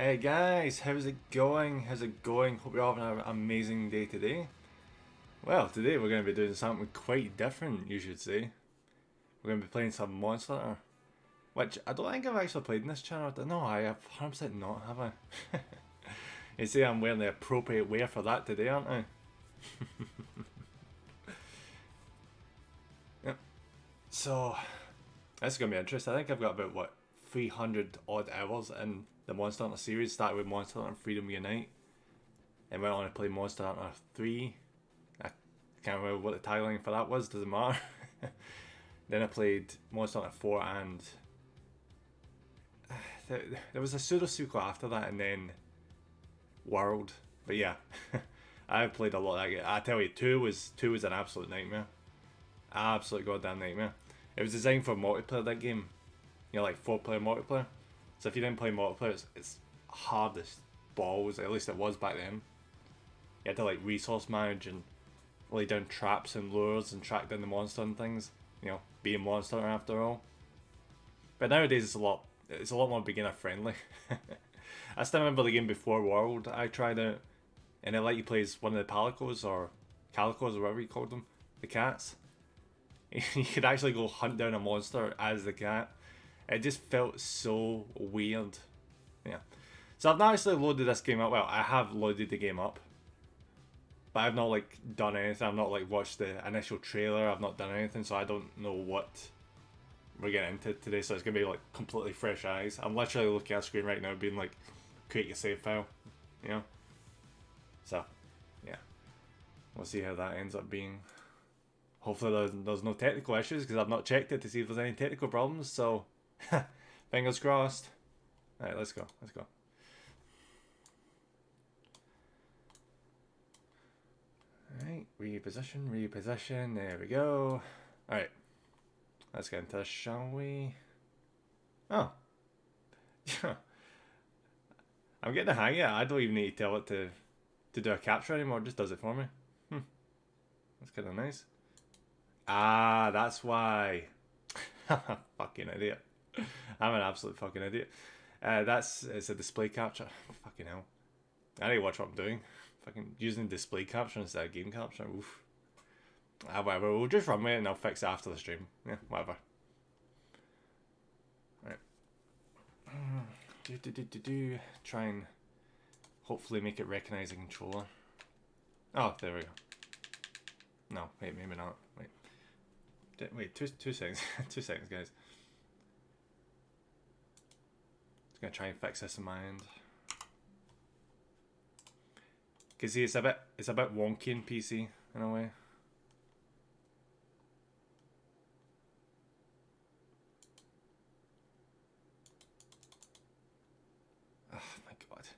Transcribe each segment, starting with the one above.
Hey guys, how's it going? How's it going? Hope you're all having an amazing day today. Well, today we're going to be doing something quite different, you should say. We're going to be playing some Monster Hunter, which I don't think I've actually played in this channel. No, I have 100% not, have I? You see, I'm wearing the appropriate wear for that today, aren't I? Yep. So, this is going to be interesting. I think I've got about, 300 odd hours in the Monster Hunter series. Started with Monster Hunter Freedom Unite and went on to play Monster Hunter 3. I can't remember what the tagline for that was, doesn't matter. Then I played Monster Hunter 4 and there was a pseudo sequel after that, and then World. But yeah, I've played a lot of that game. I tell you, two was an absolute nightmare. Absolute goddamn nightmare. It was designed for multiplayer, that game. You know, like 4-player multiplayer. So if you didn't play multiplayer, it's hard as balls. At least it was back then. You had to like resource manage and lay down traps and lures and track down the monster and things. You know, be a monster after all. But nowadays it's a lot more beginner friendly. I still remember the game before World I tried out, and it let you play as one of the Palicos or Calicos or whatever you called them, the cats. You could actually go hunt down a monster as the cat. It just felt so weird. Yeah. So I've not actually loaded this game up. Well, I have loaded the game up, but I've not like done anything. I've not like watched the initial trailer. I've not done anything, so I don't know what we're getting into today. So it's gonna be like completely fresh eyes. I'm literally looking at the screen right now, being like, create your save file, you know. So, yeah, we'll see how that ends up being. Hopefully there's no technical issues, because I've not checked it to see if there's any technical problems. So, fingers crossed. All right, let's go. Let's go. Alright, reposition, there we go. Alright, let's get into this, shall we? Oh. I'm getting the hang of it. I don't even need to tell it to do a capture anymore, it just does it for me. That's kind of nice. Ah, that's why. Fucking idiot. I'm an absolute fucking idiot. It's a display capture. Fucking hell. I need to watch what I'm doing. Fucking using display capture instead of game capture. Oof. Whatever. We'll just run with it and I'll fix it after the stream. Yeah, whatever. Right. Try and hopefully make it recognize a controller. Oh, there we go. No, wait, maybe not. Wait, two seconds. 2 seconds, guys. Just gonna try and fix this in my end. Cause see, it's a bit wonky in PC in a way. Oh my god.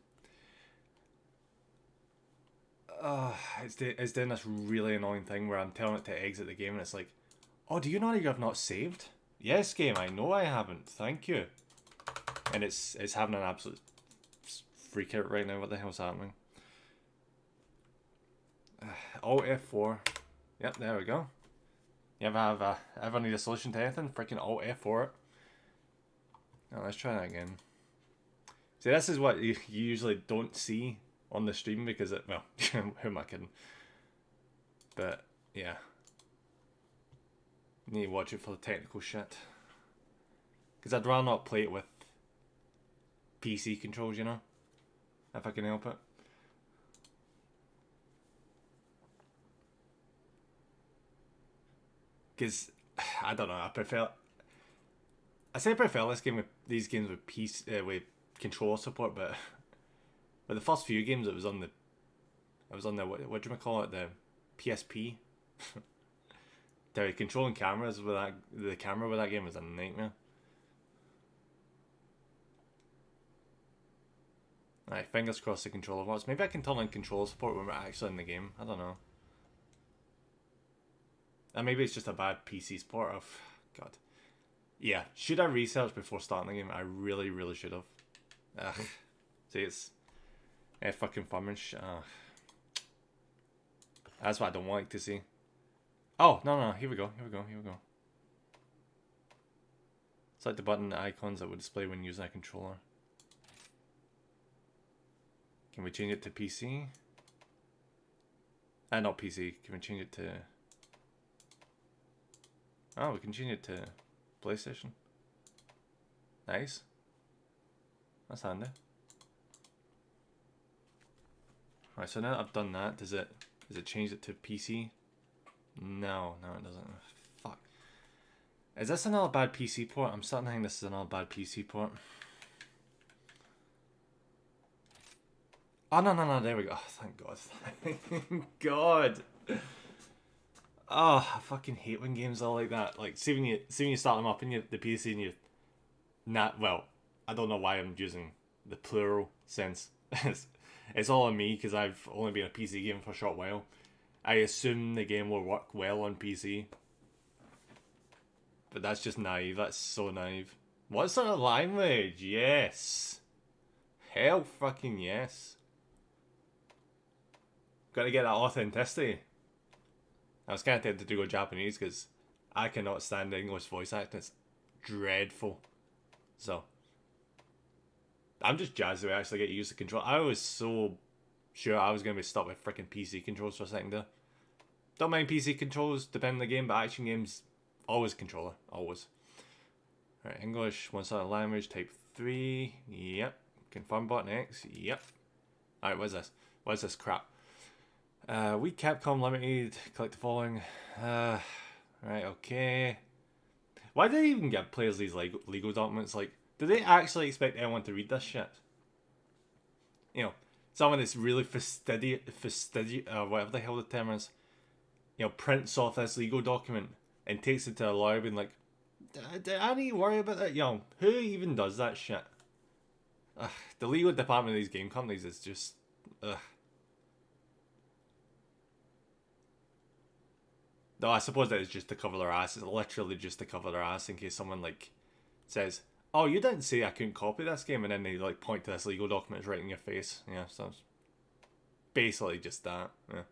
It's doing this really annoying thing where I'm telling it to exit the game and it's like, oh, do you know you have not saved? Yes, game, I know I haven't. Thank you. And it's having an absolute freak out right now. What the hell's happening? Alt F4. Yep, there we go. You ever need a solution to anything? Freaking Alt F4 it. Now let's try that again. See, this is what you usually don't see on the stream because well, who am I kidding? But yeah, you need to watch it for the technical shit. Because I'd rather not play it with PC controls, you know, if I can help it. Because I don't know, I prefer this game with these games with with controller support, but the first few games it was on the what do you call it, the PSP. Controlling cameras with the camera with that game was a nightmare. Alright, fingers crossed the controller works. Maybe I can turn on controller support when we're actually in the game. I don't know. And maybe it's just a bad PC support of God. Yeah, should I research before starting the game? I really, really should have. Ugh. See, it's fucking fun and shit. That's what I don't like to see. Oh, no, here we go. Select the button icons that would display when using a controller. Can we change it to PC? Not PC. Can we change it to... Oh, we can change it to PlayStation. Nice. That's handy. Right, so now that I've done that, does it change it to PC? No, it doesn't. Fuck. Is this another bad PC port? I'm starting to think this is another bad PC port. Oh, no, there we go. Oh, thank God. Thank God. Oh, I fucking hate when games are like that. Like, see when you start them up in the PC and you... well, I don't know why I'm using the plural sense. It's all on me because I've only been a PC game for a short while. I assume the game will work well on PC. But that's just naive. That's so naive. What sort of language? Yes. Hell fucking yes. Gotta get that authenticity. I was kind of tempted to go Japanese because I cannot stand English voice acting. It's dreadful. So, I'm just jazzed that we actually get to use the control. I was so sure I was going to be stuck with freaking PC controls for a second there. Don't mind PC controls, depending on the game, but action games, always controller. Always. Alright, English, one sort of language, type 3. Yep. Confirm button X. Yep. Alright, what is this? What is this crap? We Capcom Limited, collect the following. Right, okay. Why do they even give players these legal documents? Like, do they actually expect anyone to read this shit? You know, someone that's really fastidious, whatever the hell the term is, you know, prints off this legal document and takes it to a lawyer being like, I need to worry about that. You know, who even does that shit? The legal department of these game companies is just, No, I suppose that is just to cover their ass. It's literally just to cover their ass in case someone, like, says, oh, you didn't say I couldn't copy this game, and then they, like, point to this legal document right in your face. Yeah, so it's basically just that. Yeah.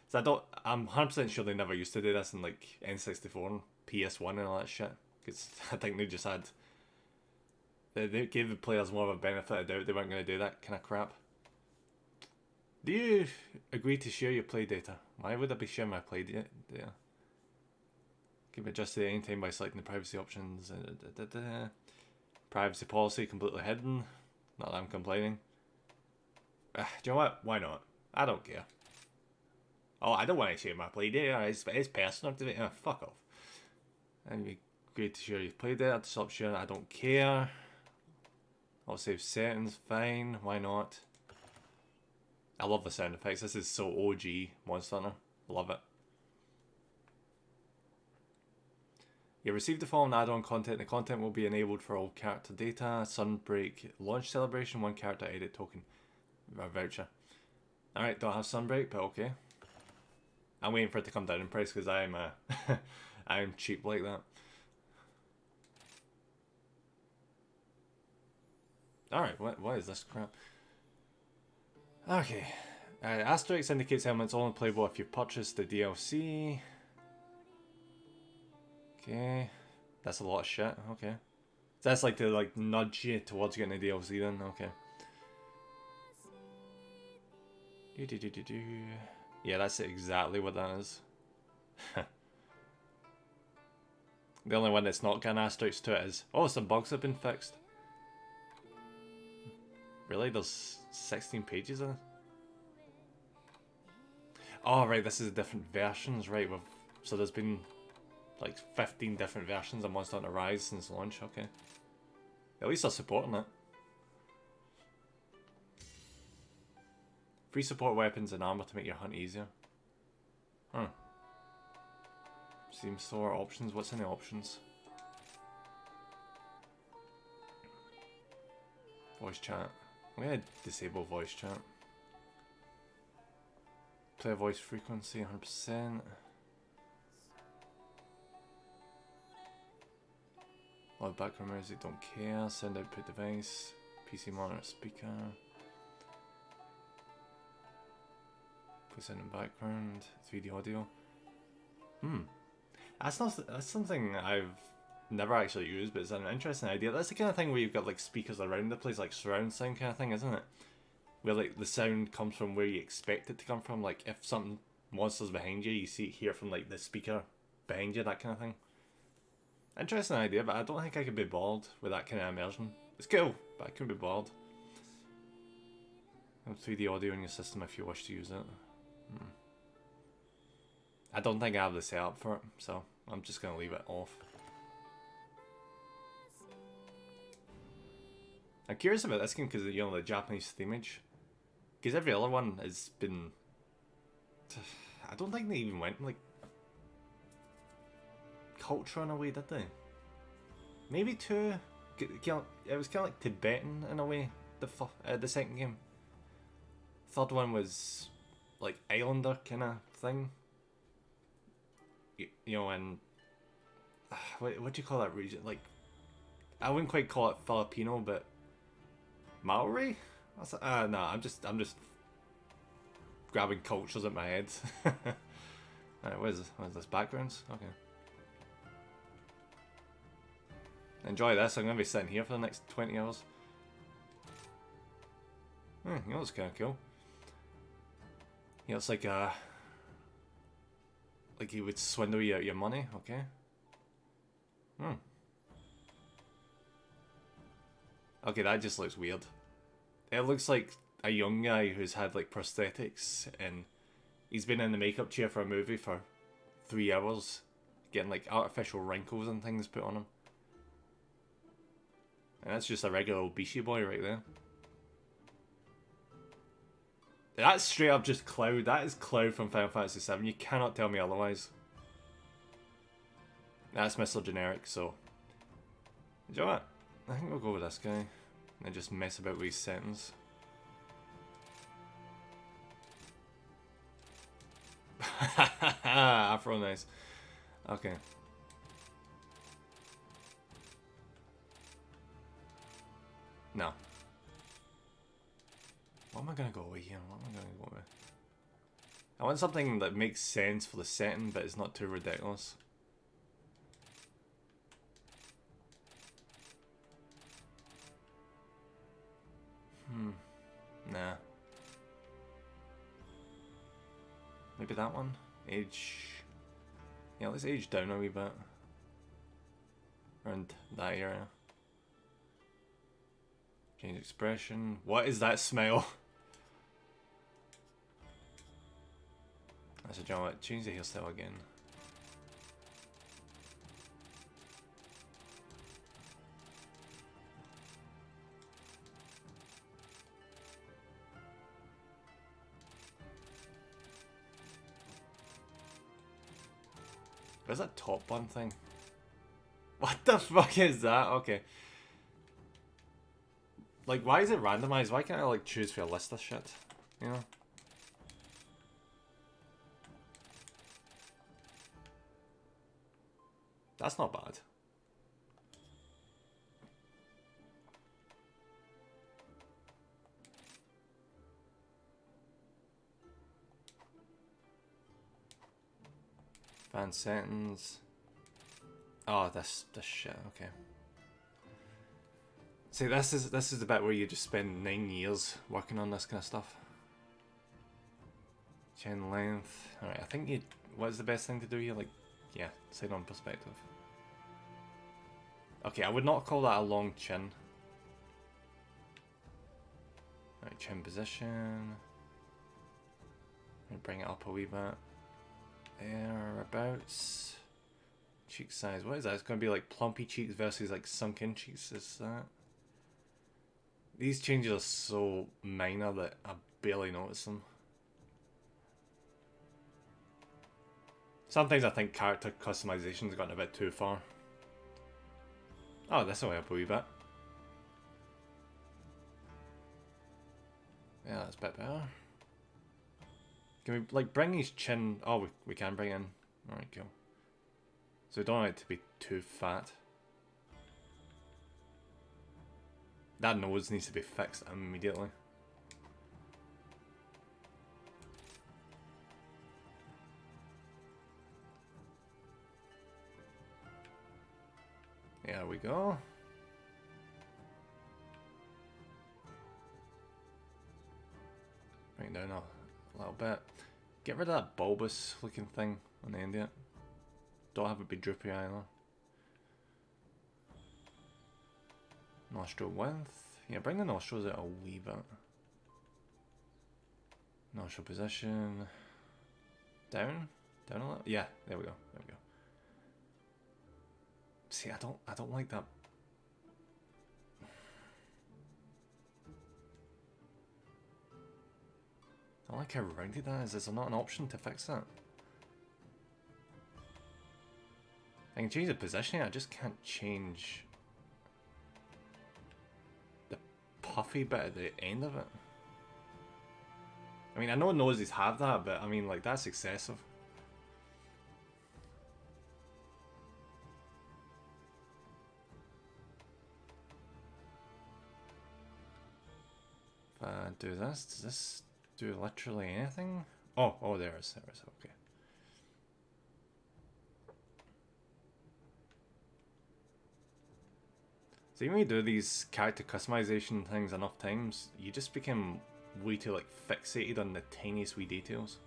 So I'm 100% sure they never used to do this in, like, N64 and PS1 and all that shit. Because I think they just had... They gave the players more of a benefit of doubt. They weren't going to do that kind of crap. Do you agree to share your play data? Why would I be sharing my play data? Can be adjusted at any time by selecting the privacy options. Privacy policy completely hidden. Not that I'm complaining. Do you know what? Why not? I don't care. Oh, I don't want to share my play data. It's personal to it. Fuck off. And you agree to share your play data. Stop sharing. I don't care. I'll save settings. Fine. Why not? I love the sound effects. This is so OG Monster Hunter. Love it. You received the following add-on content. The content will be enabled for all character data. Sunbreak launch celebration. 1 character edit token. A voucher. Alright, don't have Sunbreak, but okay. I'm waiting for it to come down in price because I'm I'm cheap like that. Alright, what is this crap? Okay. Asterix indicates elements only playable if you purchase the DLC. Okay. That's a lot of shit. Okay. So that's like to like nudge you towards getting the DLC then. Okay. Yeah, that's exactly what that is. The only one that's not got an asterisk to it is, oh, some bugs have been fixed. Really? There's 16 pages of it? Oh, right, this is different versions, right? So there's been like 15 different versions of Monster Hunter Rise since launch, okay. At least they're supporting it. Free support weapons and armor to make your hunt easier. Huh. Steam store options, what's in the options? Voice chat. I'm gonna disable voice chat. Player voice frequency 100%. Loud background music, don't care. Sound output device. PC monitor speaker. Play sound in background. 3D audio. That's something I've never actually used, but it's an interesting idea. That's the kind of thing where you've got like speakers around the place, like surround sound kind of thing, isn't it? where like the sound comes from where you expect it to come from. Like if something monsters behind you, you see it hear from like the speaker behind you, that kind of thing. Interesting idea, but I don't think I could be bored with that kind of immersion. It's cool, but I couldn't be bored. And 3D audio in your system if you wish to use it. I don't think I have the setup for it, so I'm just gonna leave it off. I'm curious about this game because of, you know, the Japanese themage. Because every other one has been... I don't think they even went like culture in a way, did they? Maybe two. It was kind of like Tibetan in a way. The second game. Third one was like Islander kind of thing. You know, and what do you call that region? Like, I wouldn't quite call it Filipino, but Maori. No, I'm just grabbing cultures at my head. Alright, what is this? Backgrounds? Okay. Enjoy this. I'm going to be sitting here for the next 20 hours. You know, it's kind of cool. You know, it's like he would swindle you out your money. Okay. Okay, that just looks weird. It looks like a young guy who's had like prosthetics and he's been in the makeup chair for a movie for 3 hours, getting like artificial wrinkles and things put on him. And that's just a regular old Bishi boy right there. That's straight up just Cloud. That is Cloud from Final Fantasy VII. You cannot tell me otherwise. That's Mr. Generic, so... You know what? I think we'll go with this guy. And just mess about with his settings. Afro nice. Okay. No. What am I gonna go with here? What am I gonna go with? I want something that makes sense for the setting, but it's not too ridiculous. Nah. Maybe that one? Age... Yeah, let's age down a wee bit. Around that area. Change expression. What is that smell? I said, you know what? Change the hairstyle again. Where's that top bun thing? What the fuck is that? Okay. Like, why is it randomized? Why can't I, like, choose for a list of shit? You know? That's not bad. Fan settings. Oh, this shit. Okay. See, this is the bit where you just spend 9 years working on this kind of stuff. Chin length. All right, I think you. What's the best thing to do here? Like, yeah, side on perspective. Okay, I would not call that a long chin. All right, chin position. Bring it up a wee bit. Thereabouts. Cheek size. What is that? It's going to be like plumpy cheeks versus like sunken cheeks. Is that? These changes are so minor that I barely notice them. Sometimes I think character customization's gotten a bit too far. Oh, this will help a wee bit. Yeah, that's a bit better. Can we, like, bring his chin... Oh, we can bring in. Alright, cool. So we don't want it to be too fat. That nose needs to be fixed immediately. There we go. it down a little bit. Get rid of that bulbous looking thing on the end of it. Don't have it be droopy either. Nostril width. Yeah, bring the nostrils out a wee bit. Nostril position. Down? Down a little? Yeah, there we go. There we go. See, I don't like that. I don't like how rounded that is. Is there not an option to fix that? I can change the positioning, I just can't change the puffy bit at the end of it. I mean, I know noses have that, but I mean, like, that's excessive. If I do this, does this do literally anything? Oh, there it is, okay. So when you do these character customization things enough times, you just become way too like fixated on the tiniest wee details.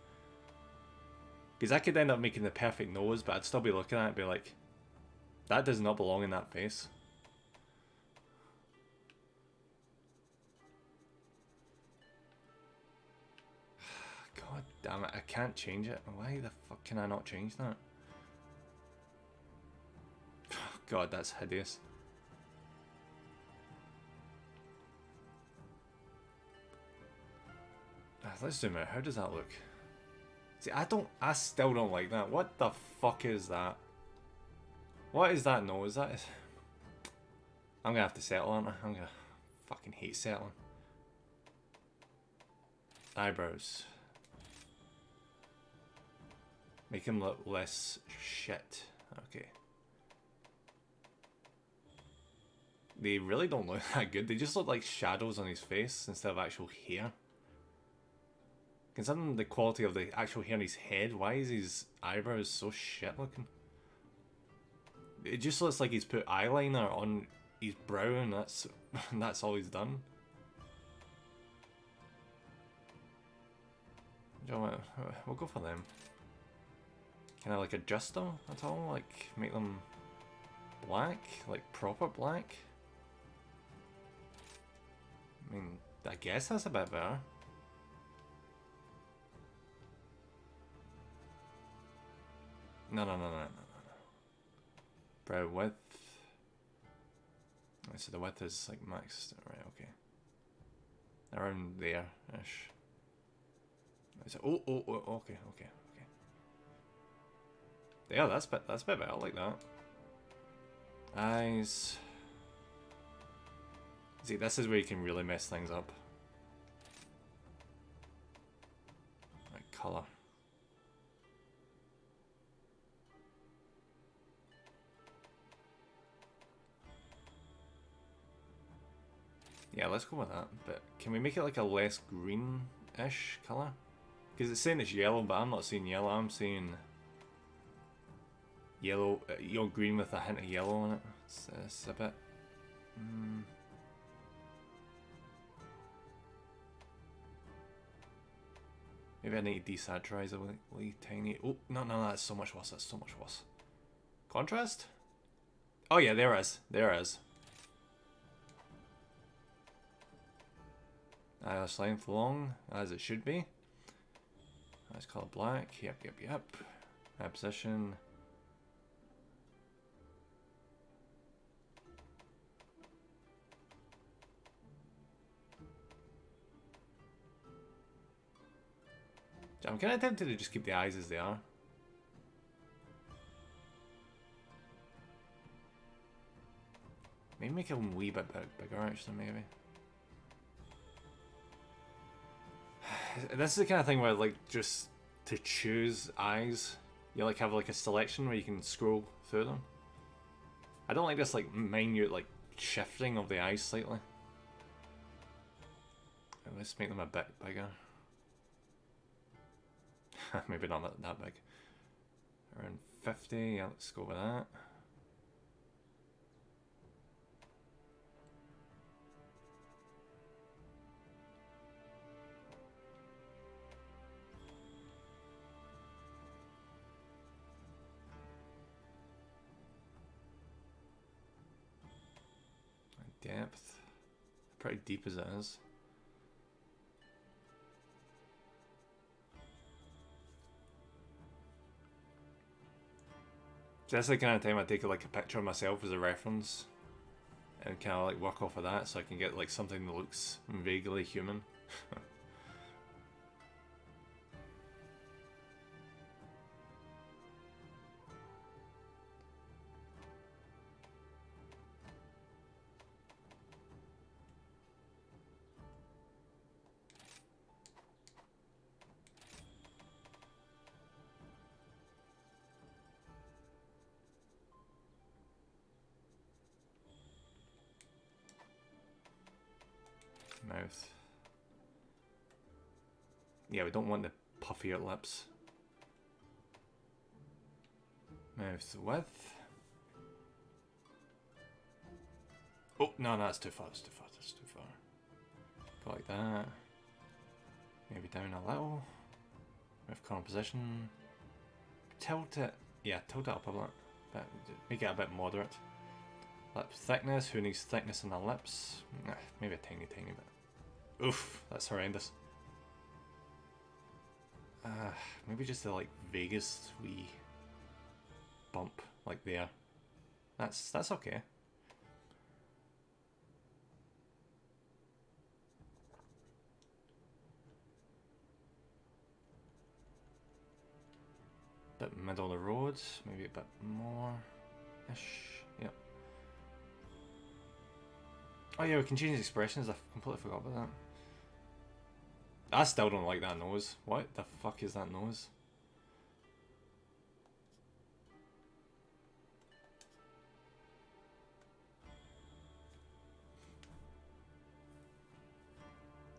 Because I could end up making the perfect nose, but I'd still be looking at it and be like, that does not belong in that face. God damn it, I can't change it. Why the fuck can I not change that? God, that's hideous. Let's zoom out. How does that look? See, I still don't like that. What the fuck is that? What is that nose? That is... I'm gonna have to settle on it. I'm gonna fucking hate settling. Eyebrows. Make him look less shit. Okay. They really don't look that good. They just look like shadows on his face instead of actual hair. Considering the quality of the actual hair on his head, why is his eyebrows so shit looking? It just looks like he's put eyeliner on his brow and that's all he's done. We'll go for them. Can I like adjust them at all? Like make them black? Like proper black? I mean, I guess that's a bit better. No. Brow width. So the width is like maxed. Right, okay. Around there-ish. Oh, okay. Yeah, that's a bit better, I like that. Eyes. See, this is where you can really mess things up. Right, colour. Yeah, let's go with that. But can we make it like a less green-ish colour? Because it's saying it's yellow, but I'm not seeing yellow. I'm seeing yellow, green with a hint of yellow in it. It's a bit... Maybe I need to desaturize a wee tiny... Oh, no, that's so much worse. That's so much worse. Contrast? Oh yeah, there is. Eyelash length long, as it should be. Eyes color black. Yep. Eye position. I'm kind of tempted to just keep the eyes as they are. Maybe make them a wee bit bigger, actually, maybe. This is the kind of thing where, like, just to choose eyes, you like have like a selection where you can scroll through them. I don't like this like minute like shifting of the eyes slightly. Let's make them a bit bigger. Maybe not that big. Around 50, yeah, let's go with that. depth. Pretty deep as it is. So that's the kind of time I take like a picture of myself as a reference and kind of like work off of that so I can get like something that looks vaguely human. Mouth. Yeah, we don't want the puffier lips. Mouth width. Oh, no, that's too far, that's too far, that's too far. Go like that. Maybe down a little. With current position. Tilt it. Yeah, tilt it up a bit. Make it a bit moderate. Lip thickness. Who needs thickness in the lips? Maybe a tiny, tiny bit. Oof, that's horrendous. Maybe just the like vaguest wee bump, like there. That's okay. Bit middle of the road, maybe a bit more-ish. Yep. Oh yeah, we can change expressions. I completely forgot about that. I still don't like that nose. What the fuck is that nose?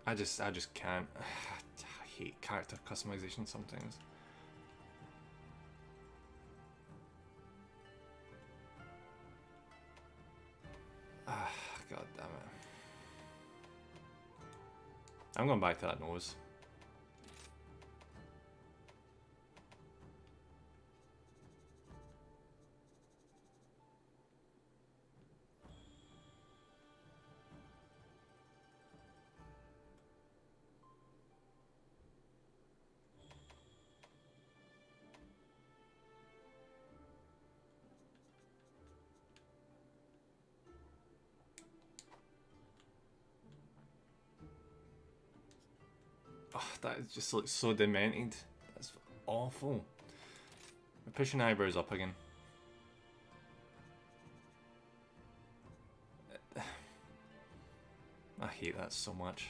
I just can't. I hate character customization sometimes. God damn it. I'm going back to that nose. Oh, that just looks so demented. That's awful. We're pushing eyebrows up again. I hate that so much.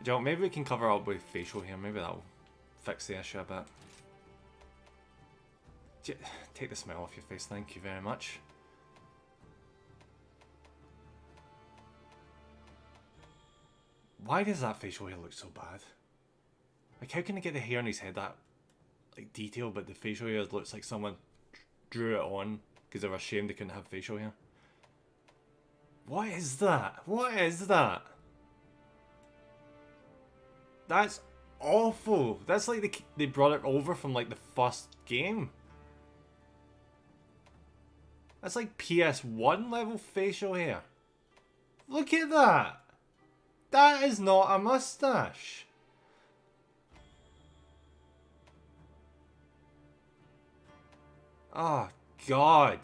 Joe, maybe we can cover up with facial hair. Maybe that'll fix the issue a bit. Take the smile off your face, thank you very much. Why does that facial hair look so bad? Like, how can they get the hair on his head that like detail, but the facial hair looks like someone drew it on because they were ashamed they couldn't have facial hair? What is that? What is that? That's awful. That's like they brought it over from like the first game. That's like PS1 level facial hair. Look at that. That is not a mustache. Oh, God.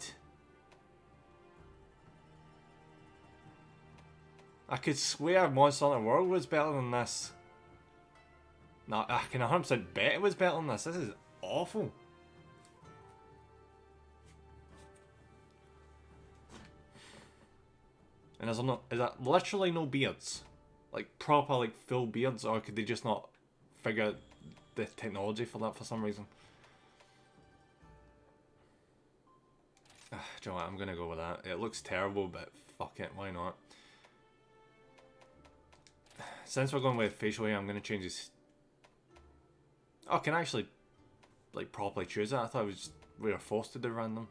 I could swear Monster Hunter World was better than this. No, I can 100% bet it was better than this. This is awful. And is that literally no beards? Like proper like full beards, or could they just not figure out the technology for that for some reason? Do you know what? I'm gonna go with that. It looks terrible, but fuck it, why not? Since we're going with facial hair, I'm gonna change this. Oh, can I actually like properly choose it? I thought we were forced to do random.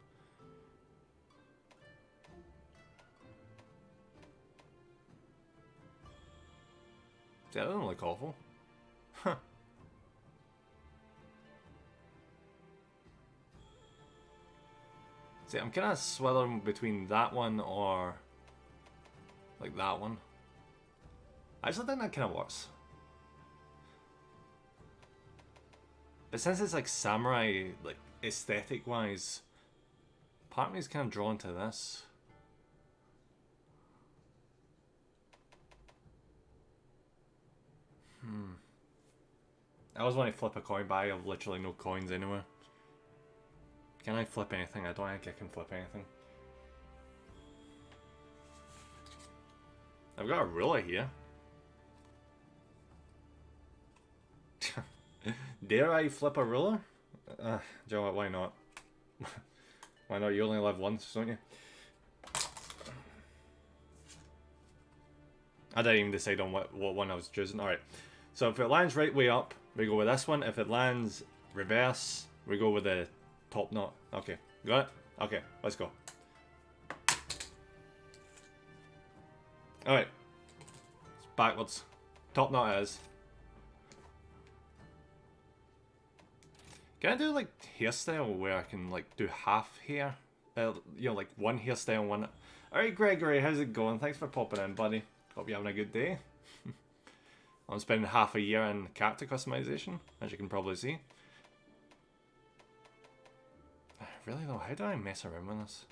See, that doesn't look awful. Huh. See, I'm kind of swirling between that one or Like that one. I actually think that kind of works. But since it's like samurai, like aesthetic wise, part of me is kind of drawn to this. I always want to flip a coin, but I have literally no coins anywhere. Can I flip anything? I don't think I can flip anything. I've got a ruler here. Dare I flip a ruler? Do you know what? Why not? Why not? You only live once, don't you? I didn't even decide on what one I was choosing. Alright. So if it lands right way up, we go with this one. If it lands reverse, we go with the top knot. Okay. Got it? Okay. Let's go. Alright. It's backwards. Top knot it is. Can I do like hairstyle where I can like do half hair? You know, like one hairstyle, one. Alright, Gregory, how's it going? Thanks for popping in, buddy. Hope you're having a good day. I'm spending half a year in character customization, as you can probably see. I really though, how do I mess around with this?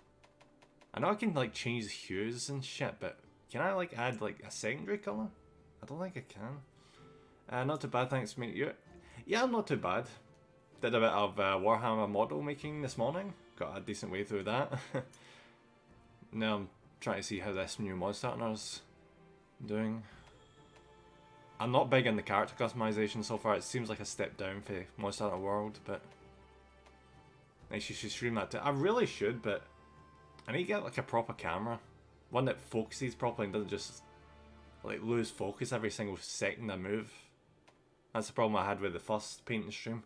I know I can like change hues and shit, but can I like add like a secondary colour? I don't think I can. Not too bad, thanks mate. You? Yeah, I'm not too bad. Did a bit of Warhammer model making this morning. Got a decent way through that. Now I'm trying to see how this new Monster Hunter's doing. I'm not big in the character customization so far. It seems like a step down for Monster Hunter World, but I should stream that too. I really should, but I need to get like a proper camera. One that focuses properly and doesn't just like lose focus every single second I move. That's the problem I had with the first painting stream.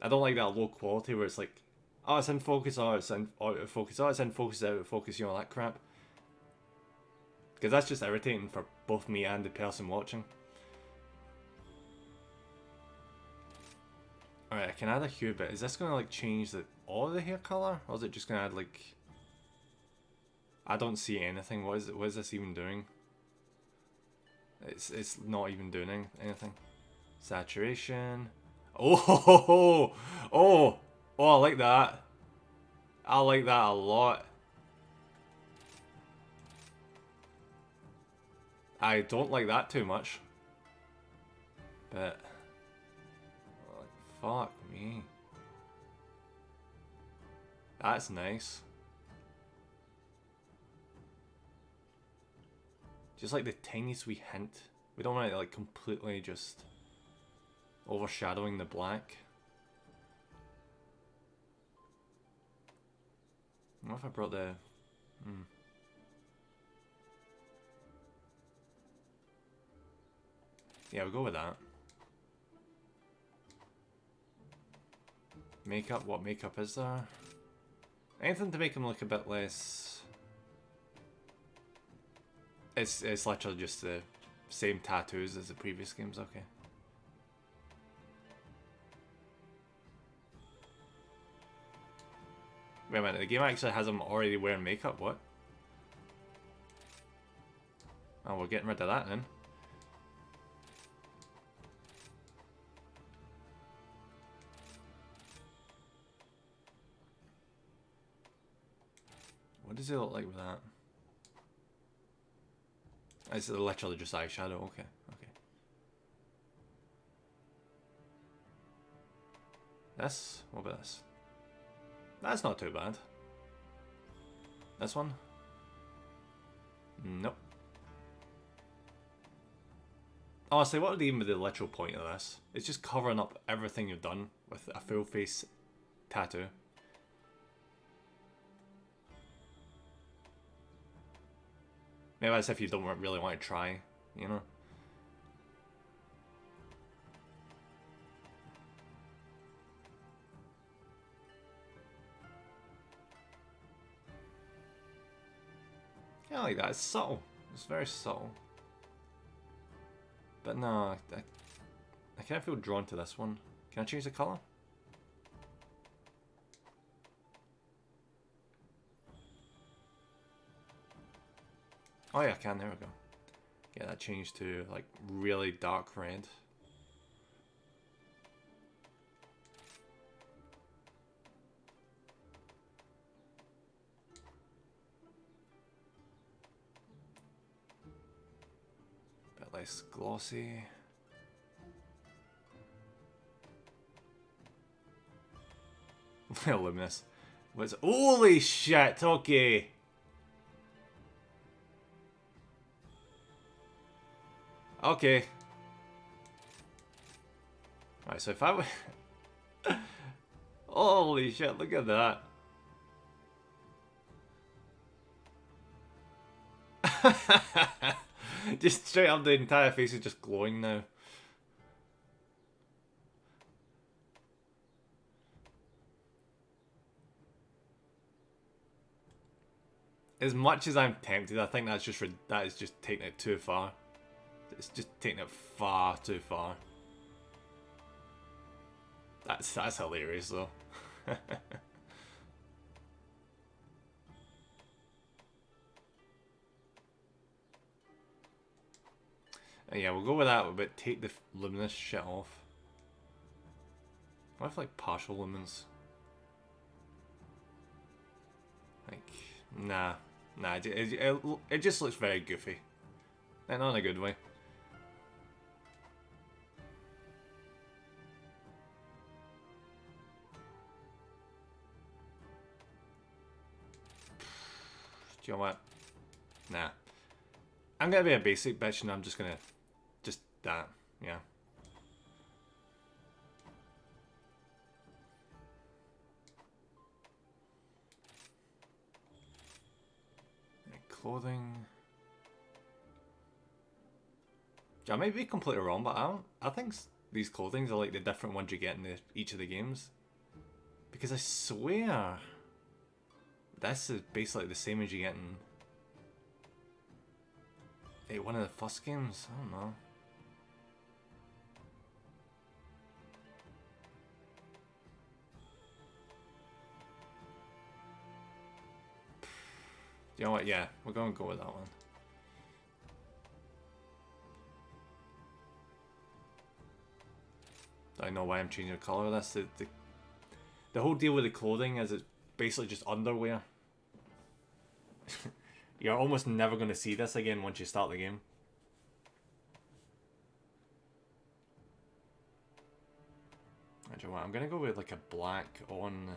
I don't like that low quality where it's like, oh, it's in focus, oh, it's in out of focus, oh, it's in focus, out of focus, you know, that crap. Because that's just irritating for both me and the person watching. Alright, I can add a hue, but is this going to like change all the hair colour? Or is it just going to add like... I don't see anything. What is this even doing? It's not even doing anything. Saturation. Oh, oh, I like that. I like that a lot. I don't like that too much. But fuck me. That's nice. Just like the tiniest wee hint. We don't want it like completely just overshadowing the black. What if I brought the... Yeah, we'll go with that. Makeup, what makeup is there? Anything to make him look a bit less... It's literally just the same tattoos as the previous games, okay. Wait a minute, the game actually has him already wearing makeup, what? Oh, we're getting rid of that then. What does he look like with that? It's literally just eyeshadow, okay, okay. This? What about this? That's not too bad. This one? Nope. Honestly, what would even be the literal point of this? It's just covering up everything you've done with a full face tattoo. Maybe that's if you don't really want to try, you know? Yeah, I like that. It's subtle. It's very subtle. But no, I kind of feel drawn to this one. Can I change the colour? Oh yeah, I can. There we go. Yeah, that changed to like really dark red. Bit less glossy. Luminous. What's holy shit? Okay. Okay. Right, so if I would... Holy shit, look at that. Just straight up the entire face is just glowing now. As much as I'm tempted, I think that is just taking it too far. It's just taking it far too far. That's hilarious though. Yeah, we'll go with that, but take the luminous shit off. What if like partial lumens? Like, nah, it just looks very goofy, and not in a good way. Do you know what? Nah. I'm gonna be a basic bitch and I'm just gonna... Just that, yeah. Clothing... I might be completely wrong, but I think these clothings are like the different ones you get in each of the games. Because I swear... This is basically the same as you get in one of the first games. I don't know. You know what? Yeah, we're going to go with that one. I know why I'm changing the colour of this. The whole deal with the clothing is it's basically just underwear. You're almost never going to see this again once you start the game. Actually, what? I'm going to go with like a black on...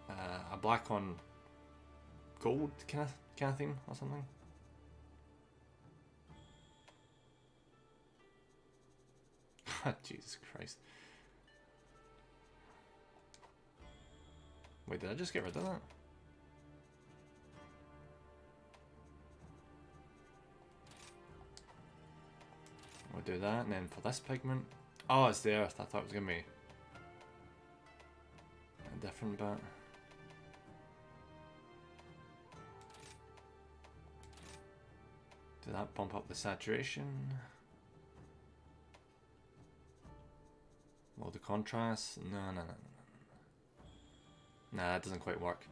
a black on gold kind of theme or something. Jesus Christ. Wait, did I just get rid of that? We'll do that, and then for this pigment... Oh, it's the earth. I thought it was going to be a different bit. Do that bump up the saturation? Lower the contrast? No. Nah, that doesn't quite work.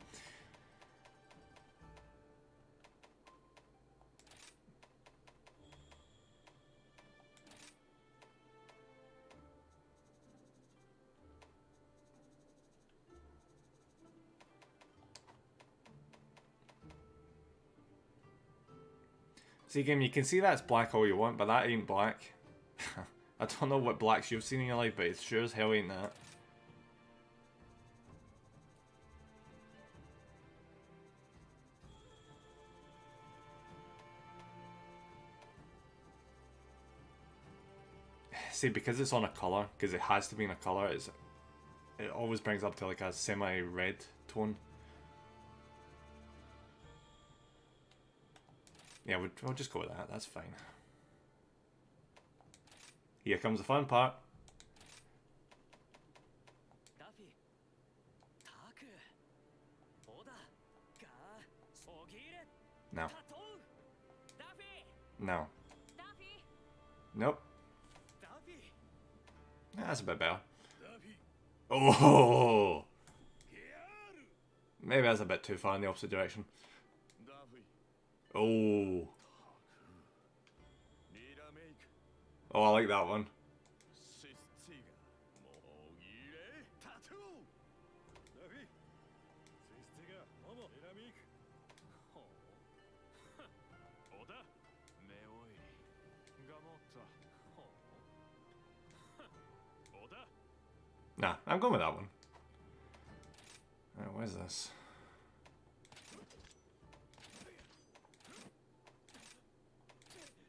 See, game, you can see that's black all you want, but that ain't black. I don't know what blacks you've seen in your life, but it sure as hell ain't that. See, because it's on a colour, because it has to be in a colour, it always brings up to like a semi-red tone. Yeah, we'll just go with that, that's fine. Here comes the fun part. No. No. Nope. That's a bit better. Oh! Maybe that's a bit too far in the opposite direction. Oh. Oh, I like that one. Nah, I'm going with that one. Alright, what is this?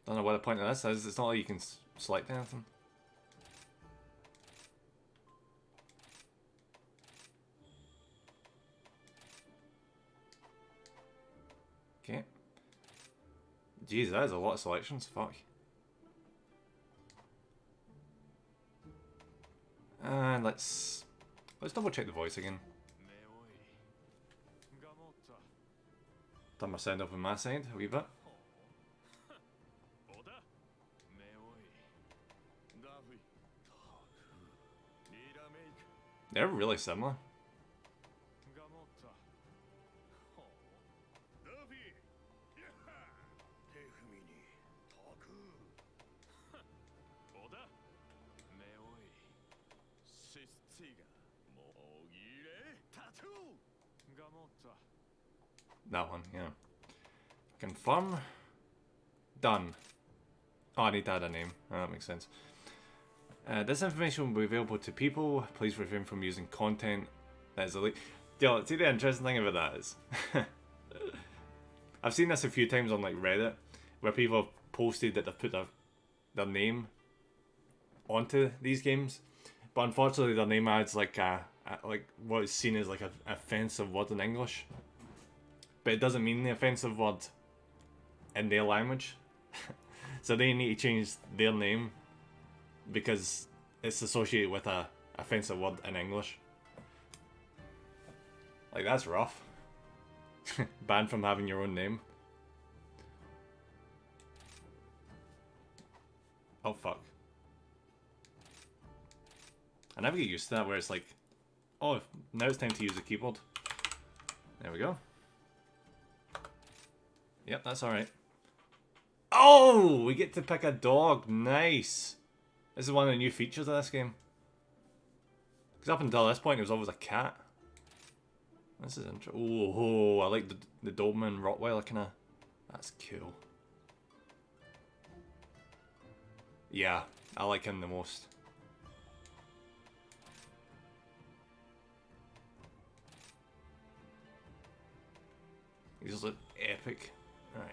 Don't know what the point of this is. It's not like you can select anything. Okay. Jeez, that is a lot of selections. Fuck. And let's double check the voice again. Turn my sound up on my side a wee bit. They're really similar. That one, yeah. Confirm. Done. Oh, I need to add a name. Oh, that makes sense. This information will be available to people. Please refrain from using content that is illegal. Yo, see, the interesting thing about that is I've seen this a few times on like Reddit where people have posted that they've put their name onto these games, but unfortunately their name adds like like what is seen as like an offensive word in English, but it doesn't mean the offensive word in their language. So they need to change their name because it's associated with a offensive word in English. Like, that's rough. Banned from having your own name. Oh fuck. I never get used to that where it's like, oh, now it's time to use the keyboard. There we go. Yep, that's alright. Oh, we get to pick a dog. Nice. This is one of the new features of this game. Because up until this point, it was always a cat. This is interesting. Oh, I like the Doberman Rottweiler kind of. That's cool. Yeah, I like him the most. He just look epic. Alright.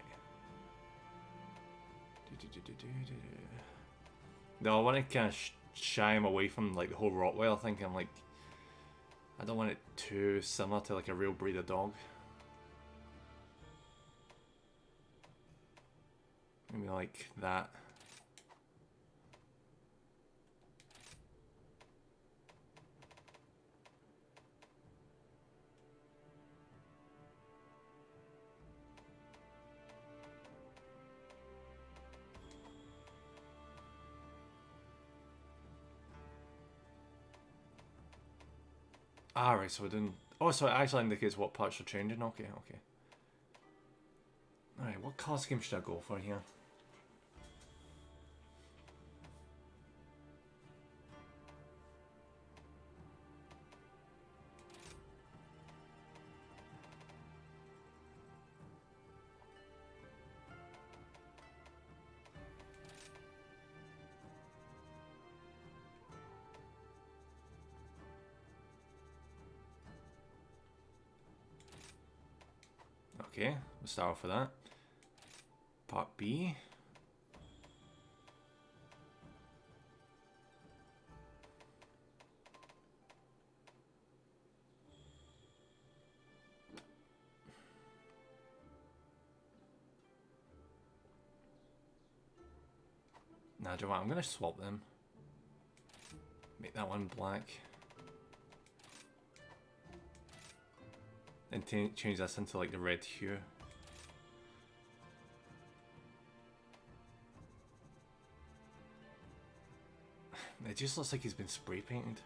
No, I want to kind of shy him away from like the whole Rottweiler thing. I'm like, I don't want it too similar to like a real breed of dog. Maybe like that. Alright, so we're doing... Oh, so it actually indicates what parts are changing. Okay, okay. Alright, what colour scheme should I go for here? Okay, we'll start off with that. Part B. Nah, do you know what? I'm gonna swap them. Make that one black. And change this into like the red hue. It just looks like he's been spray painted.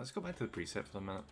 let's go back to the preset for a minute.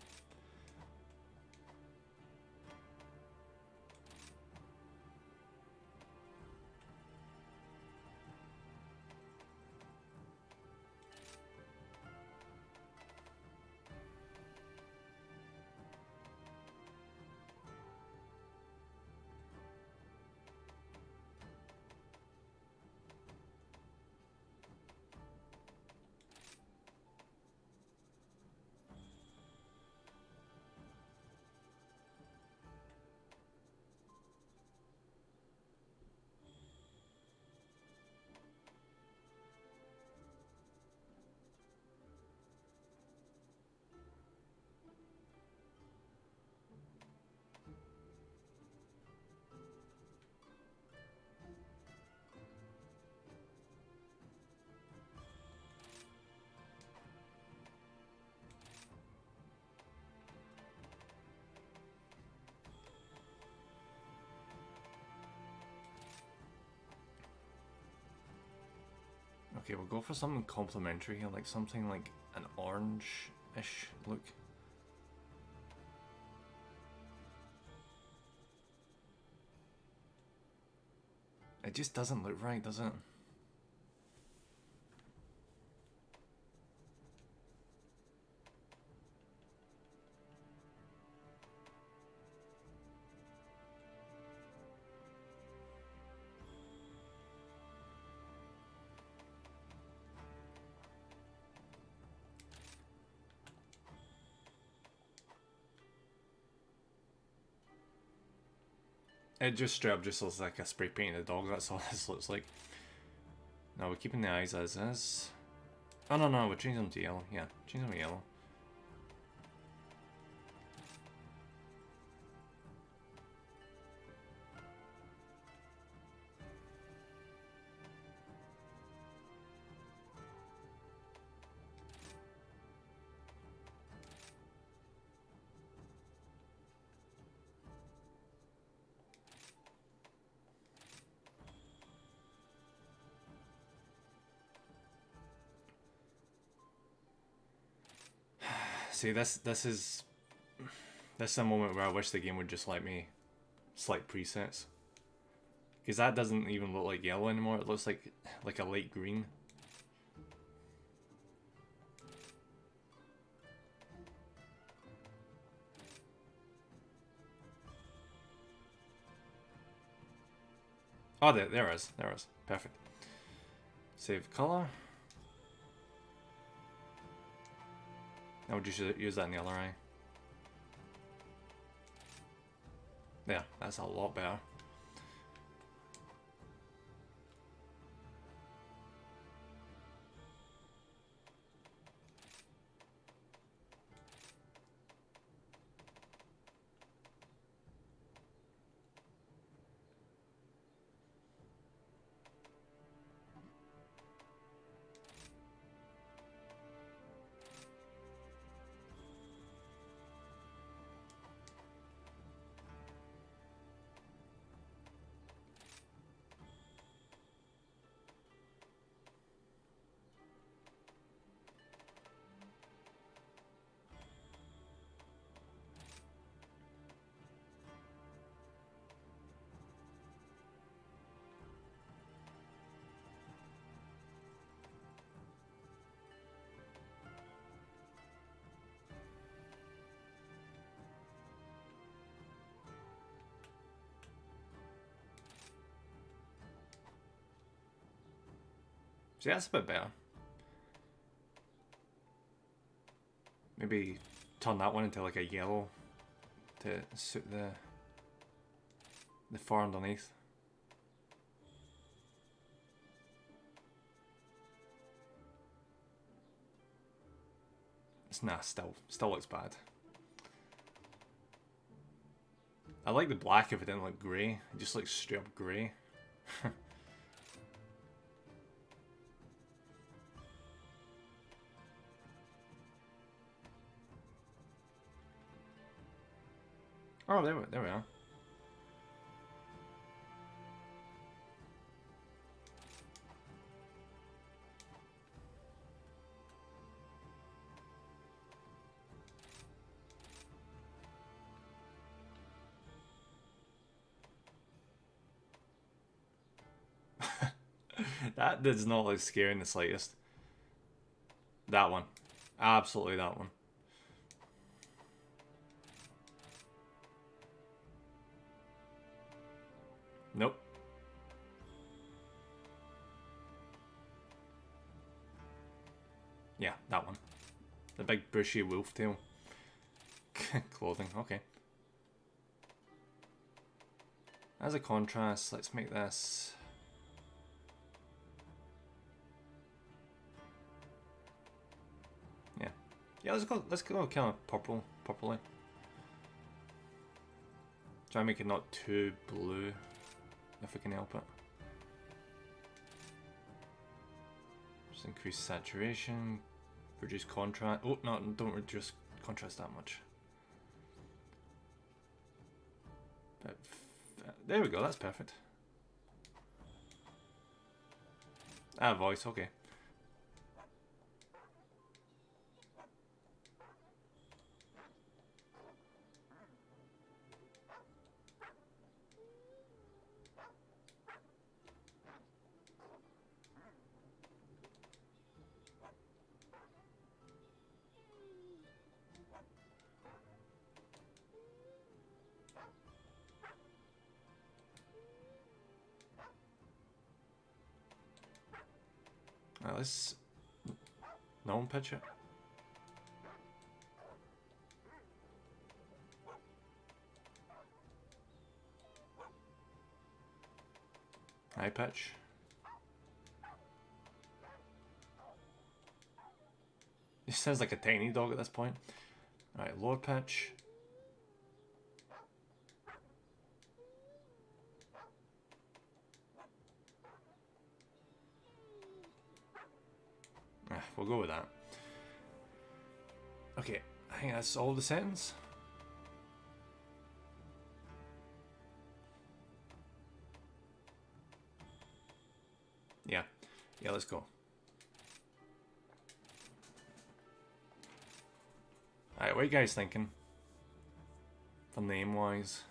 Okay, we'll go for something complementary here, like something like an orange-ish look. It just doesn't look right, does it? It just straight up just looks like a spray painted dog, that's all this looks like. No, we're keeping the eyes as is. Oh no, we're changing them to yellow. Yeah, change them to yellow. See, this is a moment where I wish the game would just let me select presets, because that doesn't even look like yellow anymore. It looks like a light green. Oh, there it is. There it is. Perfect. Save color. Now we'll just use that in the other eye. Yeah, that's a lot better. See, that's a bit better. Maybe turn that one into like a yellow to suit the fur underneath. Nah, still looks bad. I like the black if it didn't look grey. It just looks straight up grey. Oh, there we are. That does not look scary in the slightest. That one. Absolutely that one. Nope. Yeah, that one. The big bushy wolf tail. Clothing, okay. As a contrast, let's make this... Yeah. Yeah, let's go kind of purpley. Try and make it not too blue, if we can help it. Just increase saturation, reduce contrast. Oh, no, don't reduce contrast that much. But there we go, that's perfect. Ah, voice, okay. Let's no one pitch it. High pitch. He sounds like a tiny dog at this point. Alright, lower pitch. We'll go with that. Okay, I think that's all the settings. Yeah, let's go. Alright, what are you guys thinking? For name wise.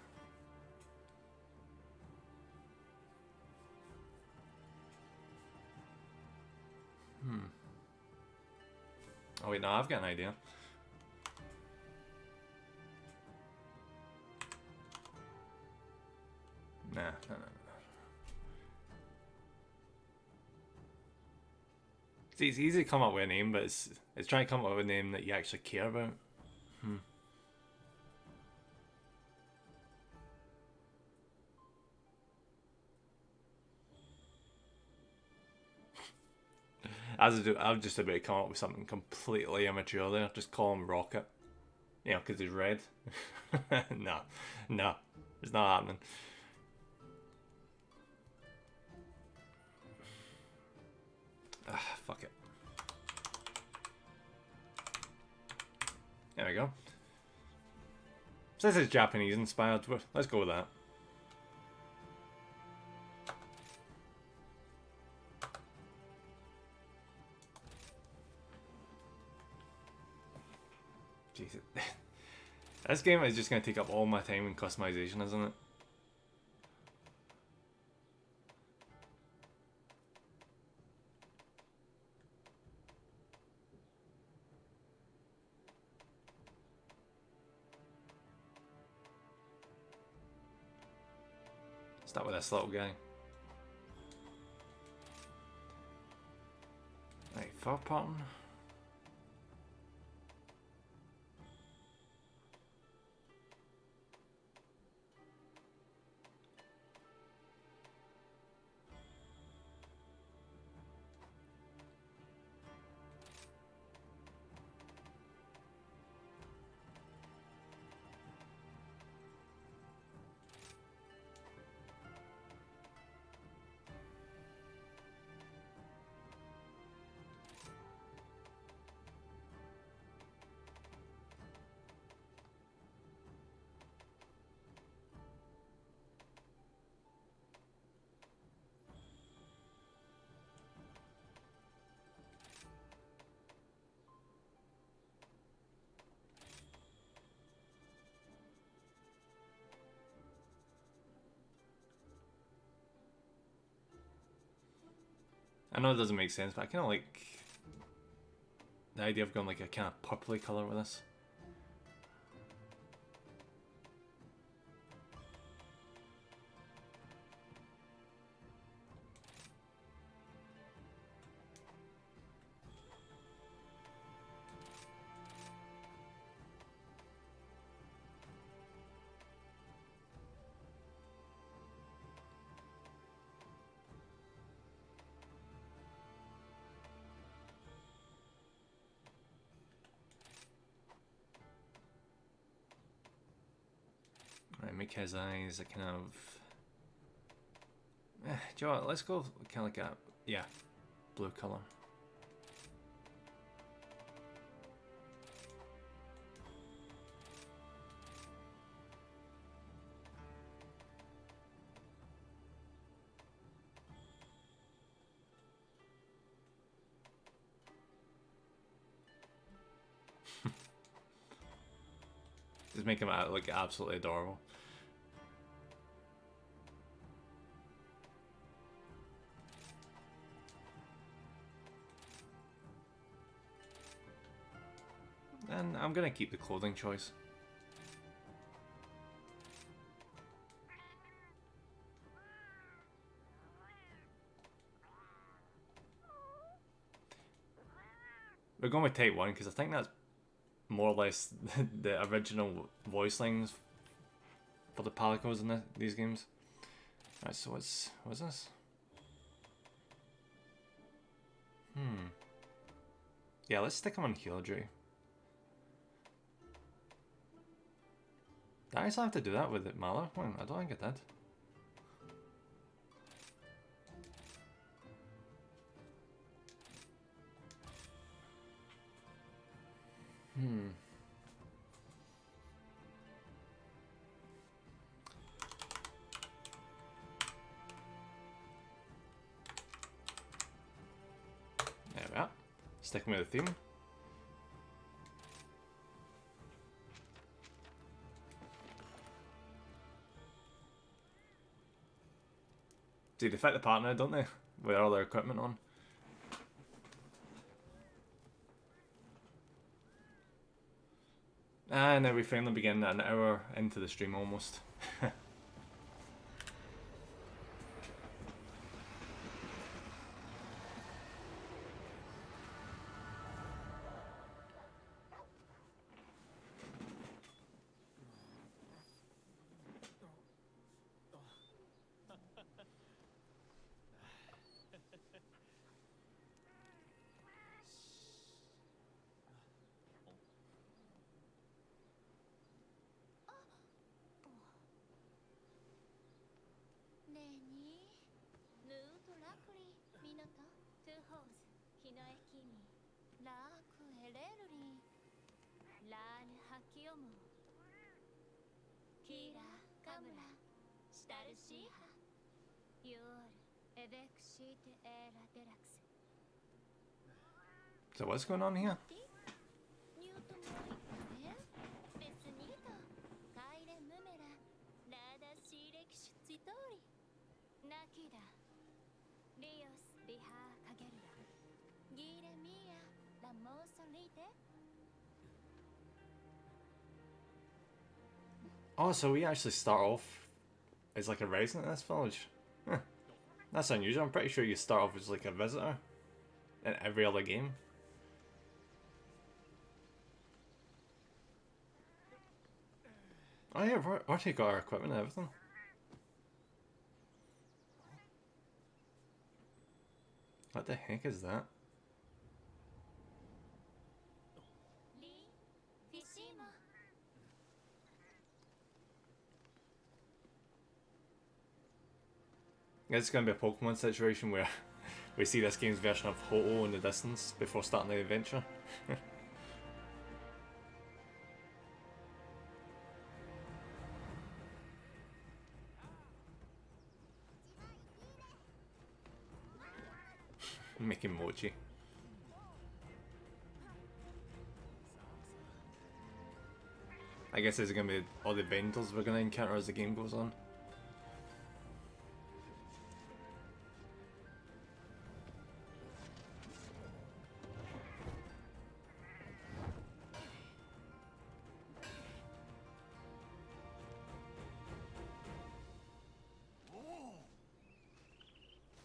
Oh wait, no, I've got an idea. Nah. See, it's easy to come up with a name, but it's trying to come up with a name that you actually care about. I'm just about to come up with something completely immature there. Just call him Rocket. You know, because he's red. No, it's not happening. Fuck it. There we go. So this is Japanese inspired. Let's go with that. Jesus. This game is just going to take up all my time in customization, isn't it? Start with this little guy. Right, fur pattern. I know it doesn't make sense, but I kind of like the idea of going like a kind of purpley colour with this. Right, make his eyes a kind of... do you know what, let's go kind of like a, yeah, blue colour. Just make him look absolutely adorable. And I'm gonna keep the clothing choice. We're going with Type 1 because I think that's more or less the original voice lines for the Palicos in these games. Alright, so what's this? Yeah, let's stick him on Healadry. Did I actually have to do that with it, Malar? I don't think I did. There we are. Sticking with the theme. See, they fit the partner, don't they? With all their equipment on. And now we finally begin an hour into the stream almost. So what's going on here? Oh, so we actually start off as like a resident in this village? Huh. That's unusual. I'm pretty sure you start off as like a visitor in every other game. Oh yeah, we've already got our equipment and everything. What the heck is that? It's going to be a Pokemon situation where we see this game's version of Ho-Oh in the distance before starting the adventure. Making mochi. I guess there's going to be all the vendors we're going to encounter as the game goes on.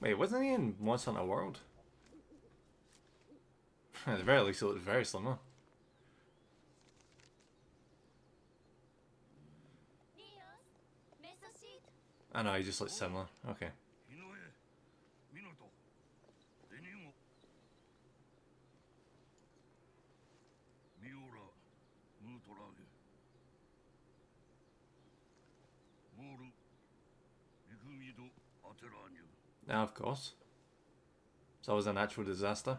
Wait, wasn't he in Monster Hunter World? At the very least, it looks very similar. I know, he just looks similar. Okay. Now, of course. It's always a natural disaster.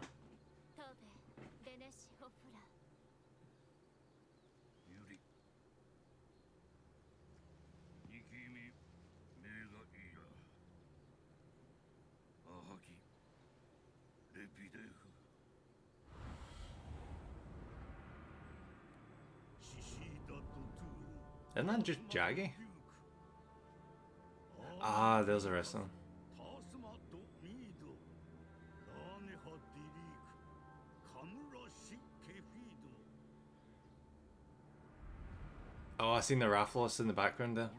Isn't that just Jaggy? Ah, there's the rest of them. Oh, I seen the Rathalos in the background there.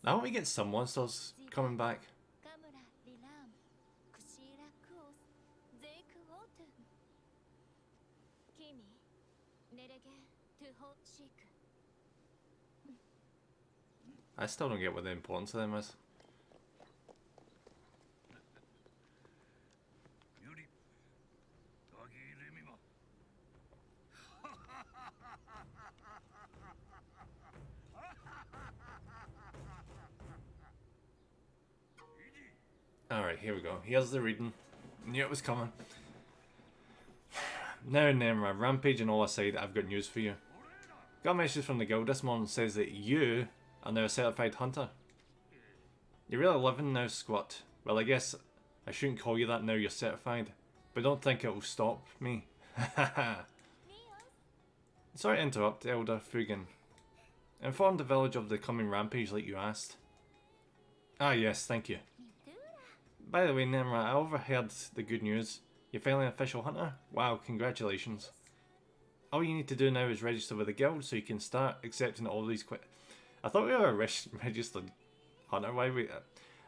Now we get some monsters coming back. I still don't get what the importance of them is. Alright, here we go. Here's the reading. Knew it was coming. Now and then, Rampage and all aside, I've got news for you. Got a message from the guild this morning that says that you are now a certified hunter. You're really living now, Squat. Well, I guess I shouldn't call you that now you're certified, but don't think it will stop me. Sorry to interrupt, Elder Fugan. Inform the village of the coming rampage like you asked. Ah yes, thank you. By the way, Nemra, I overheard the good news. You're finally an official hunter? Wow, congratulations. All you need to do now is register with the guild so you can start accepting all these I thought we were a registered hunter. Why we?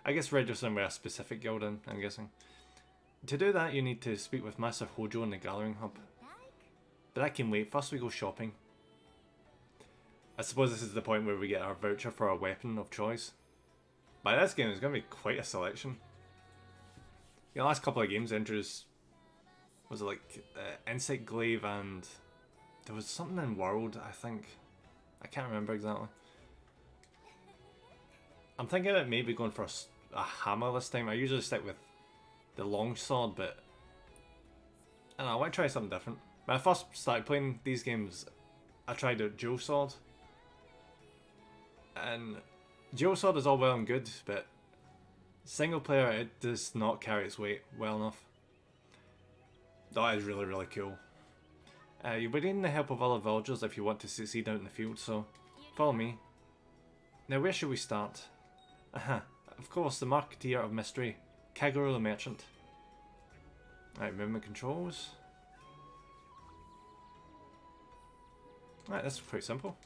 I guess registering with a specific guild, I'm guessing. To do that, you need to speak with Master Hojo in the Gathering Hub. But that can wait. First we go shopping. I suppose this is the point where we get our voucher for our weapon of choice. By this game, there's going to be quite a selection. The last couple of games introduced, was it like Insect Glaive, and there was something in World, I think. I can't remember exactly. I'm thinking about maybe going for a hammer this time. I usually stick with the longsword, but I don't know, I want to try something different. When I first started playing these games, I tried a dual sword. And dual sword is all well and good, but single player, it does not carry its weight well enough. That is really, really cool. You'll be needing the help of other villagers if you want to succeed out in the field, so follow me. Now where should we start? Of course, the Marketeer of Mystery, Kagero the Merchant. Right, movement controls. Right, that's pretty simple.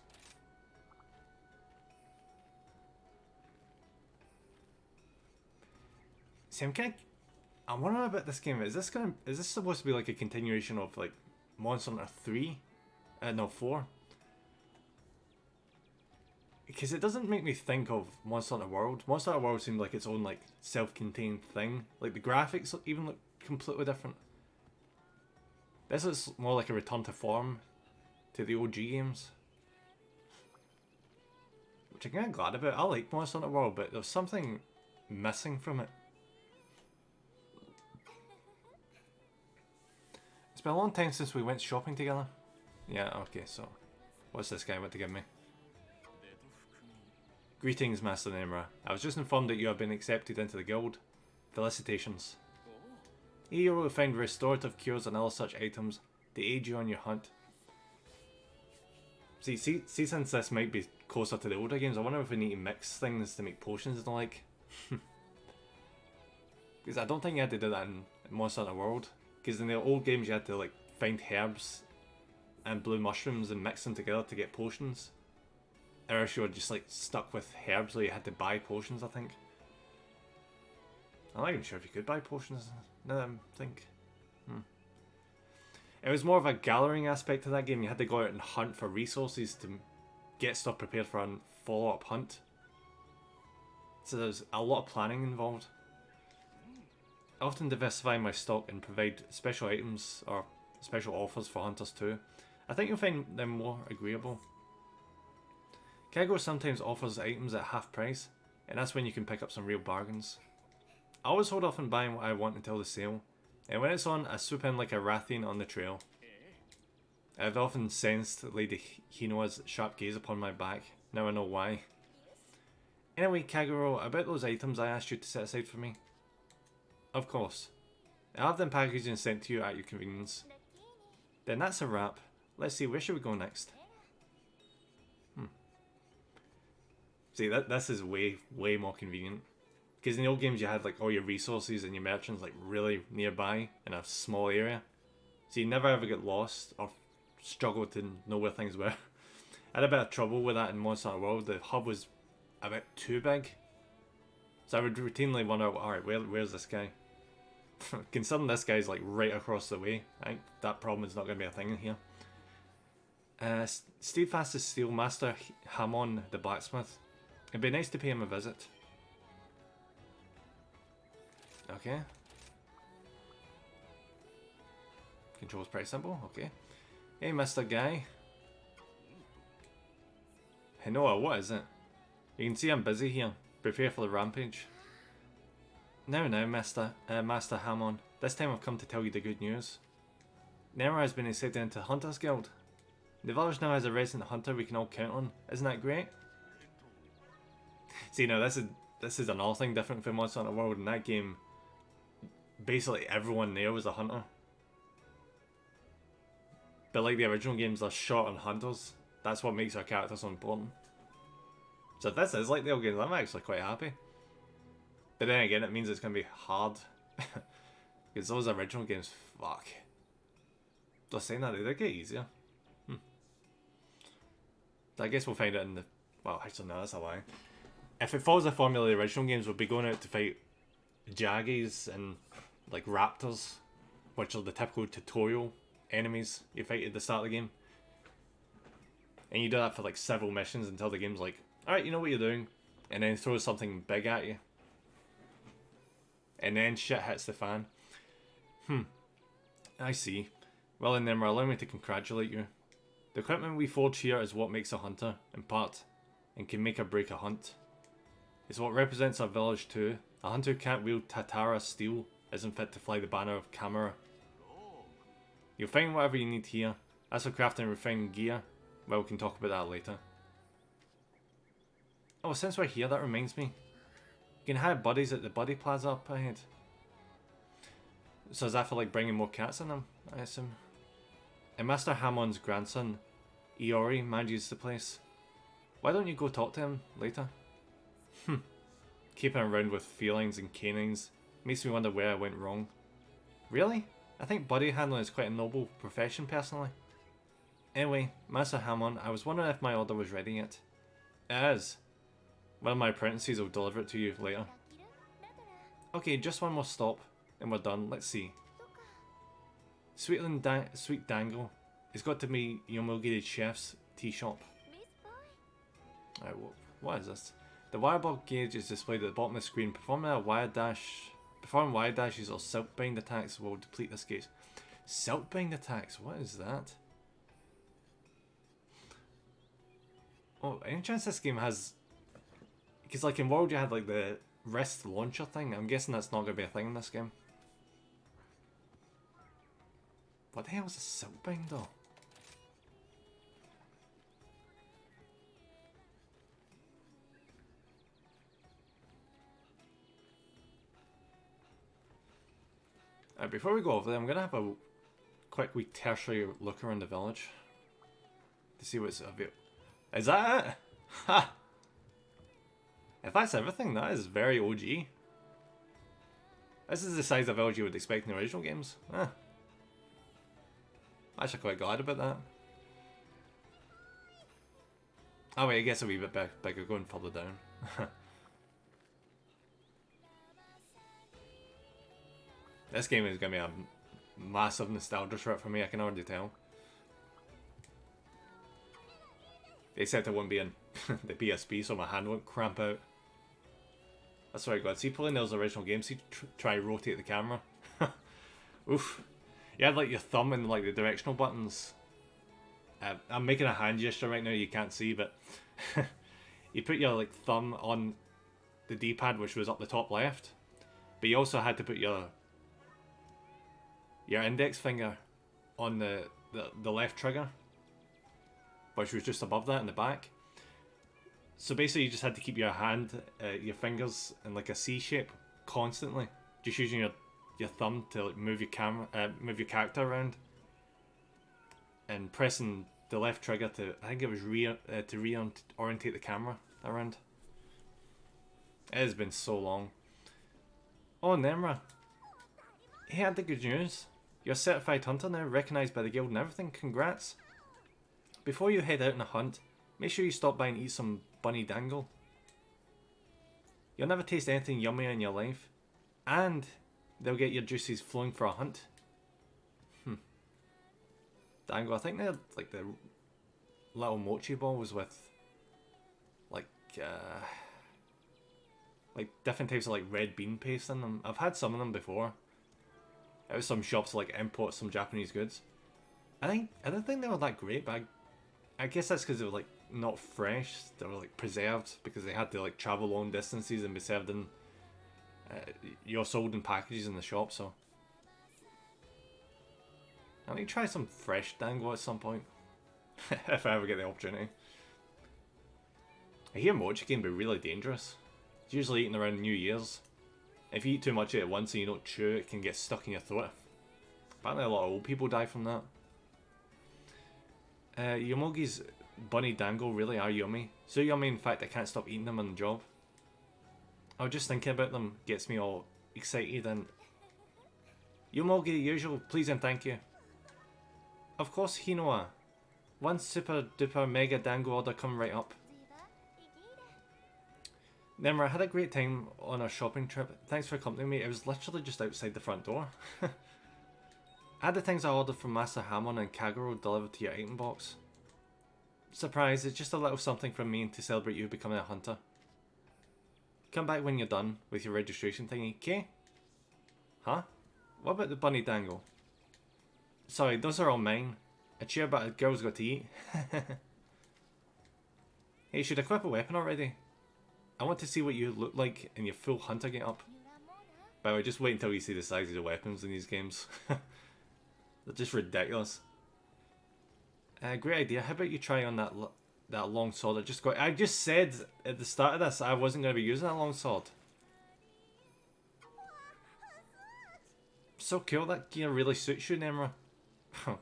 See, I'm wondering about this game. Is this supposed to be like a continuation of like Monster Hunter 3? No, 4. Because it doesn't make me think of Monster Hunter World. Monster Hunter World seemed like its own like self-contained thing. Like the graphics even look completely different. This is more like a return to form to the OG games. Which I'm kind of glad about. I like Monster Hunter World, but there's something missing from it. It's been a long time since we went shopping together. Yeah, okay, so what's this guy want to give me? Greetings, Master Nemra. I was just informed that you have been accepted into the guild. Felicitations. Here you will find restorative cures and other such items to aid you on your hunt. See, since this might be closer to the older games, I wonder if we need to mix things to make potions and the like. Because I don't think you had to do that in Monster Hunter World. Because in the old games you had to like find herbs and blue mushrooms and mix them together to get potions. Or else you were just like stuck with herbs where you had to buy potions, I think. I'm not even sure if you could buy potions now that I think. It was more of a gathering aspect to that game. You had to go out and hunt for resources to get stuff prepared for a follow-up hunt. So there's a lot of planning involved. I often diversify my stock and provide special items or special offers for hunters too. I think you'll find them more agreeable. Kagero sometimes offers items at half price, and that's when you can pick up some real bargains. I always hold off on buying what I want until the sale, and when it's on, I swoop in like a Rathian on the trail. I've often sensed Lady Hinoa's sharp gaze upon my back, now I know why. Anyway, Kagero, about those items I asked you to set aside for me. Of course. I'll have them packaged and sent to you at your convenience. Then that's a wrap. Let's see, where should we go next? See, this is way more convenient. Because in the old games you had like all your resources and your merchants like really nearby in a small area. So you never ever get lost or struggle to know where things were. I had a bit of trouble with that in Monster Hunter World. The hub was a bit too big. So I would routinely wonder, alright, where's this guy? Considering this guy's like right across the way, I think that problem is not going to be a thing in here. Steadfast as Steel, Master Hamon the blacksmith. It'd be nice to pay him a visit. Okay. Controls pretty simple, okay. Hey Mr. Guy. Hey Noah, what is it? You can see I'm busy here. Prepare for the rampage. Now, Master Hamon. This time I've come to tell you the good news. Nemra has been accepted into the Hunters Guild. The village now has a resident hunter we can all count on. Isn't that great? See, now this is another thing different from Monster Hunter World. In that game, basically everyone there was a hunter. But like the original games, they're short on hunters. That's what makes our characters so important. So if this is like the old games, I'm actually quite happy. But then again, it means it's going to be hard. Because those original games, fuck. Just saying that, they did get easier. So I guess we'll find out in the... Well, actually no, that's a lie. If it follows the formula of the original games, we'll be going out to fight Jaggies and like Raptors, which are the typical tutorial enemies you fight at the start of the game. And you do that for like several missions until the game's like, alright, you know what you're doing. And then throws something big at you. And then shit hits the fan. I see. Well, and then allow me to congratulate you. The equipment we forge here is what makes a hunter, in part, and can make or break a hunt. It's what represents our village too. A hunter who can't wield Tatara steel isn't fit to fly the banner of Kamara. You'll find whatever you need here. As for crafting and refining gear, well, we can talk about that later. Oh, since we're here, that reminds me. You can hire buddies at the Buddy Plaza up ahead. So is that for like bringing more cats in them, I assume? And Master Hamon's grandson, Iori, manages the place. Why don't you go talk to him later? Keeping around with felines and canines makes me wonder where I went wrong. Really? I think buddy handling is quite a noble profession personally. Anyway, Master Hamon, I was wondering if my order was ready yet. It is. One of my apprentices will deliver it to you later. Okay, just one more stop, and we're done. Let's see. Sweet Dangle. It's got to be Yomigi's chef's tea shop. Alright, what is this? The wireball gauge is displayed at the bottom of the screen. Performing wire dashes or silkbind attacks will deplete this gauge. Silkbind attacks? What is that? Oh, any chance this game has... Because like in World you had like the wrist launcher thing. I'm guessing that's not going to be a thing in this game. What the hell is a silkbind though? Before we go over there, I'm going to have a quick wee tertiary look around the village. To see what's available. Is that it? Ha! If that's everything, that is very OG. This is the size of village you would expect in the original games. I'm actually quite glad about that. Oh wait, I guess a wee bit bigger going further down. This game is going to be a massive nostalgia trip for me, I can already tell. Except it won't be in the PSP, so my hand won't cramp out. That's right, God. See, playing those original games, you try rotate the camera. Oof. You had like your thumb and like the directional buttons. I'm making a hand gesture right now, you can't see, but you put your like thumb on the D-pad, which was up the top left, but you also had to put your index finger on the left trigger, which was just above that in the back. So basically you just had to keep your hand, your fingers in like a C shape constantly, just using your thumb to like move your character around, and pressing the left trigger to, I think it was to reorientate the camera around. It has been so long. Oh, Nemra. He had the good news. You're a certified hunter now, recognised by the guild and everything. Congrats. Before you head out on a hunt, make sure you stop by and eat some bunny dangle. You'll never taste anything yummier in your life, and they'll get your juices flowing for a hunt. Dangle, I think they're like the little mochi balls with like different types of like red bean paste in them. I've had some of them before. It was some shops like import some Japanese goods. I don't think they were that great, but I guess that's because they were like not fresh. They were like preserved because they had to like travel long distances and be served in. You're sold in packages in the shop, so I need to try some fresh dango at some point. If I ever get the opportunity. I hear mochi can be really dangerous. It's usually eaten around New Year's. If you eat too much at once and you don't chew, it can get stuck in your throat. Apparently a lot of old people die from that. Yomogi's bunny dango really are yummy. So yummy in fact I can't stop eating them on the job. Oh, just thinking about them gets me all excited. And Yomogi, usual, please and thank you. Of course, Hinoa. One super duper mega dango order coming right up. Nemra, I had a great time on our shopping trip. Thanks for accompanying me. It was literally just outside the front door. I had the things I ordered from Master Hamon and Kagero delivered to your item box. Surprise, it's just a little something from me to celebrate you becoming a hunter. Come back when you're done with your registration thingy, okay? Huh? What about the bunny dango? Sorry, those are all mine. A cheer, but a girl's got to eat. Hey, you should equip a weapon already. I want to see what you look like in your full hunter get up. By the way, just wait until you see the size of the weapons in these games. They're just ridiculous. Great idea. How about you try on that long sword I just got? I just said at the start of this I wasn't going to be using that long sword. So cool, that gear really suits you, Nemra.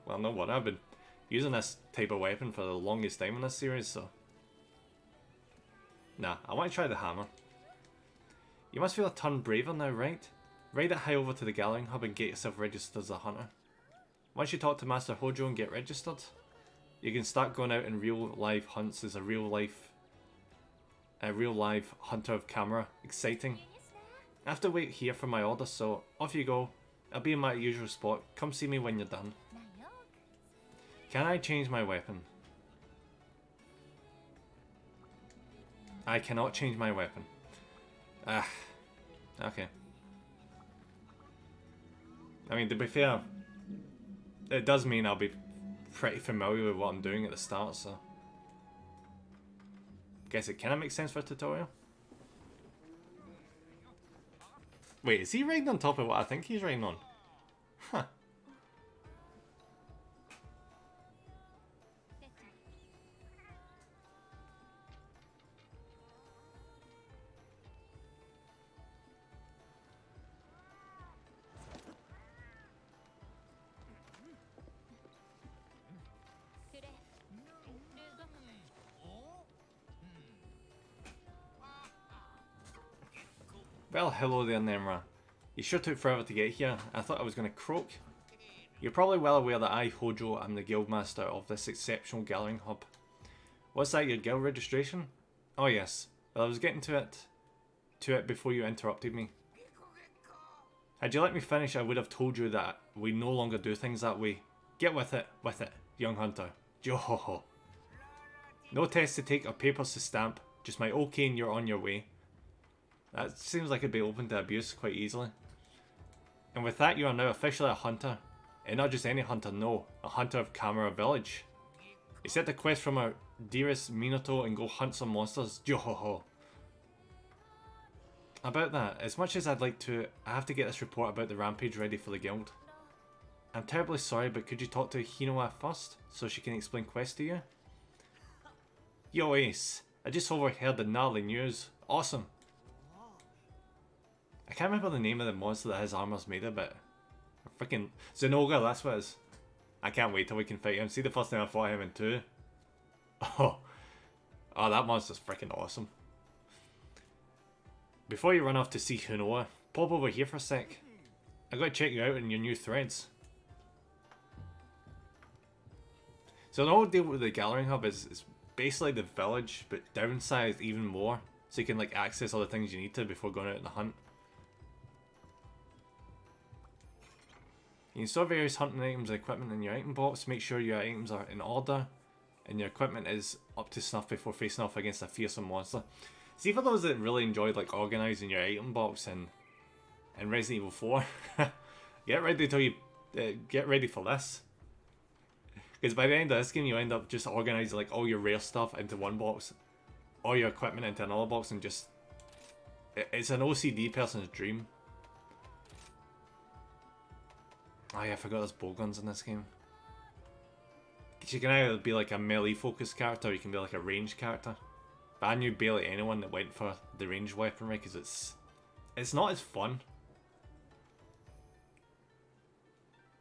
Well, no what, I've been using this type of weapon for the longest time in this series, so... Nah, I want to try the hammer. You must feel a ton braver now, right? Ride it high over to the Gathering Hub and get yourself registered as a hunter. Once you talk to Master Hojo and get registered, you can start going out in real life hunts as a real live hunter of camera. Exciting. I have to wait here for my order, so off you go. I'll be in my usual spot. Come see me when you're done. Can I change my weapon? I cannot change my weapon. Ah, okay. I mean, to be fair, it does mean I'll be pretty familiar with what I'm doing at the start, so... Guess it kinda makes sense for a tutorial. Wait, is he riding on top of what I think he's riding on? Huh. Well, hello there, Nemra. You sure took forever to get here. I thought I was going to croak. You're probably well aware that I, Hojo, am the guildmaster of this exceptional gathering hub. What's that, your guild registration? Oh yes. Well, I was getting to it before you interrupted me. Had you let me finish, I would have told you that we no longer do things that way. Get with it, young hunter. Yo-ho-ho. No test to take or papers to stamp. Just my okay and you're on your way. That seems like it'd be open to abuse quite easily. And with that, you are now officially a hunter. And not just any hunter, no. A hunter of Kamura Village. Accept the quest from our dearest Minato and go hunt some monsters. Yo-ho-ho. About that, as much as I'd like to, I have to get this report about the rampage ready for the guild. I'm terribly sorry, but could you talk to Hinoa first, so she can explain quest to you? Yo Ace, I just overheard the gnarly news. Awesome. I can't remember the name of the monster that his armor's made of, but freaking Zenoga, that's what it is. I can't wait till we can fight him. See, the first time I fought him in 2. Oh, that monster's freaking awesome. Before you run off to see Hinoa, pop over here for a sec. I gotta check you out in your new threads. So the whole deal with the Gathering Hub is basically the village, but downsized even more. So you can like access all the things you need to before going out on the hunt. You can store various hunting items and equipment in your item box. Make sure your items are in order and your equipment is up to snuff before facing off against a fearsome monster. See, for those that really enjoyed like organising your item box in Resident Evil 4, get ready till you get ready for this. Because by the end of this game, you end up just organising like all your rare stuff into one box, all your equipment into another box, and just it's an OCD person's dream. Oh yeah, I forgot there's bowguns in this game. You can either be like a melee focused character, or you can be like a ranged character. But I knew barely anyone that went for the ranged weaponry because it's not as fun.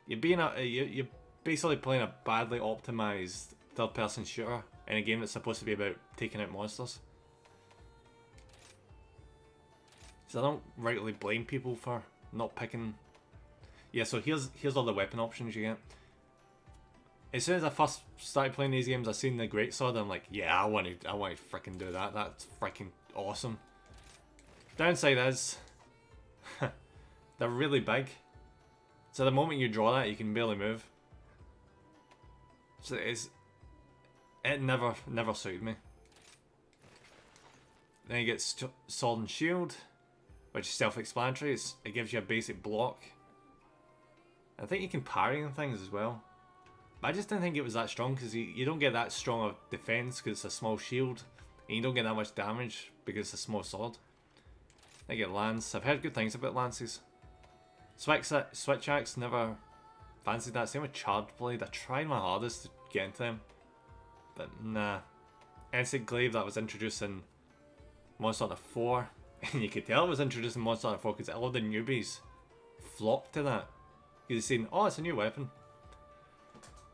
You're basically playing a badly optimized third person shooter in a game that's supposed to be about taking out monsters. So I don't rightly blame people for not picking. Yeah, so here's all the weapon options you get. As soon as I first started playing these games, I seen the greatsword. I'm like, yeah, I want to freaking do that. That's freaking awesome. Downside is, they're really big. So the moment you draw that, you can barely move. So it never suited me. Then you get sword and shield, which is self-explanatory. It gives you a basic block. I think you can parry and things as well. But I just didn't think it was that strong because you don't get that strong of defense because it's a small shield. And you don't get that much damage because it's a small sword. I get lance. I've heard good things about lances. Switch axe, never fancied that. Same with charred blade. I tried my hardest to get into them. But nah. Insect glaive, that was introduced in Monster Hunter 4. And you could tell it was introduced in Monster Hunter 4 because all the newbies flocked to that. Because they've seen, oh, it's a new weapon.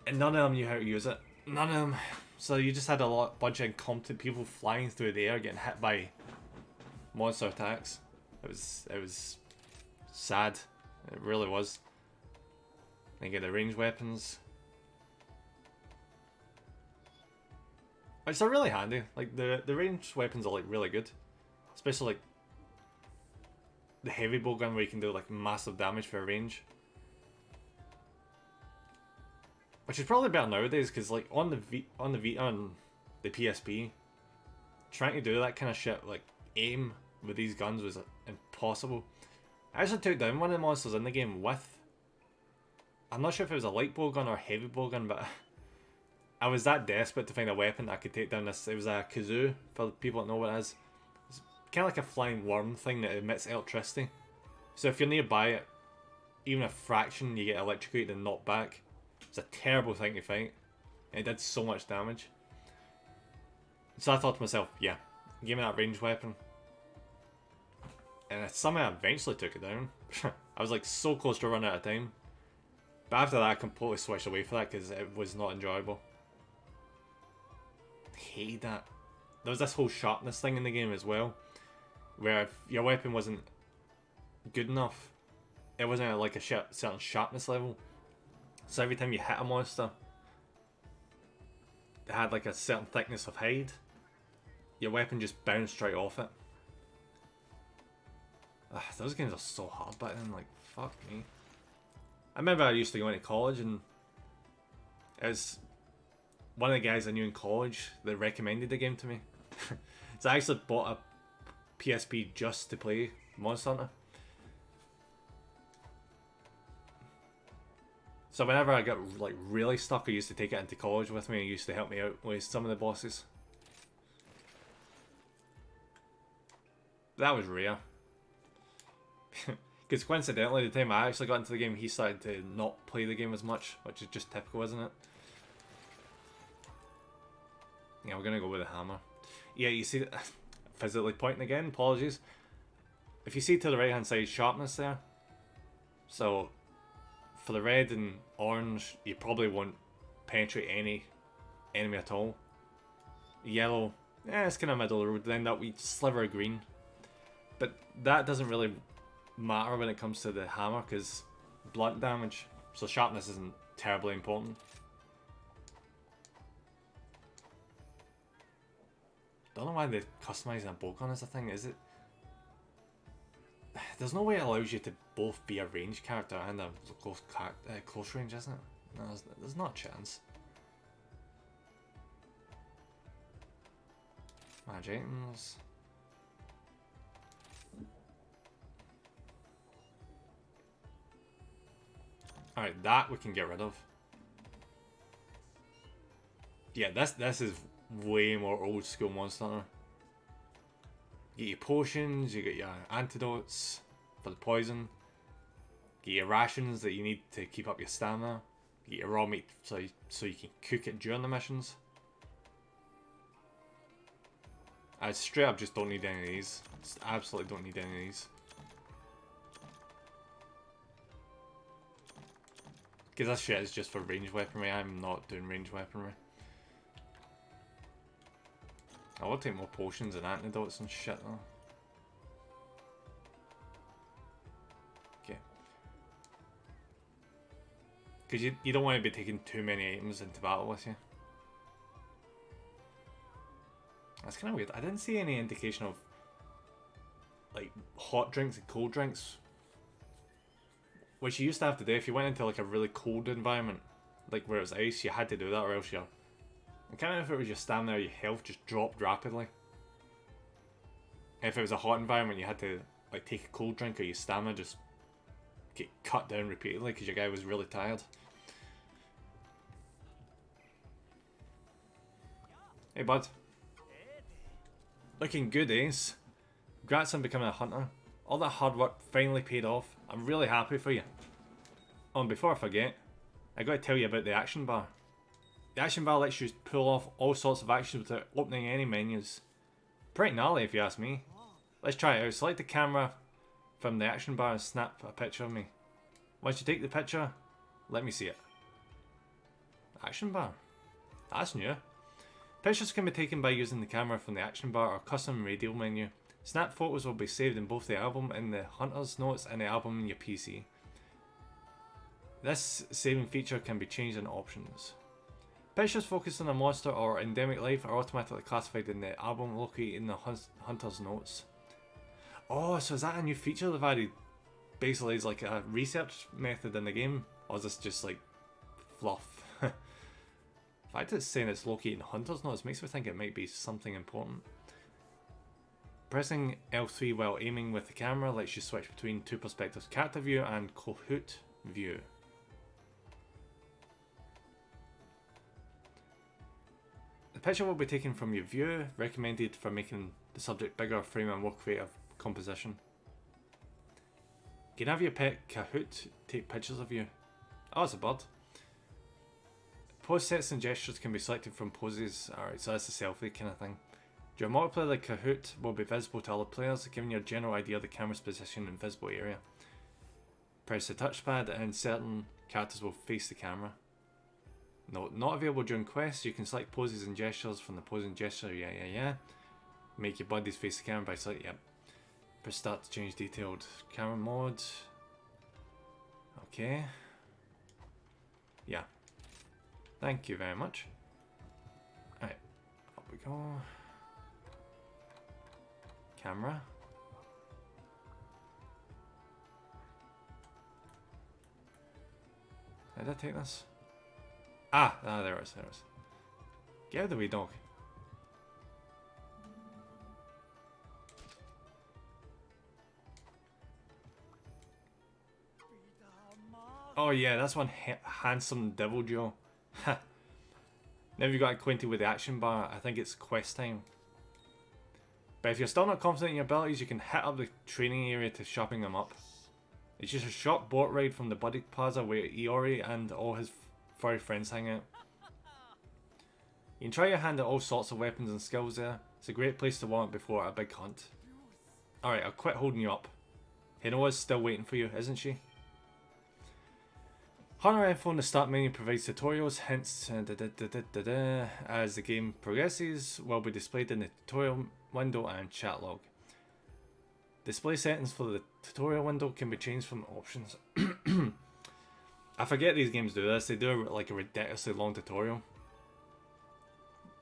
And none of them knew how to use it. None of them. So you just had a bunch of incompetent people flying through the air getting hit by monster attacks. It was sad. It really was. Then get the ranged weapons. Which are really handy. Like the ranged weapons are like really good. Especially like the heavy bow gun where you can do like massive damage for a range. Which is probably better nowadays because like on the Vita and the PSP, trying to do that kind of shit, like aim with these guns was impossible. I actually took down one of the monsters in the game with, I'm not sure if it was a light bow gun or a heavy bow gun, but I was that desperate to find a weapon that I could take down this. It was a kazoo, for people that know what it is. It's kind of like a flying worm thing that emits electricity. So if you're nearby it, even a fraction, you get electrocuted and knocked back. It's a terrible thing to fight. It did so much damage. So I thought to myself, yeah, give me that ranged weapon. And somehow I eventually took it down. I was like so close to running out of time. But after that I completely switched away from that because it was not enjoyable. I hated that. There was this whole sharpness thing in the game as well. Where if your weapon wasn't good enough, it wasn't at like a certain sharpness level. So every time you hit a monster, had like a certain thickness of hide, your weapon just bounced right off it. Ugh, those games are so hard back then, like, fuck me. I remember I used to go into college and it was one of the guys I knew in college that recommended the game to me. So I actually bought a PSP just to play Monster Hunter. So whenever I got like really stuck, I used to take it into college with me and it used to help me out with some of the bosses. That was rare. Because coincidentally, the time I actually got into the game, he started to not play the game as much, which is just typical, isn't it? Yeah, we're gonna go with the hammer. Yeah, you see, physically pointing again, apologies. If you see to the right hand side, sharpness there. So, for the red and orange, you probably won't penetrate any enemy at all. Yellow, it's kind of middle of the road. Then that wee sliver of green. But that doesn't really matter when it comes to the hammer, because blunt damage. So sharpness isn't terribly important. Don't know why they customizing a bowgun is a thing, is it? There's no way it allows you to both be a ranged character and a close range, isn't it? No, there's not a chance. Magic items. Alright, that we can get rid of. Yeah, this is way more old school Monster Hunter. You get your potions, you get your antidotes for the poison, get your rations that you need to keep up your stamina, you get your raw meat so you can cook it during the missions. I straight up just don't need any of these. Just absolutely don't need any of these. Because that shit is just for ranged weaponry. I'm not doing ranged weaponry. I will take more potions and antidotes and shit though. Okay. Because you don't want to be taking too many items into battle with you. That's kind of weird. I didn't see any indication of like hot drinks and cold drinks, which you used to have to do if you went into like a really cold environment, like where it was ice. You had to do that, or else you're... I can't remember if it was your stamina or your health just dropped rapidly. If it was a hot environment, you had to like take a cold drink, or your stamina just get cut down repeatedly because your guy was really tired. Hey bud. Looking good, Ace. Congrats on becoming a hunter. All that hard work finally paid off. I'm really happy for you. Oh, and before I forget, I got to tell you about the action bar. The action bar lets you pull off all sorts of actions without opening any menus. Pretty gnarly if you ask me. Let's try it out. Select the camera from the action bar and snap a picture of me. Once you take the picture, let me see it. Action bar. That's new. Pictures can be taken by using the camera from the action bar or custom radial menu. Snap photos will be saved in both the album in the Hunter's Notes and the album in your PC. This saving feature can be changed in options. Pictures focused on a monster or endemic life are automatically classified in the album located in the Hunter's Notes. Oh, so is that a new feature they've added? Basically, it's like a research method in the game? Or is this just like fluff? The fact it's saying it's located in Hunter's Notes makes me think it might be something important. Pressing L3 while aiming with the camera lets you switch between two perspectives, character view and Kahoot view. The picture will be taken from your view, recommended for making the subject bigger, frame and more creative composition. You can have your pet Kahoot take pictures of you. Oh, it's a bird. Pose sets and gestures can be selected from poses. Alright, so that's a selfie kind of thing. During multiplayer, the Kahoot will be visible to other players, giving you a general idea of the camera's position in visible area. Press the touchpad and certain characters will face the camera. No, not available during quests. You can select poses and gestures from the pose and gesture. Yeah. Make your buddies face the camera by selecting. Yep. Press start to change detailed camera mode. Okay. Yeah. Thank you very much. we go. Camera. How did I take this? Ah, there it is, there it is. Get out of the way, dog. Oh yeah, that's one handsome devil Joe. Now you've got acquainted with the action bar, I think it's quest time. But if you're still not confident in your abilities, you can hit up the training area to sharpen them up. It's just a short boat ride from the Buddy Plaza where Iori and all his furry friends hang out. You can try your hand at all sorts of weapons and skills there. It's a great place to walk before a big hunt. Alright, I'll quit holding you up. Hinoa's still waiting for you, isn't she? Hunter info on the start menu provides tutorials, hints as the game progresses will be displayed in the tutorial window and chat log. Display settings for the tutorial window can be changed from options. I forget these games do this, they do like a ridiculously long tutorial.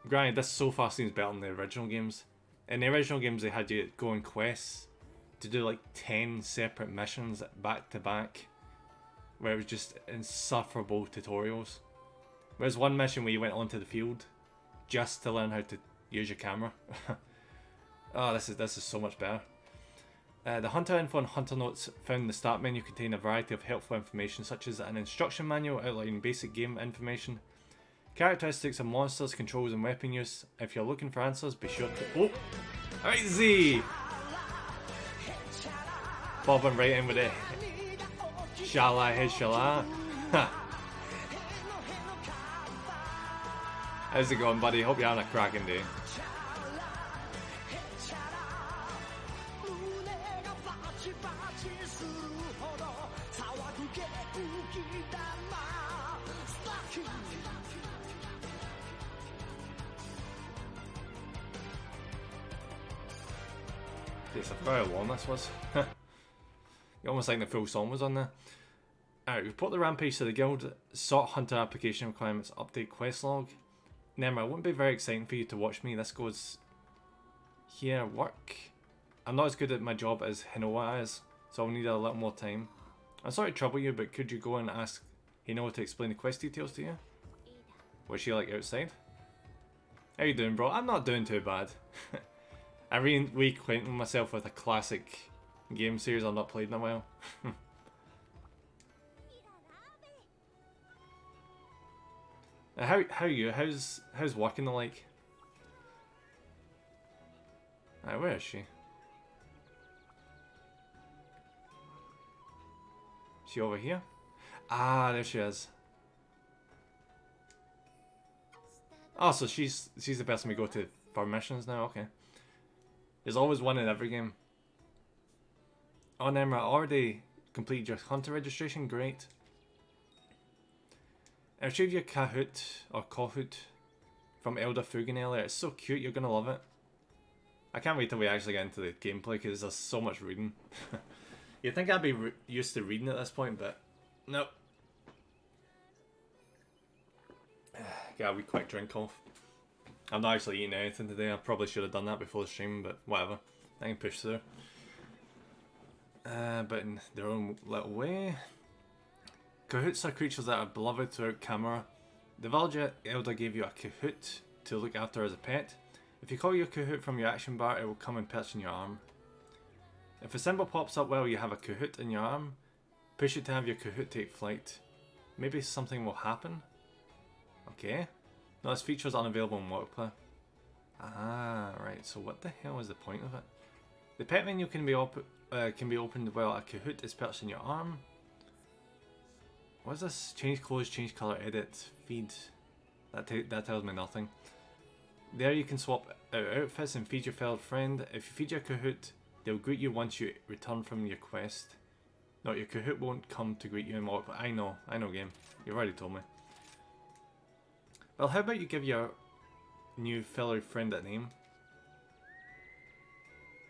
Granted, this so far seems better than the original games. In the original games they had you go on quests to do like 10 separate missions back to back, where it was just insufferable tutorials. Whereas one mission where you went onto the field just to learn how to use your camera. Oh, this is so much better. The Hunter info and Hunter notes found in the start menu contain a variety of helpful information such as an instruction manual outlining basic game information, characteristics of monsters, controls and weapon use. If you're looking for answers, be sure to... Oh! Alright, Z! Bobbing right in with it. Shala, hey shala. How's it going, buddy? Hope you're having a cracking day. Jeez, I forgot how long this was. Almost like the full song was on there. Alright, we've put the rampage to the guild, sought hunter application requirements, update quest log. Nemra, it wouldn't be very exciting for you to watch me. This goes here, work. I'm not as good at my job as Hinoa is, so I'll need a little more time. I'm sorry to trouble you, but could you go and ask Hinoa to explain the quest details to you? Was she like outside? How you doing, bro? I'm not doing too bad. I'm reacquainting myself with a classic game series I've not played in a while. How are you? How's working the like? Alright, where is she? She over here? Ah, there she is. Oh, so she's the person we go to for missions now. Okay. There's always one in every game. Oh, Nemra, already completed your hunter registration. Great. I retrieved your Kahoot or Kahoot from Elder Fugen earlier. It's so cute. You're gonna love it. I can't wait till we actually get into the gameplay because there's so much reading. You'd think I'd be used to reading at this point, but nope. Got a wee quick drink off. I'm not actually eating anything today. I probably should have done that before the stream, but whatever. I can push through. But in their own little way. Kahoots are creatures that are beloved throughout Camera. The village elder gave you a Kahoot to look after as a pet. If you call your Kahoot from your action bar, it will come and perch in your arm. If a symbol pops up while you have a Kahoot in your arm, push it to have your Kahoot take flight. Maybe something will happen? Okay. No, this feature is unavailable in multiplayer. Ah, right. So what the hell is the point of it? The pet menu can be opened while a Kahoot is perched in your arm. What is this? Change clothes, change color, edit, feed. That tells me nothing. There you can swap out outfits and feed your fellow friend. If you feed your Kahoot, they'll greet you once you return from your quest. No, your Kahoot won't come to greet you in multiplayer. I know game. You've already told me. Well, how about you give your new fellow friend a name?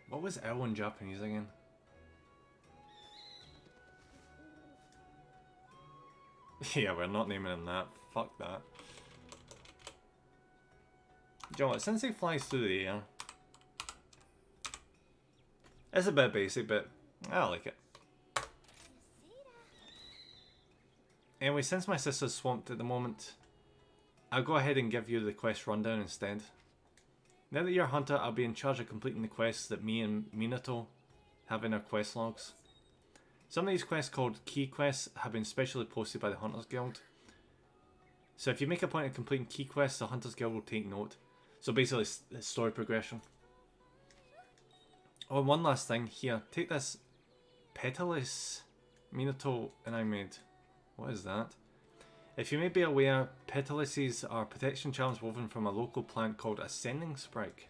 What was L in Japanese again? Yeah, we're not naming him that. Fuck that. you know what, since he flies through the air, it's a bit basic, but I like it. Anyway, since my sister's swamped at the moment, I'll go ahead and give you the quest rundown instead. Now that you're a hunter, I'll be in charge of completing the quests that me and Minato have in our quest logs. Some of these quests, called key quests, have been specially posted by the Hunters Guild. So if you make a point of completing key quests, the Hunters Guild will take note. So basically it's story progression. Oh, and one last thing here. Take this Petalus Minato and I made. What is that? If you may be aware, Petaluses are protection charms woven from a local plant called Ascending Sprig.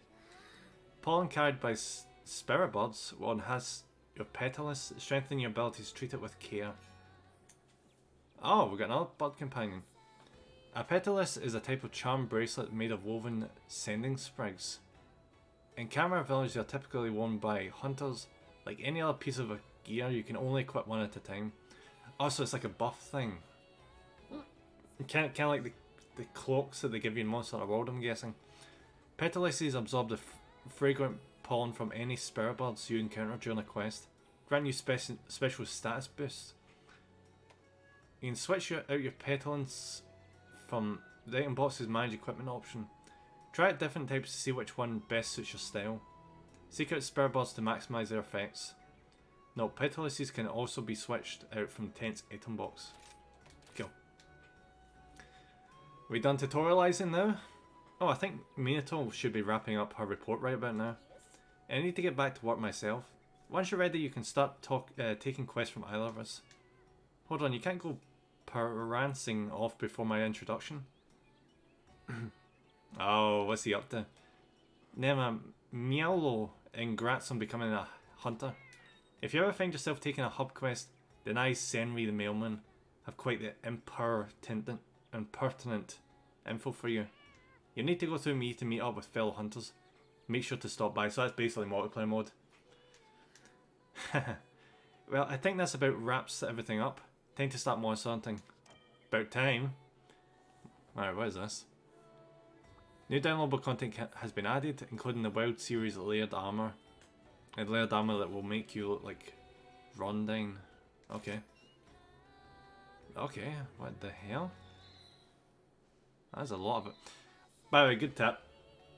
Pollen carried by spirit birds will enhance your Petalus, strengthen your abilities, treat it with care. Oh, we got another bird companion. A Petalus is a type of charm bracelet made of woven sending sprigs. In Camera Village, they are typically worn by hunters. Like any other piece of gear, you can only equip one at a time. Also, it's like a buff thing. Kind of like the cloaks that they give you in Monster Hunter World, I'm guessing. Petaluses absorb the fragrant pollen from any spirit birds you encounter during a quest, grant you special status boosts. You can switch out your petals from the item box's manage equipment option. Try out different types to see which one best suits your style. Seek out spirit birds to maximise their effects. Note, Petaluses can also be switched out from Tent's item box. Go. We done tutorialising now? Oh, I think Minato should be wrapping up her report right about now. I need to get back to work myself. Once you're ready, you can start taking quests from either of us. Hold on, you can't go prancing off before my introduction. Oh, what's he up to? Nema Miaulo, and congrats on becoming a hunter. If you ever find yourself taking a hub quest, then I, Senri the Mailman, have quite the impertinent info for you. You need to go through me to meet up with fellow hunters. Make sure to stop by, so that's basically multiplayer mode. Well, I think that's about wraps everything up. Time to start monster hunting. About time. Alright, what is this? New downloadable content has been added, including the Wild Series layered armor. And layered armor that will make you look like Rondine. Okay. Okay, what the hell? That's a lot of it. By the way, good tip.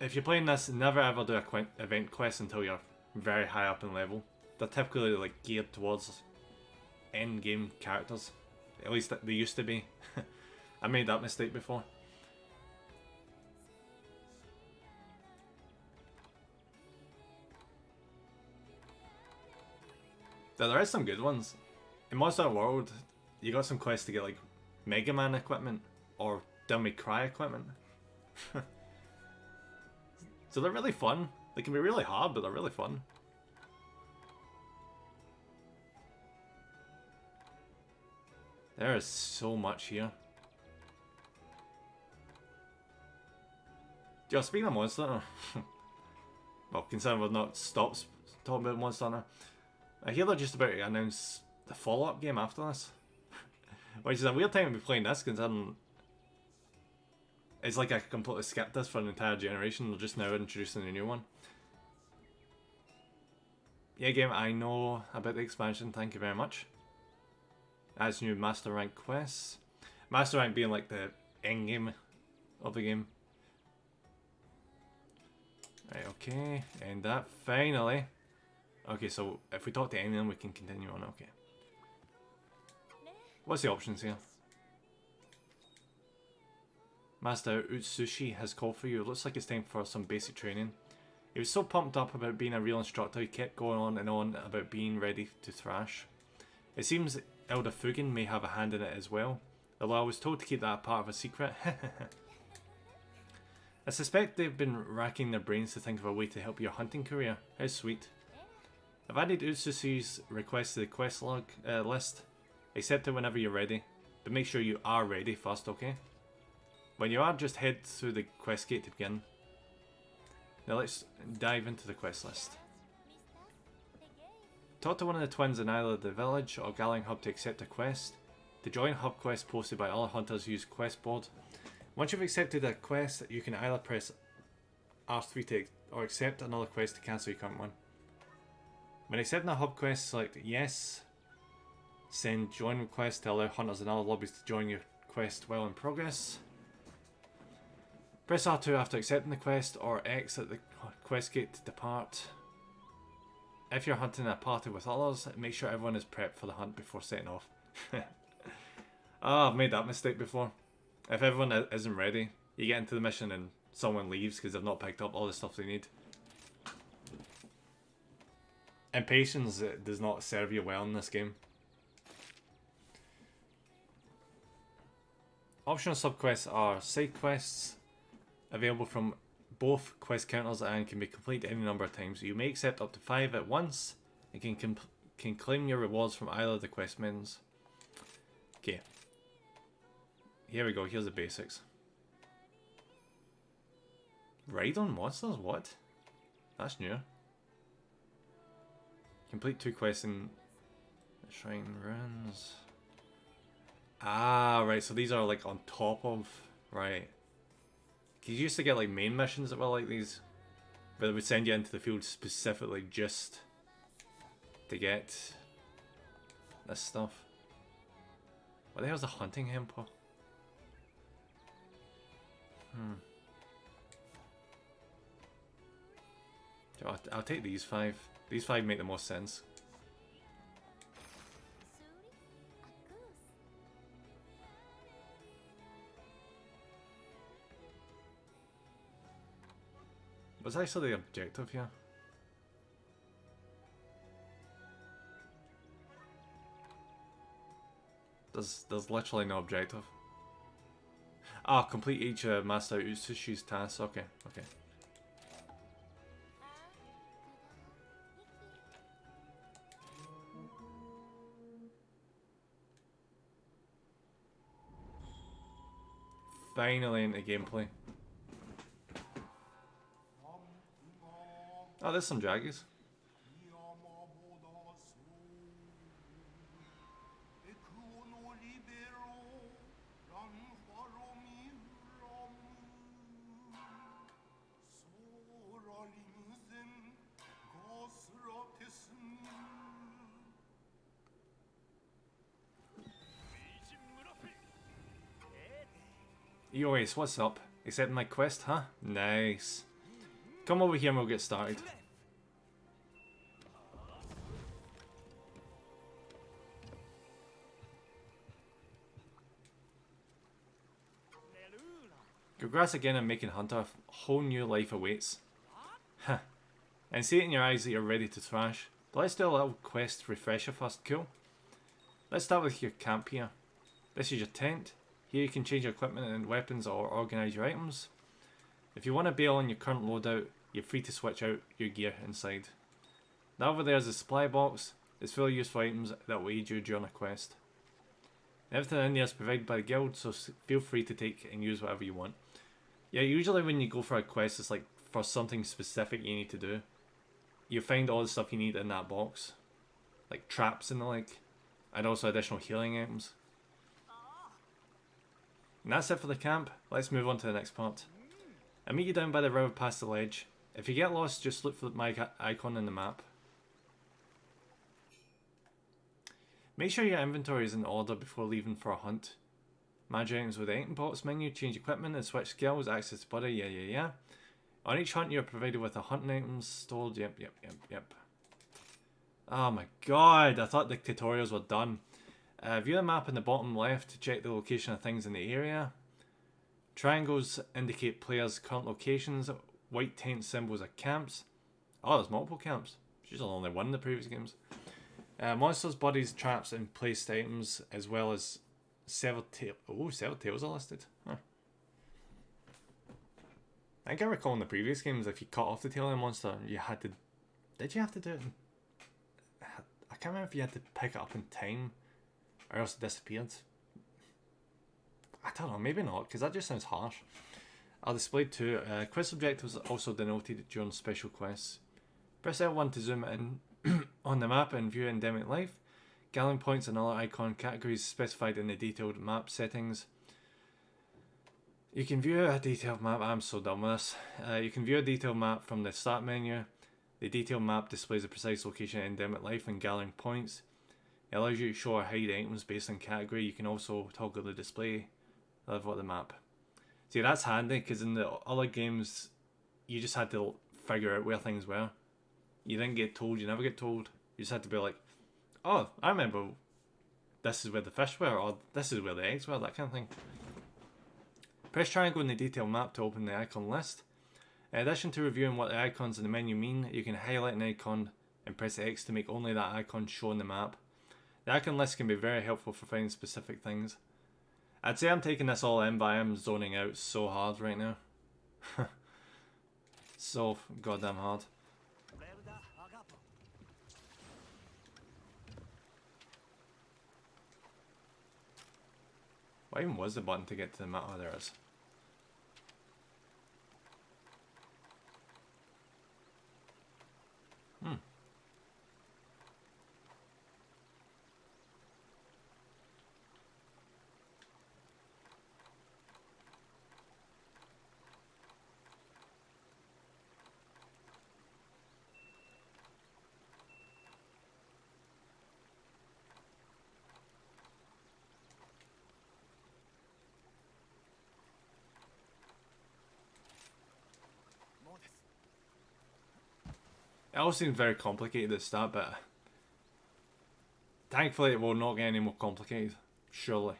If you're playing this, never ever do a event quest until you're very high up in level. They're typically like geared towards end game characters. At least they used to be. I made that mistake before. There is some good ones. In Monster Hunter World, you got some quests to get like Mega Man equipment or Devil May Cry equipment. So they're really fun. They can be really hard, but they're really fun. There is so much here. Yo, speaking of Monster Hunter, well, considering we've not stopped talking about Monster Hunter, I hear they're just about to announce the follow-up game after this. Which is a weird time to be playing this, considering it's like I completely skipped this for an entire generation. They're just now introducing a new one. Yeah, game, I know about the expansion, thank you very much. Adds new Master Rank quests. Master Rank being like the end game of the game. Right, okay, and that finally. Okay, so if we talk to anyone, we can continue on. Okay. What's the options here? Master Utsushi has called for you. It looks like it's time for some basic training. He was so pumped up about being a real instructor, he kept going on and on about being ready to thrash. It seems Elder Fugin may have a hand in it as well, although I was told to keep that part of a secret. I suspect they've been racking their brains to think of a way to help your hunting career. How sweet. I've added Utsushi's request to the quest log list. Accept it whenever you're ready, but make sure you are ready first, okay? When you are, just head through the quest gate to begin. Now let's dive into the quest list. Talk to one of the twins in either the village or Galing Hub to accept a quest. To join hub quests posted by other hunters, use quest board. Once you've accepted a quest, you can either press R3 to or accept another quest to cancel your current one. When accepting a hub quest, select yes. Send join request to allow hunters in other lobbies to join your quest while in progress. Press R2 after accepting the quest, or X at the quest gate to depart. If you're hunting a party with others, make sure everyone is prepped for the hunt before setting off. I've made that mistake before. If everyone isn't ready, you get into the mission and someone leaves because they've not picked up all the stuff they need. Impatience does not serve you well in this game. Optional subquests are side quests available from both quest counters and can be completed any number of times. You may accept up to 5 at once and can claim your rewards from either of the quest menus. Okay. Here we go, here's the basics. Ride on monsters? What? That's new. Complete 2 quests in the Shrine Ruins. Ah, right, so these are like on top of... Right. Because you used to get like main missions that were like these. But they would send you into the field specifically just to get this stuff. What the hell's the hunting hemper? I'll take these 5. These 5 make the most sense. What's actually the objective here? There's literally no objective. Ah, complete each Master Utsushi's tasks. Okay, okay. Finally into gameplay. Oh, there's some dragons. EOS, what's up? Accepting my quest, huh? Nice. Come over here and we'll get started. Congrats again on making Hunter. A whole new life awaits. Huh. And see it in your eyes that you're ready to thrash. But let's do a little quest refresher first, cool? Let's start with your camp here. This is your tent. Here you can change your equipment and weapons or organise your items. If you want to bail on your current loadout, you're free to switch out your gear inside. That over there is a supply box. It's full of useful items that will aid you during a quest. Everything in there is provided by the guild, so feel free to take and use whatever you want. Yeah, usually when you go for a quest, it's like for something specific you need to do. You find all the stuff you need in that box. Like traps and the like. And also additional healing items. And that's it for the camp. Let's move on to the next part. I'll meet you down by the river past the ledge. If you get lost, just look for my icon in the map. Make sure your inventory is in order before leaving for a hunt. Manage items with the item box menu, change equipment and switch skills, access to body, yeah. On each hunt you're provided with a hunting items stored, yep. Oh my god, I thought the tutorials were done. View the map in the bottom left to check the location of things in the area. Triangles indicate players' current locations. White tent symbols are camps. Oh, there's multiple camps. There's only one in the previous games. Monsters, bodies, traps, and placed items, as well as severed tails. Oh, severed tails are listed. Huh. I think I recall in the previous games, if you cut off the tail of a monster, you had to... Did you have to do it? I can't remember if you had to pick it up in time, or else it disappeared. I don't know, maybe not, because that just sounds harsh. I'll display 2. Quest objectives are also denoted during special quests. Press L1 to zoom in on the map and view endemic life. Gathering points and other icon categories specified in the detailed map settings. You can view a detailed map. I'm so dumb with this. You can view a detailed map from the start menu. The detailed map displays the precise location of endemic life and gathering points. It allows you to show or hide items based on category. You can also toggle the display of what the map. See, that's handy because in the other games, you just had to figure out where things were. You didn't get told. You never get told. You just had to be like, oh, I remember this is where the fish were, or this is where the eggs were, that kind of thing. Press triangle in the detail map to open the icon list. In addition to reviewing what the icons in the menu mean, you can highlight an icon and press X to make only that icon show on the map. The icon list can be very helpful for finding specific things. I'd say I'm taking this all in, but I am zoning out so hard right now. So goddamn hard. What even was the button to get to the map? Oh, there it is. It all seems very complicated at the start, but thankfully it will not get any more complicated. Surely.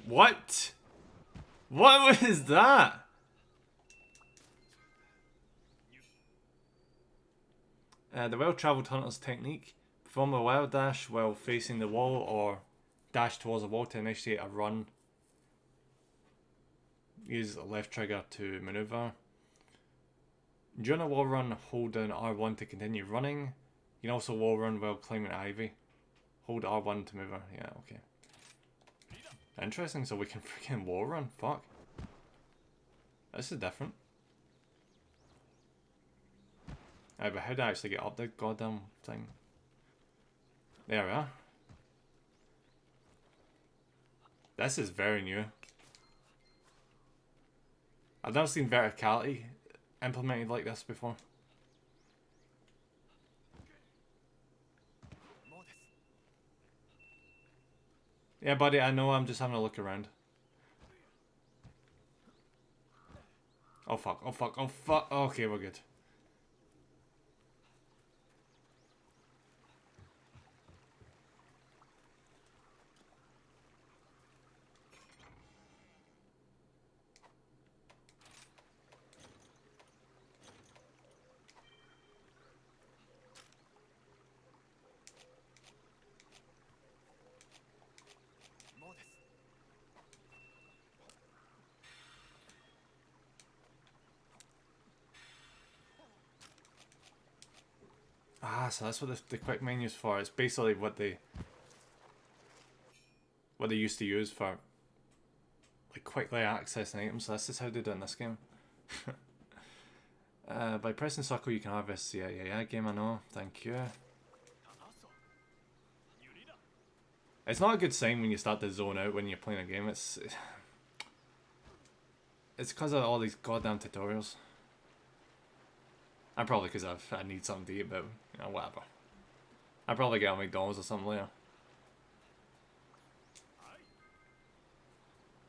What? What was that? The well-travelled hunter's technique. Perform a wild dash while facing the wall or dash towards the wall to initiate a run. Use the left trigger to maneuver. During a wall run, hold down R1 to continue running. You can also wall run while climbing ivy. Hold R1 to move. Yeah, okay. Interesting, so we can freaking wall run. Fuck. This is different. But how do I actually get up the goddamn thing? There we are. This is very new. I've never seen verticality implemented like this before. Yeah, buddy, I know, I'm just having a look around. Oh fuck, oh fuck, oh fuck. Okay, we're good. Ah, so that's what the quick menu's for. It's basically what they used to use for like quickly accessing items. So this is how they do it in this game. By pressing circle you can harvest. Yeah, game I know. Thank you. It's not a good sign when you start to zone out when you're playing a game. It's because of all these goddamn tutorials. And probably because I need something to eat, but you know, whatever. I'll probably get a McDonald's or something later.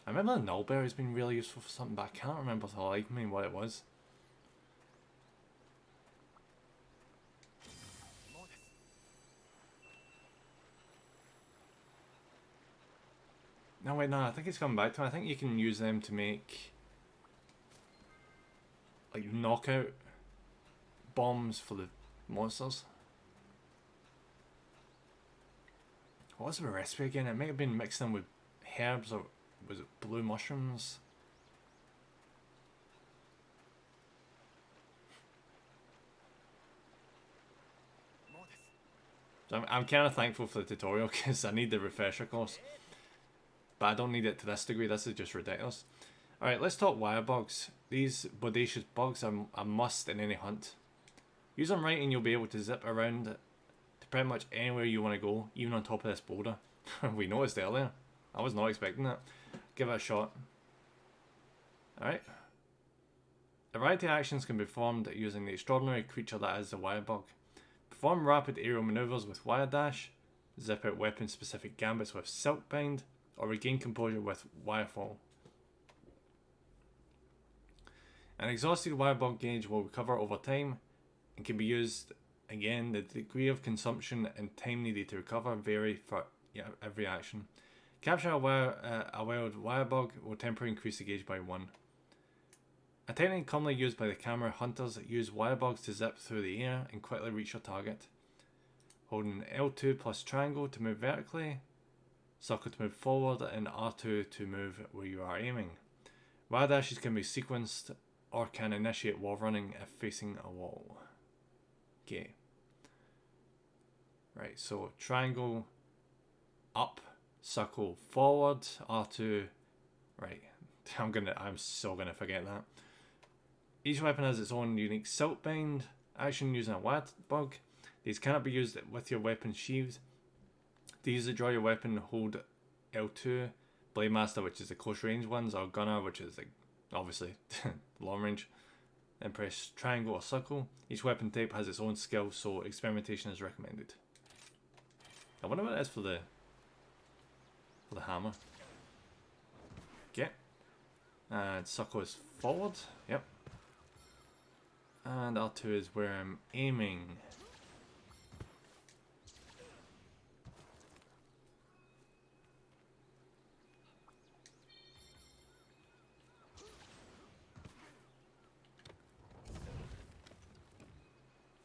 I remember the nullberry's been really useful for something, but I can't remember what it was. No, wait, no, I think it's coming back to it. I think you can use them to make like knockout bombs for the monsters. What was the recipe again? It might have been mixed in with herbs, or was it blue mushrooms? So I'm kind of thankful for the tutorial because I need the refresher course. But I don't need it to this degree. This is just ridiculous. Alright, let's talk wire bugs. These bodacious bugs are a must in any hunt. Use them right and you'll be able to zip around to pretty much anywhere you want to go, even on top of this boulder. We noticed earlier. I was not expecting that. Give it a shot. Alright. A variety of actions can be performed using the extraordinary creature that is the Wire Bug. Perform rapid aerial maneuvers with Wire Dash, zip out weapon-specific gambits with Silk Bind, or regain composure with Wire Fall. An exhausted Wire Bug gauge will recover over time and can be used again. The degree of consumption and time needed to recover vary for every action. Capture a wild Wire Bug will temporarily increase the gauge by 1. A technique commonly used by the camera hunters that use Wire Bugs to zip through the air and quickly reach your target. Holding L2 plus triangle to move vertically, circle to move forward, and R2 to move where you are aiming. Wire dashes can be sequenced or can initiate wall running if facing a wall. Okay. Right, so triangle up, circle forward, R2. Right. I'm so gonna forget that. Each weapon has its own unique Silk Bind action using a Wire Bug. These cannot be used with your weapon sheathed. To use it, draw your weapon, hold L2, Blade Master, which is the close range ones, or Gunner, which is obviously long range, then press triangle or circle. Each weapon type has its own skill, so experimentation is recommended. I wonder what it is for the hammer. Okay. And circle is forward. Yep. And R2 is where I'm aiming.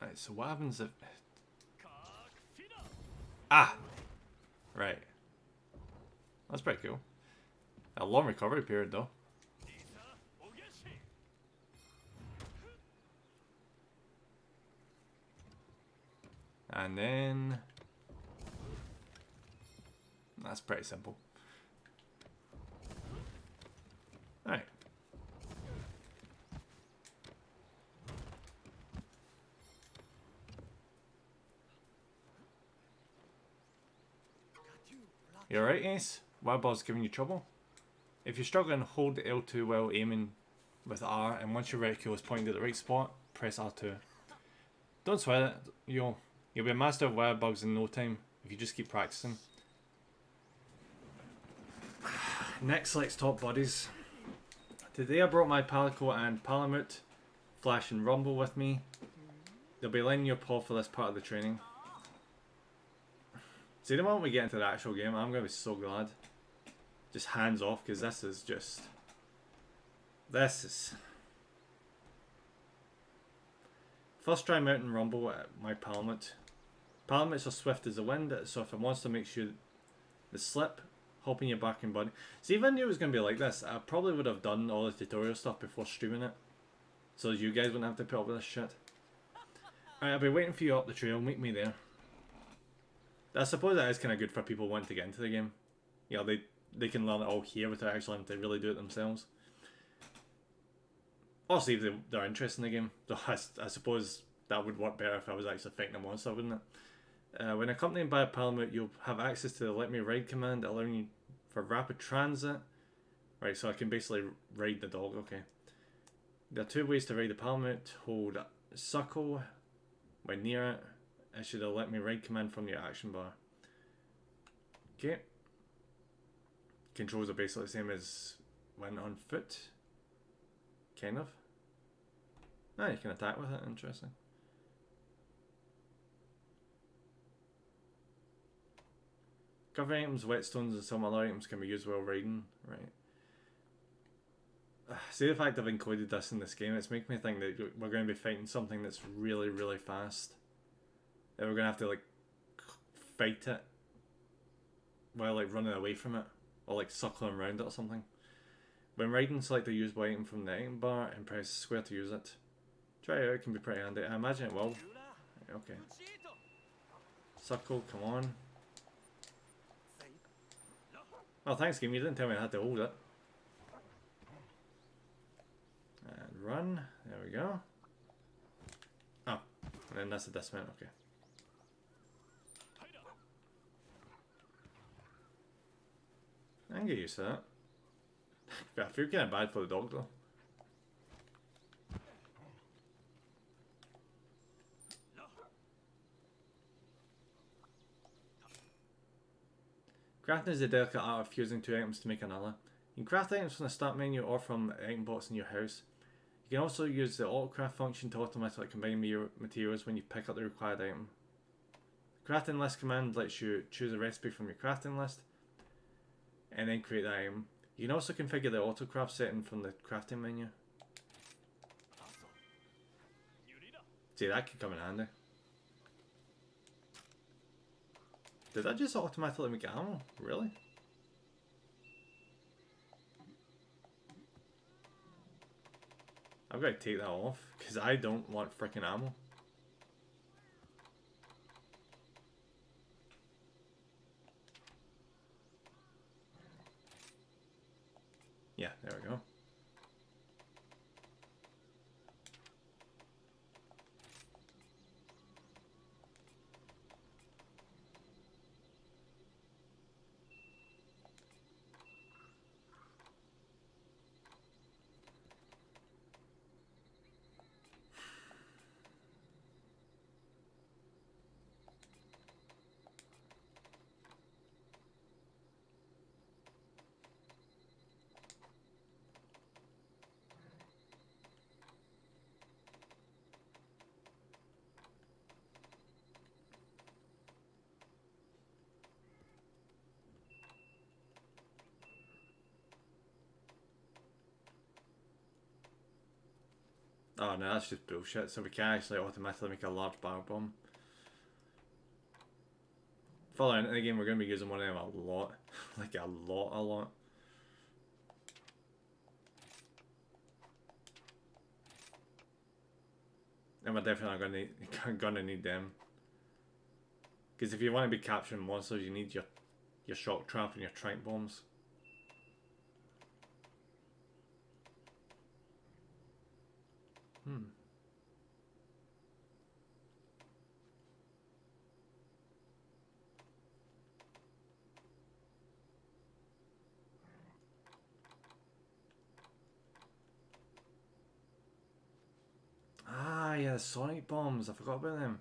Right, so what happens if... Ah! Right. That's pretty cool. A long recovery period though. And then... That's pretty simple. Alright. You alright, Ace? Wire Bug's giving you trouble? If you're struggling, hold L2 while aiming with R, and once your reticule is pointed at the right spot, press R2. Don't sweat it. You'll be a master of Wire Bugs in no time if you just keep practicing. Next, let's talk buddies. Today I brought my Palico and Palamute, Flash and Rumble with me. They'll be lining your paw for this part of the training. See, the moment we get into the actual game, I'm going to be so glad. Just hands off, because this is just... First try Mountain Rumble at my Palamute. Palamutes are swift as the wind, so if it wants to make sure the slip, hopping your back and body. See, if I knew it was going to be like this, I probably would have done all the tutorial stuff before streaming it. So you guys wouldn't have to put up with this shit. Alright, I'll be waiting for you up the trail, meet me there. I suppose that is kind of good for people wanting to get into the game. You know, they can learn it all here without actually having to really do it themselves. Or see if they're interested in the game. So I suppose that would work better if I was actually fighting a monster, wouldn't it? When accompanied by a Palamute, you'll have access to the Let Me Ride command, allowing you for rapid transit. Right, so I can basically ride the dog, okay. There are 2 ways to ride the Palamute. Hold circle when near it. Issue the Let Me Ride command from your action bar. Okay. Controls are basically the same as when on foot. Kind of. Ah, you can attack with it, interesting. Cover items, whetstones and some other items can be used while riding. Right. See, the fact I've included this in this game, it's making me think that we're going to be fighting something that's really, really fast. That we're going to have to, like, fight it while, like, running away from it. Or, like, circling around it or something. When riding, select the usable item from the item bar and press square to use it. Try it out, it can be pretty handy. I imagine it will. Okay. Circle, come on. Oh, thanks game, you didn't tell me I had to hold it. And run. There we go. Oh, and then that's a dismount, okay. can get used to that. I feel kind of bad for the dog though. Crafting is the delicate art of fusing two items to make another. You can craft items from the start menu or from the item box in your house. You can also use the auto craft function to automatically combine materials when you pick up the required item. The crafting list command lets you choose a recipe from your crafting list and then create the item. You can also configure the auto craft setting from the crafting menu. See, that could come in handy. Did that just automatically make ammo? Really? I've got to take that off because I don't want freaking ammo. Yeah, there we go. Oh no, that's just bullshit. So we can actually automatically make a large bar bomb. Following into the game, we're going to be using one of them a lot. Like a lot. And we're definitely gonna need them. Because if you want to be capturing monsters, you need your shock trap and your trank bombs. Ah, yeah, the sonic bombs. I forgot about them.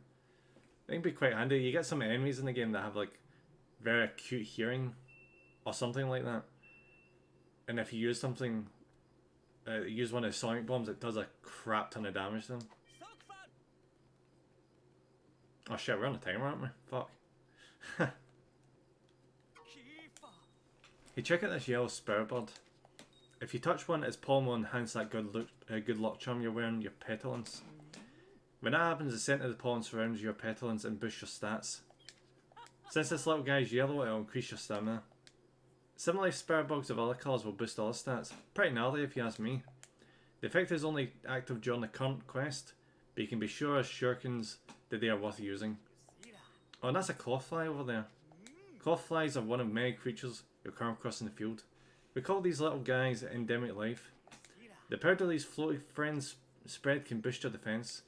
They can be quite handy. You get some enemies in the game that have like very acute hearing or something like that. And if you use something, use one of the sonic bombs, it does a crap ton of damage to them. Oh shit, we're on a timer, aren't we? Fuck. Hey, check out this yellow spirit bird. If you touch one, its palm will enhance that good luck charm you're wearing, your petulance. When that happens, the centre of the pollen surrounds your petulance and boosts your stats. Since this little guy is yellow, it'll increase your stamina. Similarly, spirit bugs of other colours will boost other stats. Pretty gnarly if you ask me. The effect is only active during the current quest, but you can be sure as shurikens that they are worth using. Oh, and that's a clothfly over there. Clothflies are one of many creatures you'll come across in the field. We call these little guys endemic life. The powder these floaty friends spread can boost your defense.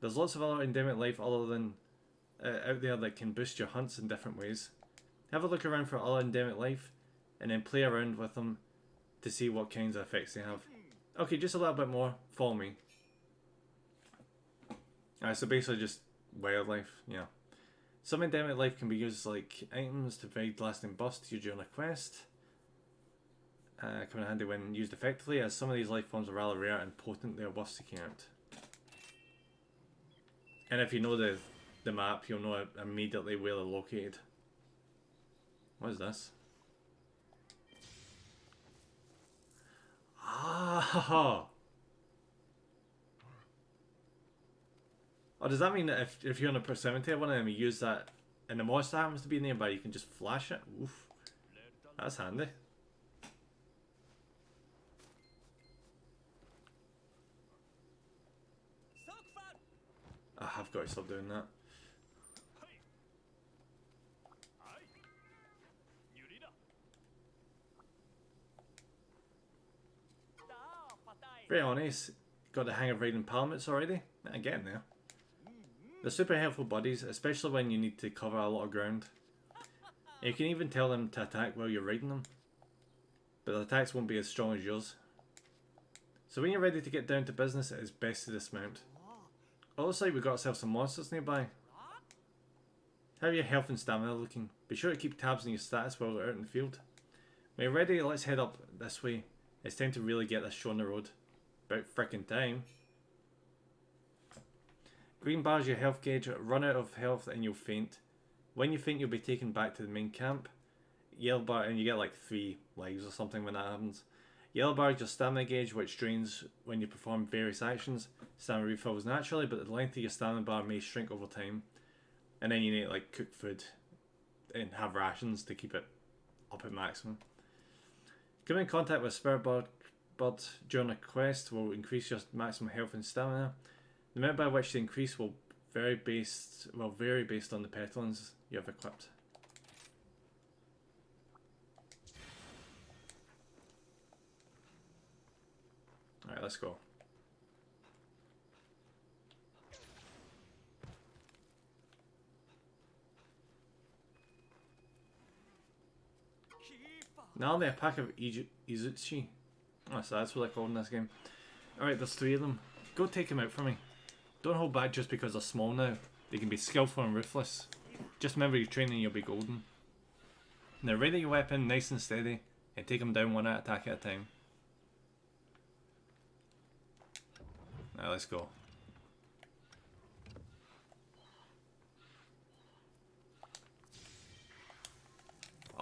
There's lots of other endemic life other than out there that can boost your hunts in different ways. Have a look around for other endemic life and then play around with them to see what kinds of effects they have. Okay, just a little bit more. Follow me. Alright, so basically just wildlife, yeah. Some endemic life can be used like items to provide lasting buffs to you during a quest. Come in handy when used effectively, as some of these life forms are rather rare and potent, they are worth seeking out. And if you know the map, you'll know immediately where they're located. What is this? Ah! Oh, does that mean that if you're on a proximity of one of them, you use that, and the monster happens to be nearby, you can just flash it? Oof. That's handy. I've got to stop doing that. Very honest, got the hang of raiding parliaments already. I'm getting there. They're super helpful buddies, especially when you need to cover a lot of ground. And you can even tell them to attack while you're raiding them. but the attacks won't be as strong as yours. So when you're ready to get down to business, it is best to dismount. It looks like we've got ourselves some monsters nearby. How are your health and stamina looking? Be sure to keep tabs on your status while we're out in the field. When you're ready, let's head up this way. It's time to really get this show on the road. About frickin' time. Green bars your health gauge. Run out of health and you'll faint. When you faint, you'll be taken back to the main camp. Yellow bar, and you get like 3 lives or something when that happens. Yellow bar is your stamina gauge, which drains when you perform various actions. Stamina refills naturally, but the length of your stamina bar may shrink over time. And then you need to like cook food and have rations to keep it up at maximum. Coming in contact with a spirit bird during a quest will increase your maximum health and stamina. The amount by which they increase will vary based on the petalons you have equipped. Alright, let's go. Now only a pack of Izuchi. Oh, so that's what they're called in this game. Alright, there's 3 of them. Go take them out for me. Don't hold back just because they're small now. They can be skillful and ruthless. Just remember your training, you'll be golden. Now ready your weapon nice and steady and take them down one attack at a time. Now let's go.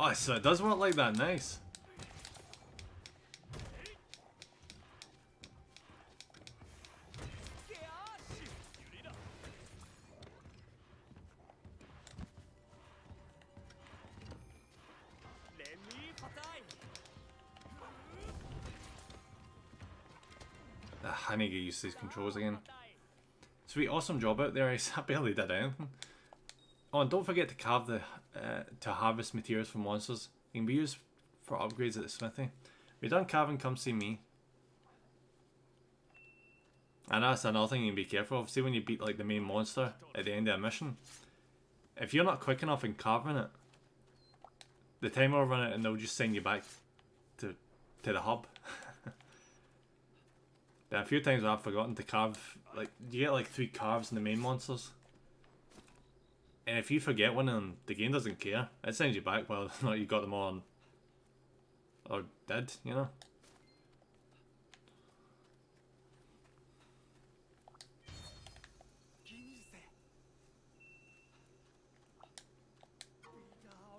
Oh, so it does work like that, nice. I need to get used to these controls again. Sweet, awesome job out there, Ace. I barely did anything. Oh, and don't forget to carve to harvest materials from monsters. It can be used for upgrades at the smithy. If you're done carving, come see me. And that's another thing you can be careful of. See when you beat like the main monster at the end of a mission, if you're not quick enough in carving it, the timer will run out and they'll just send you back to the hub. But a few times I've forgotten to carve, like, you get like 3 carves in the main monsters. And if you forget one of them, the game doesn't care. It sends you back whether or not you got them on. Or did, you know?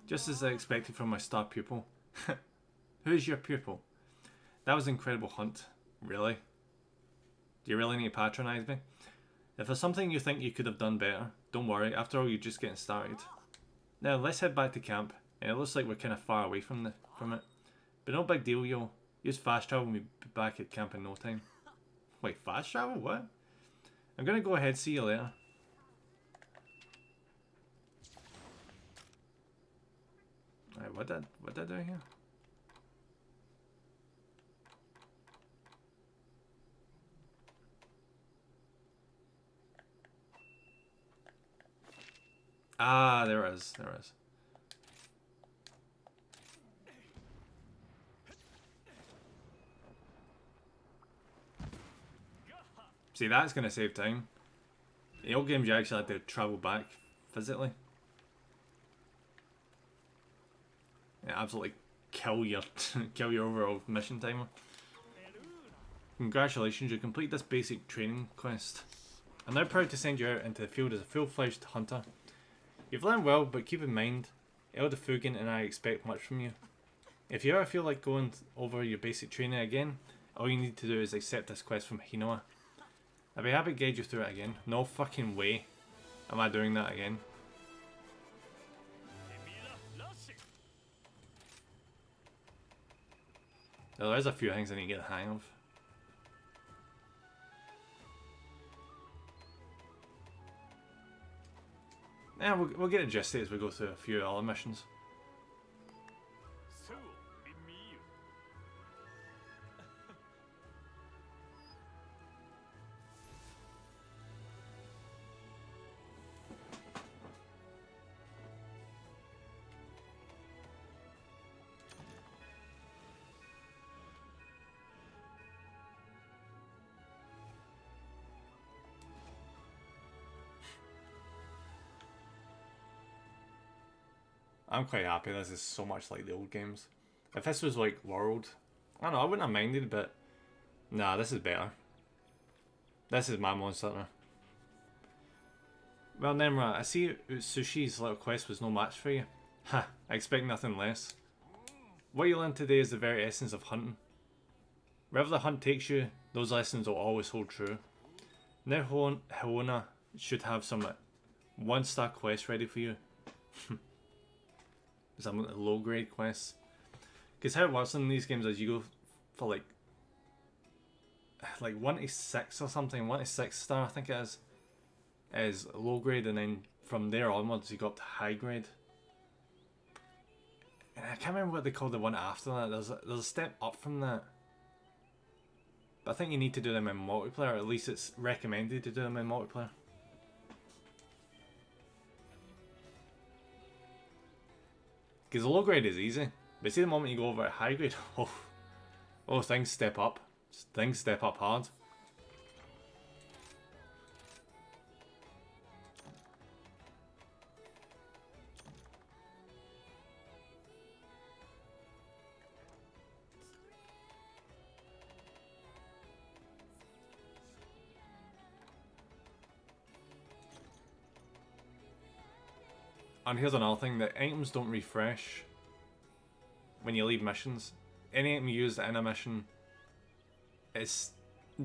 Just as I expected from my star pupil. Who's your pupil? That was an incredible hunt. Really? Do you really need to patronise me? If there's something you think you could have done better, don't worry, after all you're just getting started. Now let's head back to camp, and it looks like we're kind of far away from it. But no big deal, yo. Use fast travel and we'll be back at camp in no time. Wait, fast travel? What? I'm gonna go ahead, see you later. Alright, what did I do here? Ah, there it is. See, that's going to save time. In old games, you actually had to travel back physically. Yeah, absolutely kill your overall mission timer. Congratulations, you complete this basic training quest. I'm now proud to send you out into the field as a full-fledged hunter. You've learned well, but keep in mind, Elder Fugen and I expect much from you. If you ever feel like going over your basic training again, all you need to do is accept this quest from Hinoa. I'll be happy to guide you through it again. No fucking way am I doing that again. Now, there's a few things I need to get the hang of. Yeah, we'll get adjusted as we go through a few other missions. I'm quite happy. This is so much like the old games. If this was like World, I don't know, I wouldn't have minded, but nah, this is better. This is my Monster Hunter. Well, Nemra, I see Sushi's little quest was no match for you. Ha, I expect nothing less. What you learned today is the very essence of hunting. Wherever the hunt takes you, those lessons will always hold true. Now Haona should have some 1-star quests ready for you. Some low grade quests. Because how it works in these games is you go for like 1 to 6 or something, 1 to 6 star I think it is low grade, and then from there onwards you go up to high grade. And I can't remember what they call the one after that. There's a step up from that. But I think you need to do them in multiplayer, or at least it's recommended to do them in multiplayer. Because the low grade is easy, but see the moment you go over at high grade, oh, things step up. Things step up hard. And here's another thing, that items don't refresh when you leave missions. Any item you use in a mission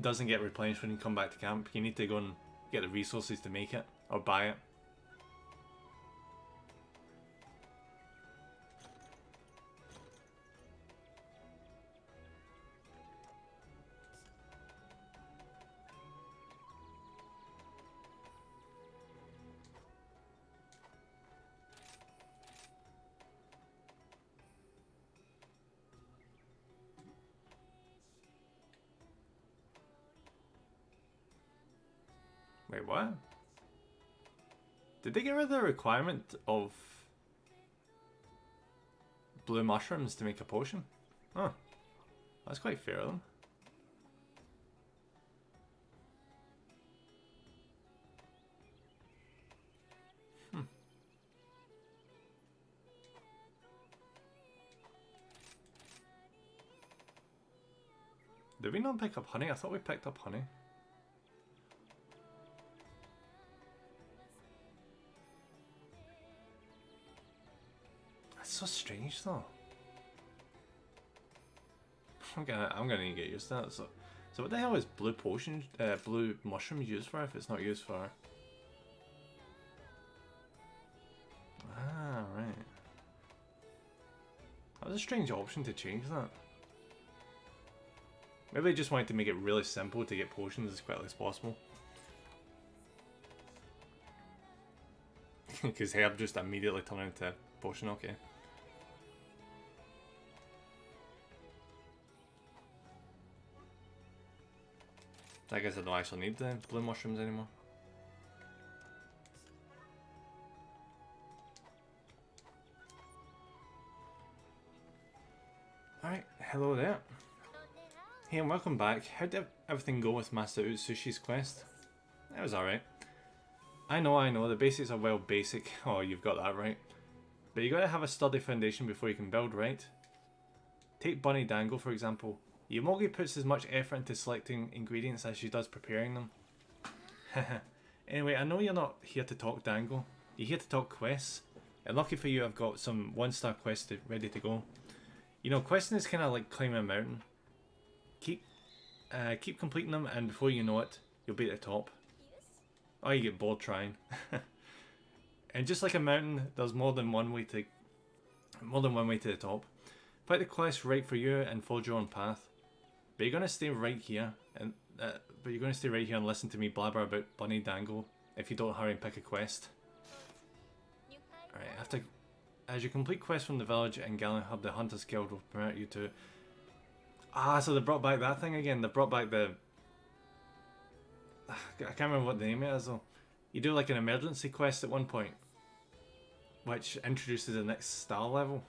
doesn't get replenished when you come back to camp. You need to go and get the resources to make it, or buy it. Wait, what? Did they get rid of the requirement of blue mushrooms to make a potion? Oh, that's quite fair of them. Did we not pick up honey? I thought we picked up honey. That's so strange though. I'm gonna need to get used to that. So what the hell is blue potion, blue mushrooms used for if it's not used for? Ah, right. That was a strange option to change that. Maybe they just wanted to make it really simple to get potions as quickly as possible. Because herb just immediately turned into potion, okay. I guess I don't actually need the blue mushrooms anymore. Alright, hello there. Hey and welcome back. How did everything go with Master Utsushi's quest? It was alright. I know, the basics are well basic. Oh, you've got that right. But you gotta have a sturdy foundation before you can build, right? Take Bunny Dango for example. Yomogi puts as much effort into selecting ingredients as she does preparing them. Anyway, I know you're not here to talk Dango. You're here to talk quests. And lucky for you, I've got some 1-star quests ready to go. You know, questing is kind of like climbing a mountain. Keep completing them, and before you know it, you'll be at the top. Oh, you get bored trying. And just like a mountain, there's more than one way to the top. Fight the quest right for you and follow your own path. But you're gonna stay right here, and listen to me blabber about Bunny Dango if you don't hurry and pick a quest. Alright, as you complete quests from the village and Gallant Hub, the Hunters Guild will permit you to. Ah, so they brought back that thing again. They brought back the. I can't remember what the name is though. You do like an emergency quest at one point, which introduces the next star level.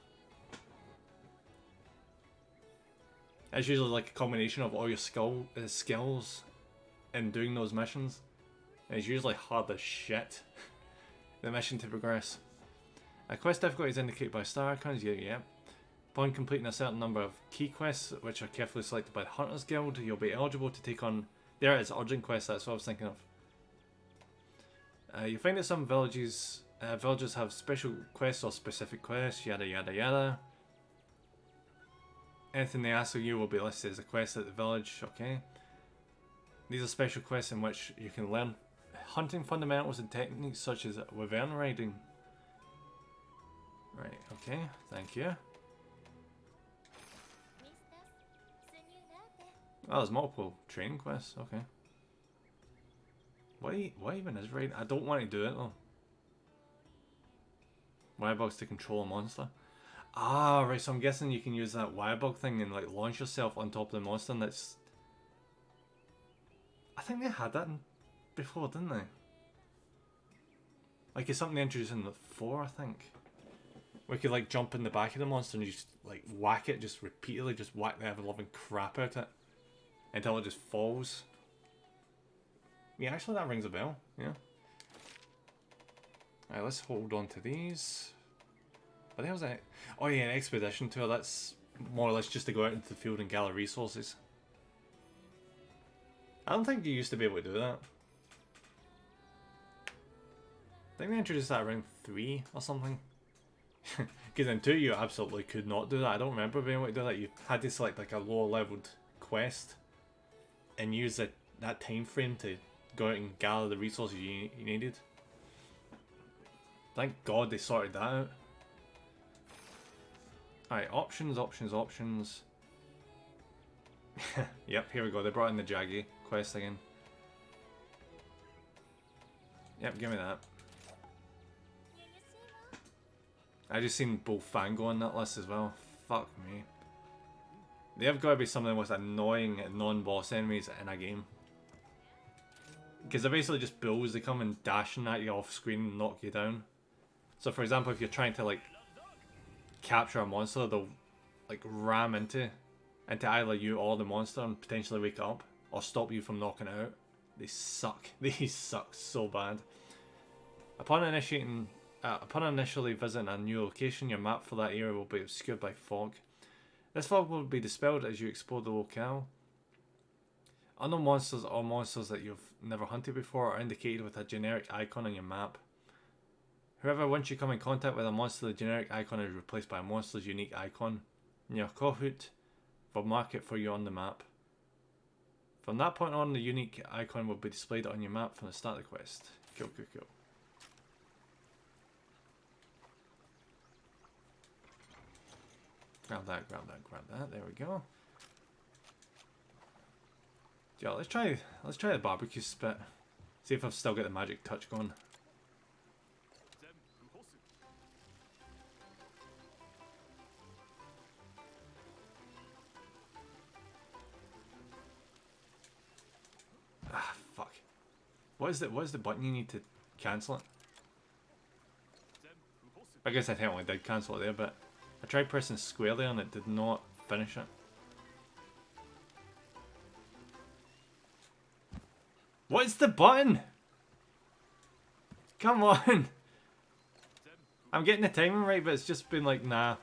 It's usually like a combination of all your skills in doing those missions. And it's usually hard as shit, the mission to progress. Quest difficulty is indicated by star icons. Yeah. Upon completing a certain number of key quests, which are carefully selected by the Hunters Guild, you'll be eligible to take on... There it is, urgent quests, that's what I was thinking of. You find that some villagers have special quests or specific quests, yada yada yada. Anything they ask of you will be listed as a quest at the village, okay. These are special quests in which you can learn hunting fundamentals and techniques such as wyvern riding. Right, okay, thank you. Oh, there's multiple training quests, okay. Why even is raid? I don't want to do it though. Wirebugs to control a monster. Ah, right, so I'm guessing you can use that wirebug thing and like launch yourself on top of the monster, and that's... I think they had that before, didn't they? Like it's something they introduced in the 4, I think. Where you could like jump in the back of the monster and you just like whack it, just repeatedly, just whack the ever-loving crap out of it. Until it just falls. Yeah, actually that rings a bell, yeah. Alright, let's hold on to these. What the hell's that? Oh yeah, an expedition tour, that's more or less just to go out into the field and gather resources. I don't think you used to be able to do that. I think they introduced that around 3 or something. Because in 2 you absolutely could not do that. I don't remember being able to do that. You had to select like a lower leveled quest and use that time frame to go out and gather the resources you needed. Thank God they sorted that out. Alright, options. Yep, here we go. They brought in the Jaggy quest again. Yep, give me that. I just seen Bullfango on that list as well. Fuck me. They have got to be some of the most annoying non-boss enemies in a game. Because they're basically just bulls. They come and dashing at you off screen and knock you down. So for example, if you're trying to like capture a monster, they'll like ram into either you or the monster and potentially wake up or stop you from knocking it out. They suck. They suck so bad. Upon initially visiting a new location, your map for that area will be obscured by fog. This fog will be dispelled as you explore the locale. Unknown monsters or monsters that you've never hunted before are indicated with a generic icon on your map. However, once you come in contact with a monster, the generic icon is replaced by a monster's unique icon. Your Kahoot will mark it for you on the map. From that point on, the unique icon will be displayed on your map from the start of the quest. Cool. Grab that. There we go. Yeah, let's try the barbecue spit. See if I've still got the magic touch going. Ah, fuck. What is the button you need to cancel it? I guess I technically did cancel it there, but I tried pressing squarely and it did not finish it. What's the button? Come on! I'm getting the timing right, but it's just been like, nah.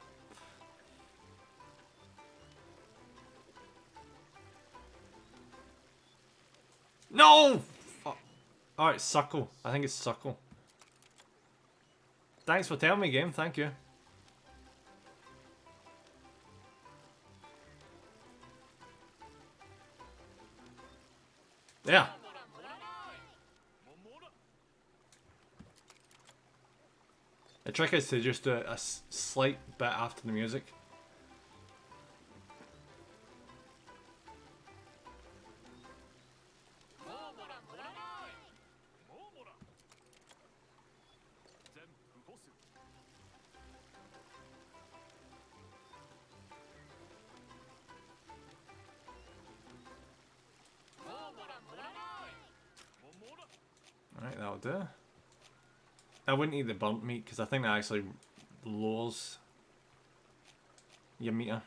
No! Fuck. Alright, Suckle. I think it's Suckle. Thanks for telling me, game. Thank you. Yeah. The trick is to just do it a slight bit after the music. Alright, that'll do. I wouldn't eat the burnt meat because I think that actually lowers your meter.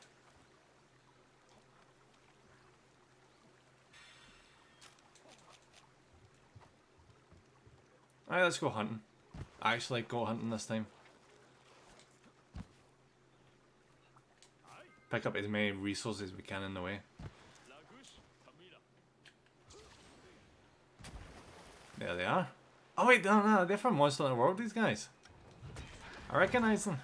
Alright, let's go hunting. Actually, go hunting this time. Pick up as many resources as we can in the way. There they are. Oh wait, no, they're from Monster Hunter World, these guys. I recognize them.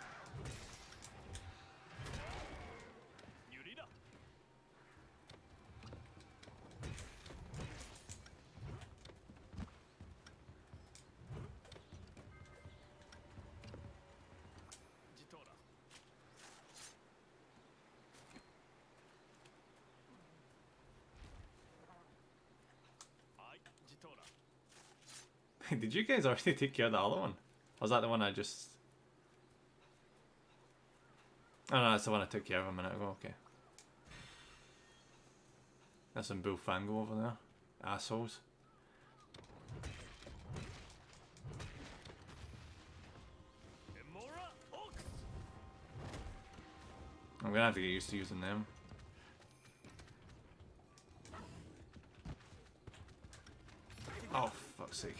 Did you guys already take care of the other one? Or was that the one I just... Oh no, that's the one I took care of a minute ago, okay. That's some Bullfango over there. Assholes. I'm gonna have to get used to using them. Oh, fuck's sake.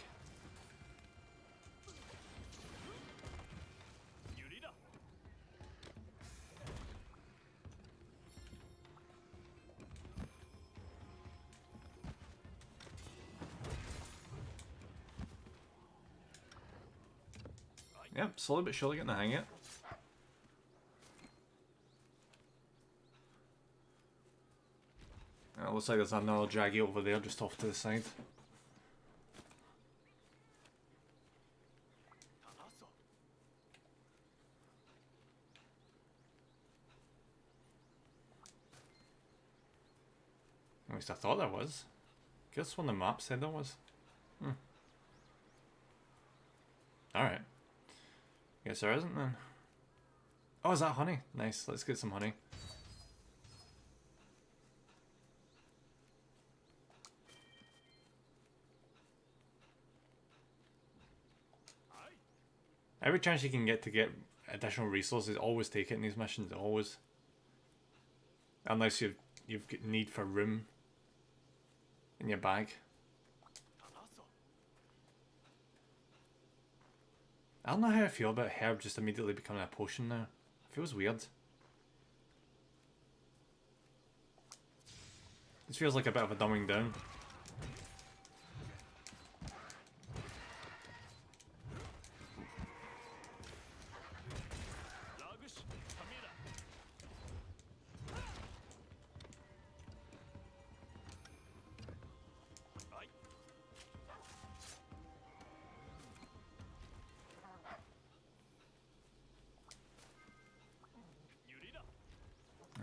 Yep, slowly but surely getting the hang of it. It looks like there's another draggy over there just off to the side. At least I thought there was. Guess when the map said there was. Alright. Guess there isn't then. Oh, is that honey? Nice, let's get some honey. Every chance you can get additional resources, always take it in these missions, always. Unless you've got need for room in your bag. I don't know how I feel about herb just immediately becoming a potion now. It feels weird. This feels like a bit of a dumbing down.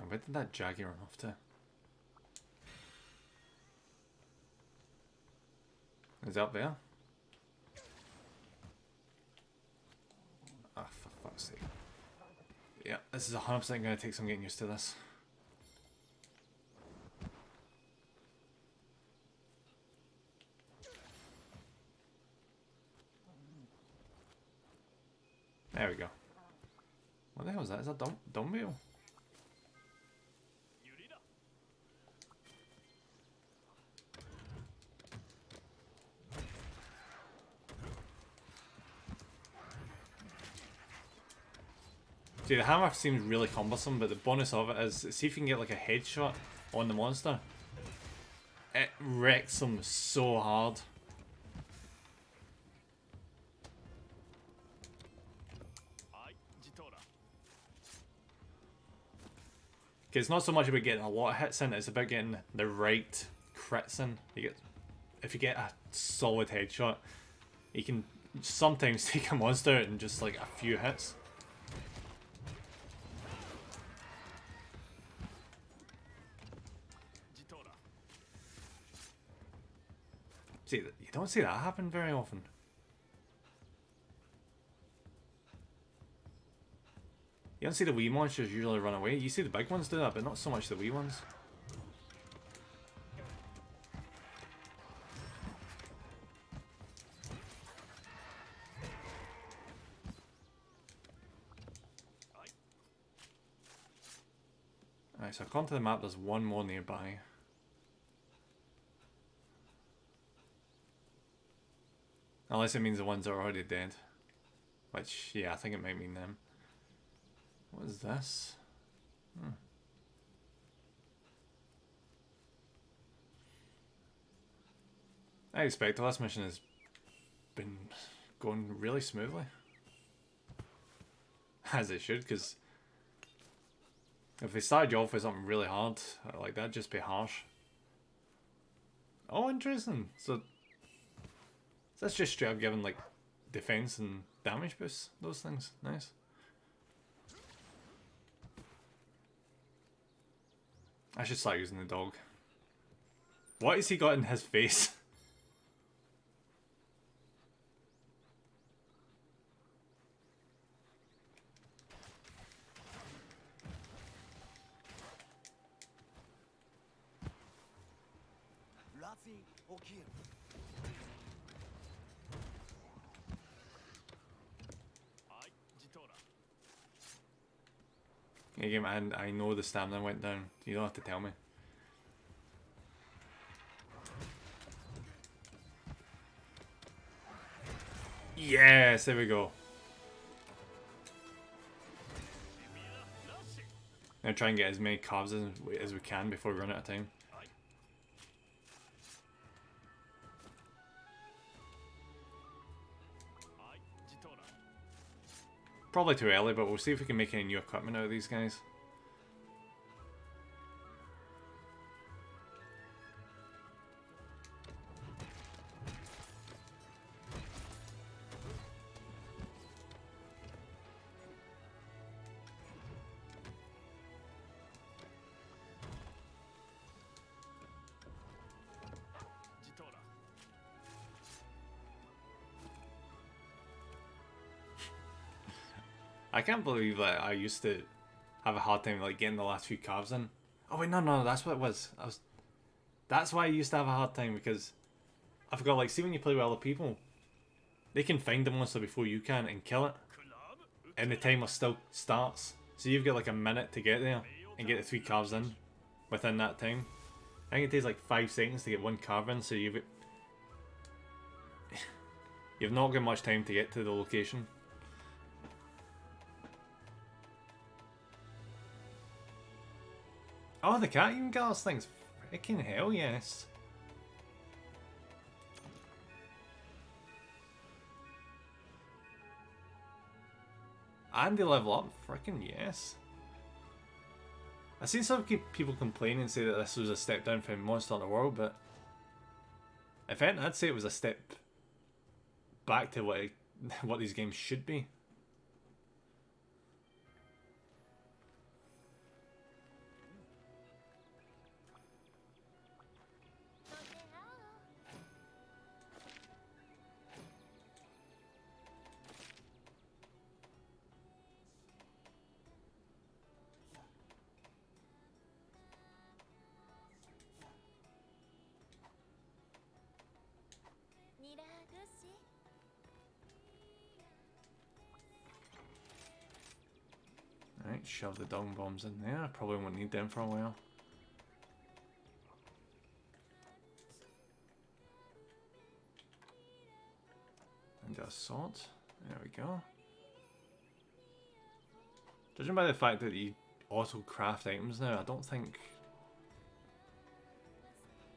Where did that Jaggy run off to? Is it up there? Ah, for fuck's sake. Yeah, this is 100% going to take some getting used to this. There we go. What the hell is that? Is that dumbbell? See, the hammer seems really cumbersome, but the bonus of it is, see if you can get like a headshot on the monster. It wrecks them so hard. It's not so much about getting a lot of hits in, it's about getting the right crits in. If you get a solid headshot, you can sometimes take a monster out in just like a few hits. See, you don't see that happen very often. You don't see the wee monsters usually run away. You see the big ones do that, but not so much the wee ones. Alright, so according to the map, there's one more nearby. Unless it means the ones that are already dead. Which, yeah, I think it might mean them. What is this? I expect the last mission has been going really smoothly. As it should, because if they started you off with something really hard, like that'd just be harsh. Oh, interesting. So that's just straight up giving like defense and damage boosts, those things. Nice. I should start using the dog. What has he got in his face? Again, and I know the stamina went down. You don't have to tell me. Yes, there we go. Now try and get as many carves as we can before we run out of time. Probably too early, but we'll see if we can make any new equipment out of these guys. I can't believe that I used to have a hard time like getting the last few carves in. Oh wait, no, that's what it was. That's why I used to have a hard time, because I forgot, like, see when you play with other people, they can find the monster before you can and kill it, and the timer still starts. So you've got like a minute to get there and get the 3 carves in within that time. I think it takes like 5 seconds to get 1 carve in, so you've not got much time to get to the location. Oh, the cat even got those things. Freaking hell, yes. And they level up. Freaking yes. I've seen some people complain and say that this was a step down from Monster Hunter World, but if anything, I'd say it was a step back to what these games should be. Alright, shove the dung bombs in there. I probably won't need them for a while. And the assault. There we go. Judging by the fact that you auto-craft items now, I don't think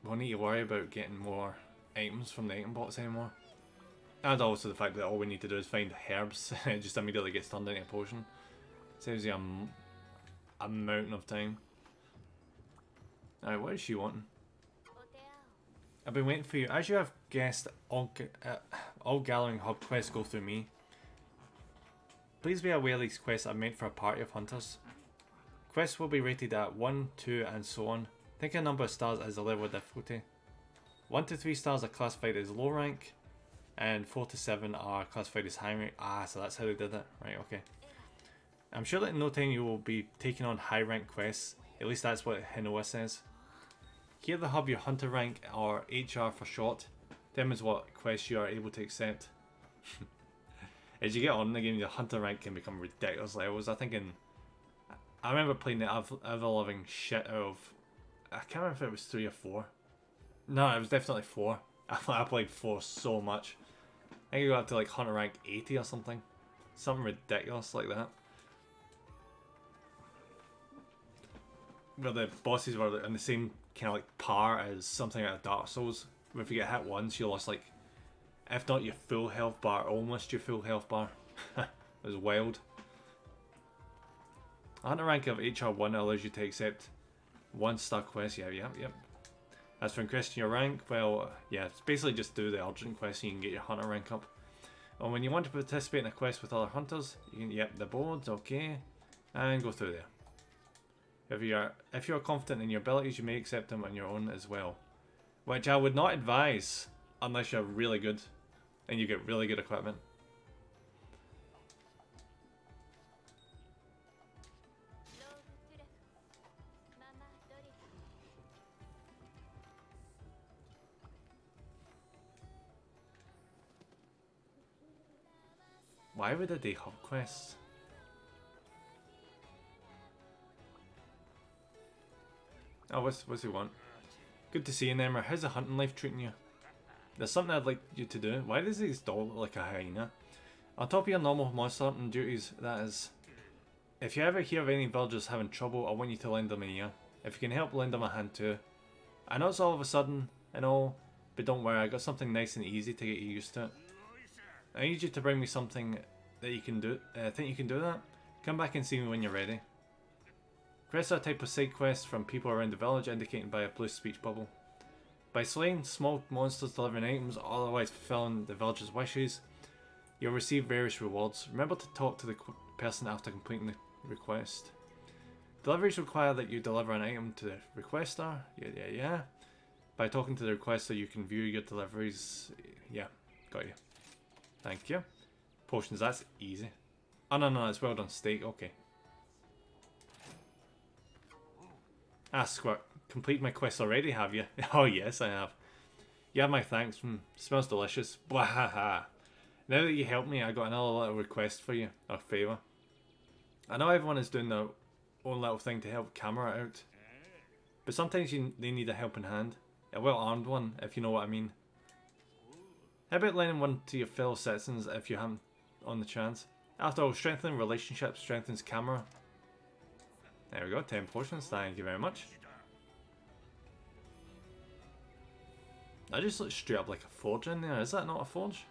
we'll need to worry about getting more items from the item box anymore. And also the fact that all we need to do is find herbs and it just immediately gets turned into a potion. Saves you a mountain of time. Alright, what is she wanting? I've been waiting for you. As you have guessed, all gathering hub quests go through me. Please be aware these quests are meant for a party of hunters. Quests will be rated at 1, 2 and so on. Think a number of stars as the level of difficulty. 1 to 3 stars are classified as low rank, and 4 to 7 are classified as high rank. Ah, so that's how they did it. Right, okay. I'm sure that in no time you will be taking on high rank quests. At least that's what Hinoa says. Here at the hub, your hunter rank, or HR for short, determines what quests you are able to accept. As you get on in the game, your hunter rank can become ridiculous levels. I remember playing the ever-loving shit out of... I can't remember if it was 3 or 4. No, it was definitely 4. I played 4 so much. I think you got up to like hunter rank 80 or something. Something ridiculous like that. Where the bosses were in the same kind of like par as something out of Dark Souls. if you get hit once, you lost like, if not your full health bar, almost your full health bar. It was wild. Hunter rank of HR1 allows you to accept one star quest. Yep. As for increasing your rank, well, yeah, it's basically just do the urgent quest so you can get your hunter rank up. And when you want to participate in a quest with other hunters, you can, yep, the boards, okay, and go through there. If you are confident in your abilities, you may accept them on your own as well, which I would not advise unless you're really good and you get really good equipment. Why would they hub quests? Oh, what's he want? Good to see you, Nemmer. How's the hunting life treating you? There's something I'd like you to do. Why does his dog look like a hyena? On top of your normal monster hunting duties, that is. If you ever hear of any villagers having trouble, I want you to lend them an ear. If you can help, lend them a hand too. I know it's all of a sudden and all, but don't worry, I got something nice and easy to get you used to it. I need you to bring me something that you can do. Think you can do that? Come back and see me when you're ready. Quests are a type of side quest from people around the village indicated by a blue speech bubble. By slaying small monsters, delivering items, or otherwise fulfilling the village's wishes, you'll receive various rewards. Remember to talk to the person after completing the request. Deliveries require that you deliver an item to the requester. Yeah. By talking to the requester, you can view your deliveries. Yeah, got you. Thank you. Potions, that's easy. Oh no, it's well done steak, okay. Ah, Squirt, complete my quest already, have you? Oh yes, I have. You have my thanks. Smells delicious. Bwahaha. Now that you helped me, I got another little request for you, or favour. I know everyone is doing their own little thing to help Camera out, but sometimes they need a helping hand. A well-armed one, if you know what I mean. How about lending one to your fellow citizens if you haven't on the chance? After all, strengthening relationships strengthens Camera. There we go, 10 potions, thank you very much. I just look straight up like a forge in there, is that not a forge?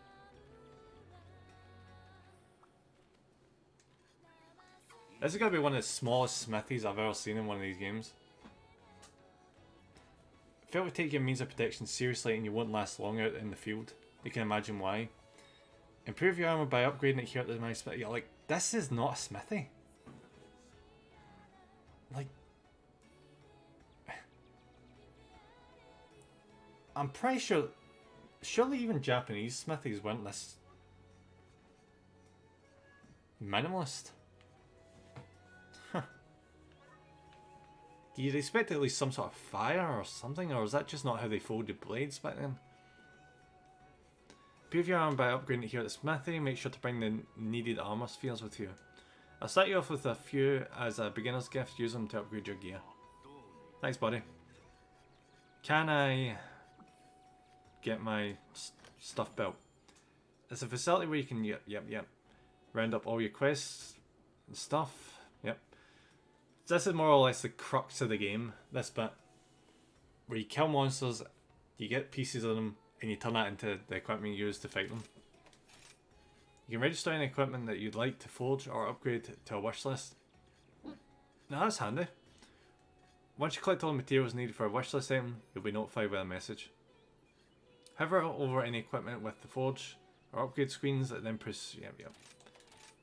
This is going to be one of the smallest smithies I've ever seen in one of these games. Fail to take your means of protection seriously and you won't last long out in the field. You can imagine why. Improve your armor by upgrading it here at the my smithy. You're like, this is not a smithy. Like, I'm pretty sure, surely even Japanese smithies weren't this minimalist. Huh. You'd expect at least some sort of fire or something, or is that just not how they folded blades back then? Improve your armor by upgrading it here at the smithy. Make sure to bring the needed armor spheres with you. I'll start you off with a few as a beginner's gift. Use them to upgrade your gear. Thanks, buddy. Can I get my stuff built? It's a facility where you can, yep. Round up all your quests and stuff. Yep. So this is more or less the crux of the game, this bit. Where you kill monsters, you get pieces of them, and you turn that into the equipment you use to fight them. You can register any equipment that you'd like to forge or upgrade to a wish list. Now that's handy. Once you collect all the materials needed for a wish list item, you'll be notified with a message. Hover over any equipment with the forge or upgrade screens that then press. Yep.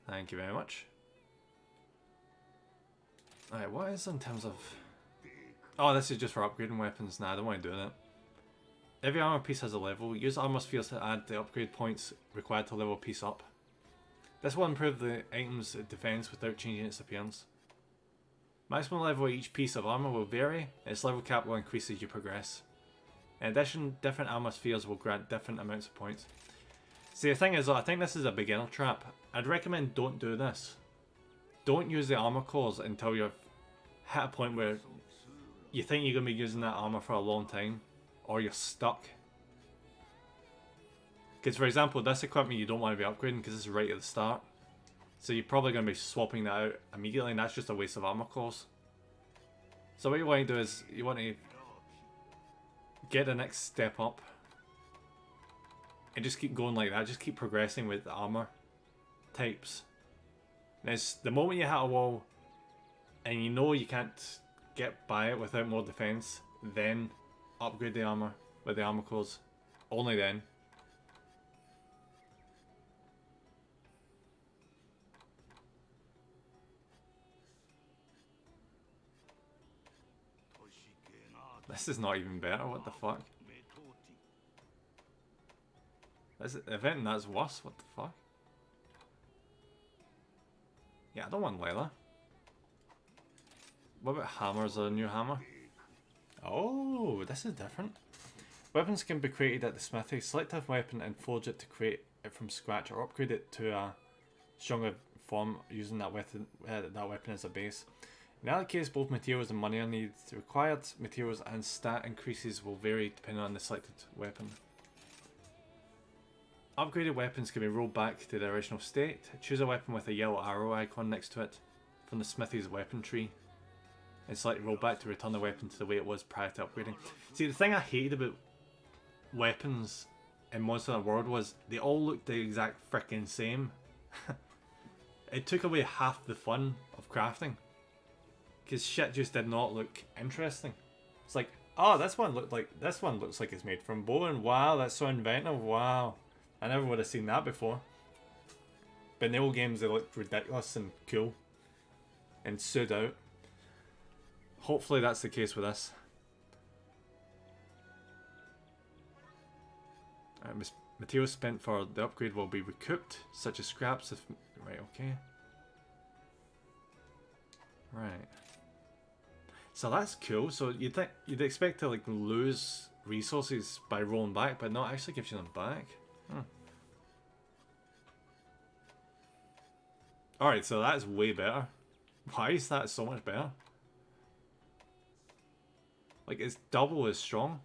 Thank you very much. Alright, what is in terms of. Oh, this is just for upgrading weapons. Nah, I don't want to do that. Every armor piece has a level. Use armor spheres to add the upgrade points required to level a piece up. This will improve the item's defense without changing its appearance. Maximum level of each piece of armor will vary, and its level cap will increase as you progress. In addition, different armor spheres will grant different amounts of points. See, the thing is, I think this is a beginner trap. I'd recommend don't do this. Don't use the armor cores until you've hit a point where you think you're going to be using that armor for a long time, or you're stuck. Because, for example, this equipment you don't want to be upgrading because it's right at the start. So you're probably going to be swapping that out immediately, and that's just a waste of armor cores. So what you want to do is, you want to get the next step up And just keep going like that, just keep progressing with the armor types. And it's the moment you hit a wall and you know you can't get by it without more defense, then upgrade the armor with the armor cores. Only then. This is not even better, what the fuck? Is it event and that's worse? What the fuck? Yeah, I don't want leather. What about hammers? A new hammer? Oh, this is different. Weapons can be created at the smithy. Select a weapon and forge it to create it from scratch, or upgrade it to a stronger form using that weapon as a base. In that case, both materials and money are needed. The required materials and stat increases will vary depending on the selected weapon. Upgraded weapons can be rolled back to the original state. Choose a weapon with a yellow arrow icon next to it from the smithy's weapon tree, and select roll back to return the weapon to the way it was prior to upgrading. See, the thing I hated about weapons in Monster Hunter World was they all looked the exact freaking same. It took away half the fun of crafting. Because shit just did not look interesting. It's like, oh, this one looks like it's made from bone. Wow, that's so inventive. Wow, I never would have seen that before. But in the old games, they looked ridiculous and cool and stood out. Hopefully, that's the case with this. Materials spent for the upgrade will be recouped, such as scraps. Right, okay. Right. So that's cool. So you'd expect to like lose resources by rolling back, but no, it actually gives you them back. Alright, so that's way better. Why is that so much better? Like, it's double as strong.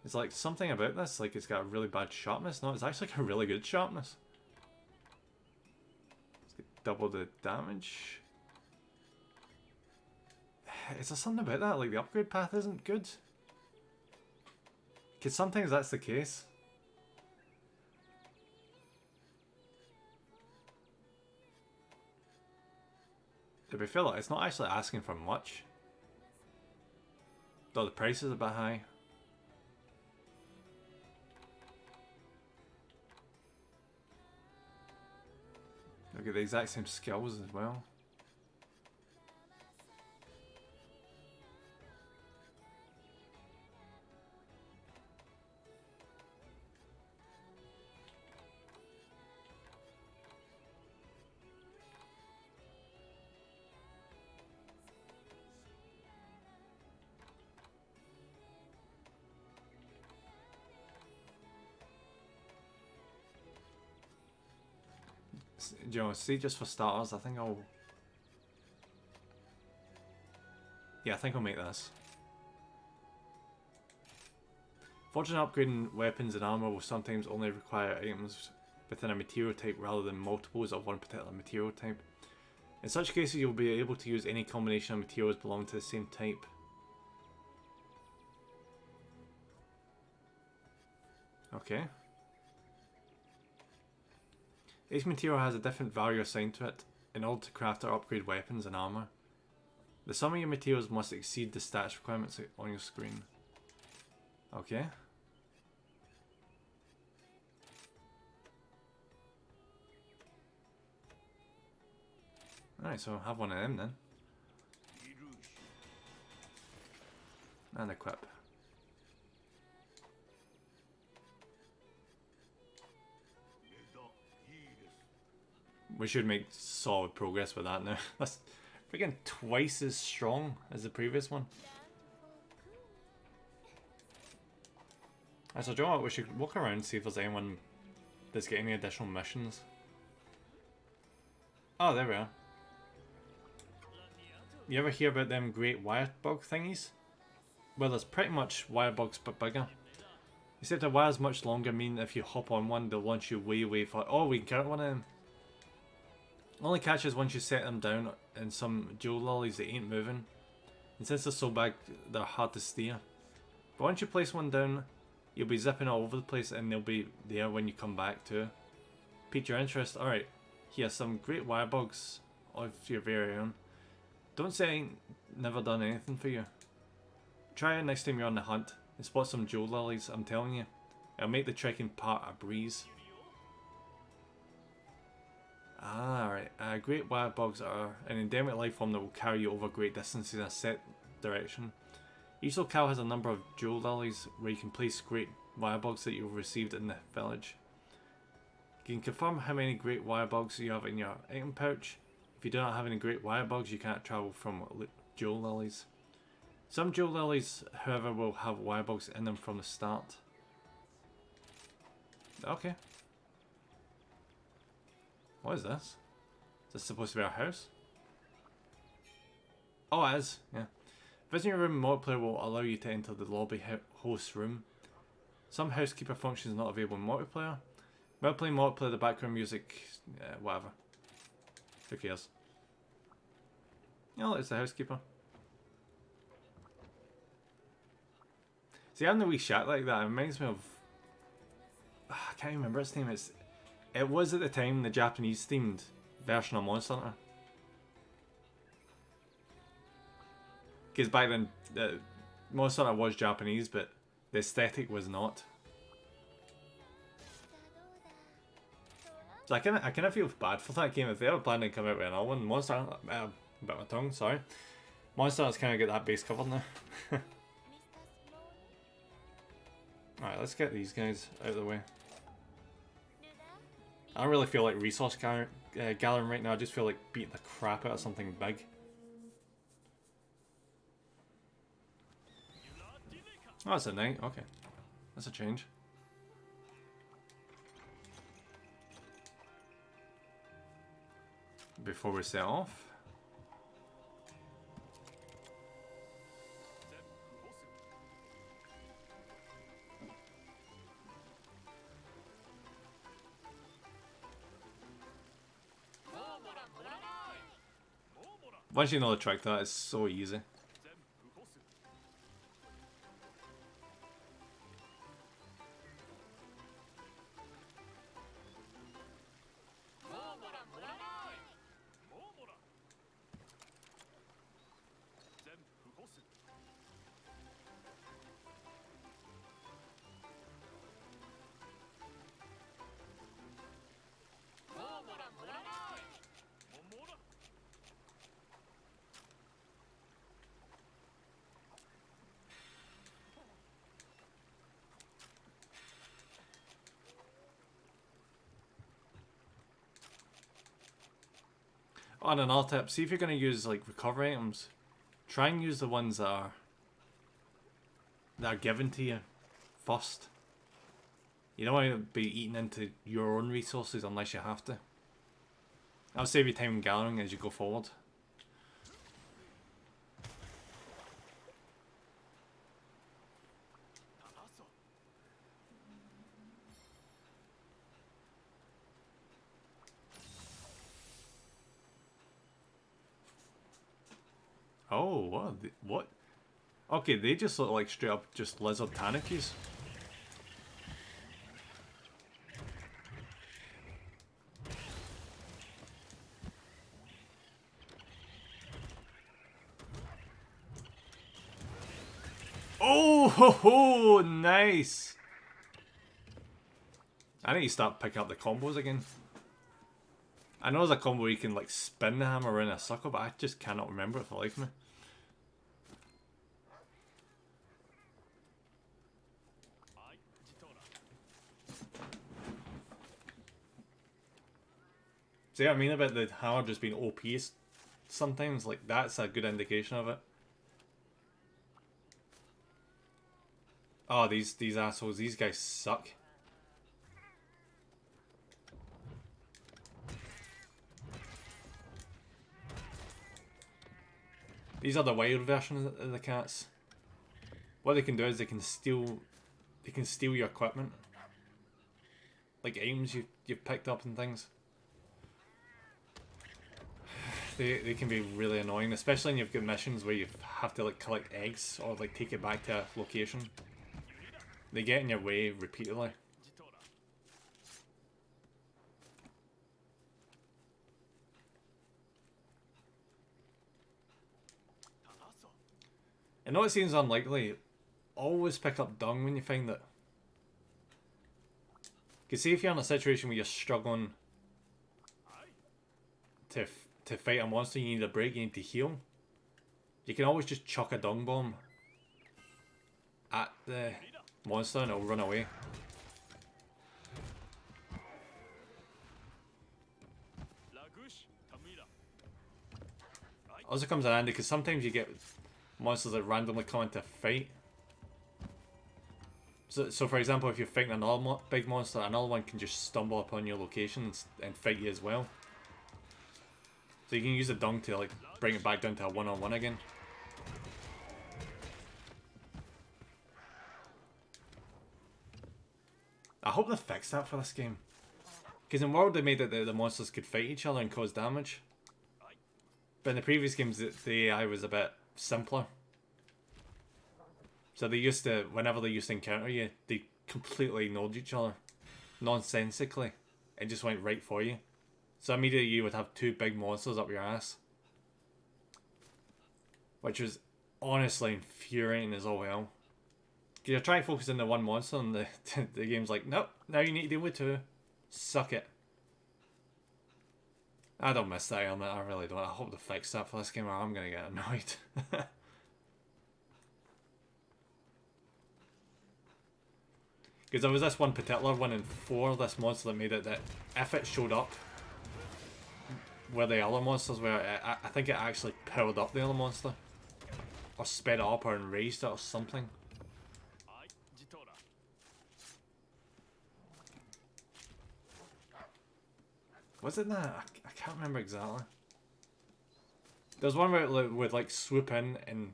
It's like something about this, like it's got a really bad sharpness. No, it's actually got a really good sharpness. Double the damage. Is there something about that? Like the upgrade path isn't good? Because sometimes that's the case. To be fair, it's not actually asking for much. Though the price is a bit high. Look at the exact same skills as well. You know, see, just for starters, I think I'll... Yeah, I think I'll make this. Forging and upgrading weapons and armor will sometimes only require items within a material type rather than multiples of one particular material type. In such cases, you'll be able to use any combination of materials belonging to the same type. Okay. Each material has a different value assigned to it in order to craft or upgrade weapons and armor. The sum of your materials must exceed the stats requirements on your screen. Okay. Alright, so I'll have one of them then. And equip. We should make solid progress with that now. That's freaking twice as strong as the previous one. So do you know what? We should walk around and see if there's anyone that's getting any additional missions. Oh, there we are. You ever hear about them great wire bug thingies? Well, there's pretty much wire bugs but bigger. Except the wires much longer mean if you hop on one, they'll launch you way far. Oh, we can count one of them. Only catch is once you set them down in some jewel lollies that ain't moving. And since they're so big, they're hard to steer. But once you place one down, you'll be zipping all over the place and they'll be there when you come back too. Piqued your interest? Alright, here some great wire bugs of your very own. Don't say I ain't never done anything for you. Try it next time you're on the hunt and spot some Joe lilies, I'm telling you. It'll make the trekking part a breeze. Alright, great wire bugs are an endemic life form that will carry you over great distances in a set direction. Each locale has a number of Joe lilies where you can place great wire bugs that you've received in the village. You can confirm how many great wire bugs you have in your item pouch. If you do not have any great wire bugs, you can't travel from Joe lilies. Some Joe lilies, however, will have wire bugs in them from the start. Okay. What is this? Is this supposed to be our house? Oh, it is, yeah. Visiting your room multiplayer will allow you to enter the lobby host room. Some housekeeper functions not available in multiplayer. While playing multiplayer, the background music, whatever. Who cares? Oh, it's the housekeeper. See, having a wee shack like that, it reminds me of... I can't remember its name. It was at the time the Japanese themed version of Monster Hunter. Because back then, Monster Hunter was Japanese, but the aesthetic was not. So I kind of feel bad for that game. If they ever planned to come out with another one, Monster Hunter, bit of my tongue, sorry. Monster Hunter's kind of got that base covered now. Alright, let's get these guys out of the way. I don't really feel like resource gathering right now. I just feel like beating the crap out of something big. Oh, it's a night. Okay. That's a change. Before we set off. Once you know the trick, that is so easy. On another tip, see if you're going to use like recovery items, try and use the ones that are given to you first. You don't want to be eating into your own resources unless you have to. That'll save you time gathering as you go forward. Oh, what? Okay, they just look like straight up just lizard tanukis. Oh, ho, ho, nice. I need to start picking up the combos again. I know there's a combo where you can like spin the hammer around a circle, but I just cannot remember it for the life of me. See what I mean about the hammer just being OP sometimes? Like, that's a good indication of it. Oh, these assholes, these guys suck. These are the wild versions of the cats. What they can do is they can steal your equipment. Like items you've picked up and things. They can be really annoying, especially when you've got missions where you have to like collect eggs or like take it back to a location. They get in your way repeatedly. I know it seems unlikely, always pick up dung when you find it. Because see if you're in a situation where you're struggling to fight a monster, you need a break, you need to heal. You can always just chuck a dung bomb at the monster and it'll run away. Also comes in handy because sometimes you get monsters that randomly come into fight. So for example, if you're fighting another big monster, another one can just stumble upon your location and fight you as well. So you can use the dung to like bring it back down to a one-on-one again. I hope they fixed that for this game. Because in World they made it that the monsters could fight each other and cause damage. But in the previous games the AI was a bit simpler. So they used to, whenever they used to encounter you, they completely ignored each other. Nonsensically. It just went right for you. So immediately you would have two big monsters up your ass. Which was honestly infuriating as all hell. You're trying to focus on the one monster and the game's like, nope, now you need to deal with two. Suck it. I don't miss that element, I really don't. I hope they fix that for this game or I'm gonna get annoyed. Because there was this one particular one in 4, this monster that made it that if it showed up where the other monsters were, I think it actually powered up the other monster. Or sped it up or raised it or something. Was it that? I can't remember exactly. There's one where it would like swoop in and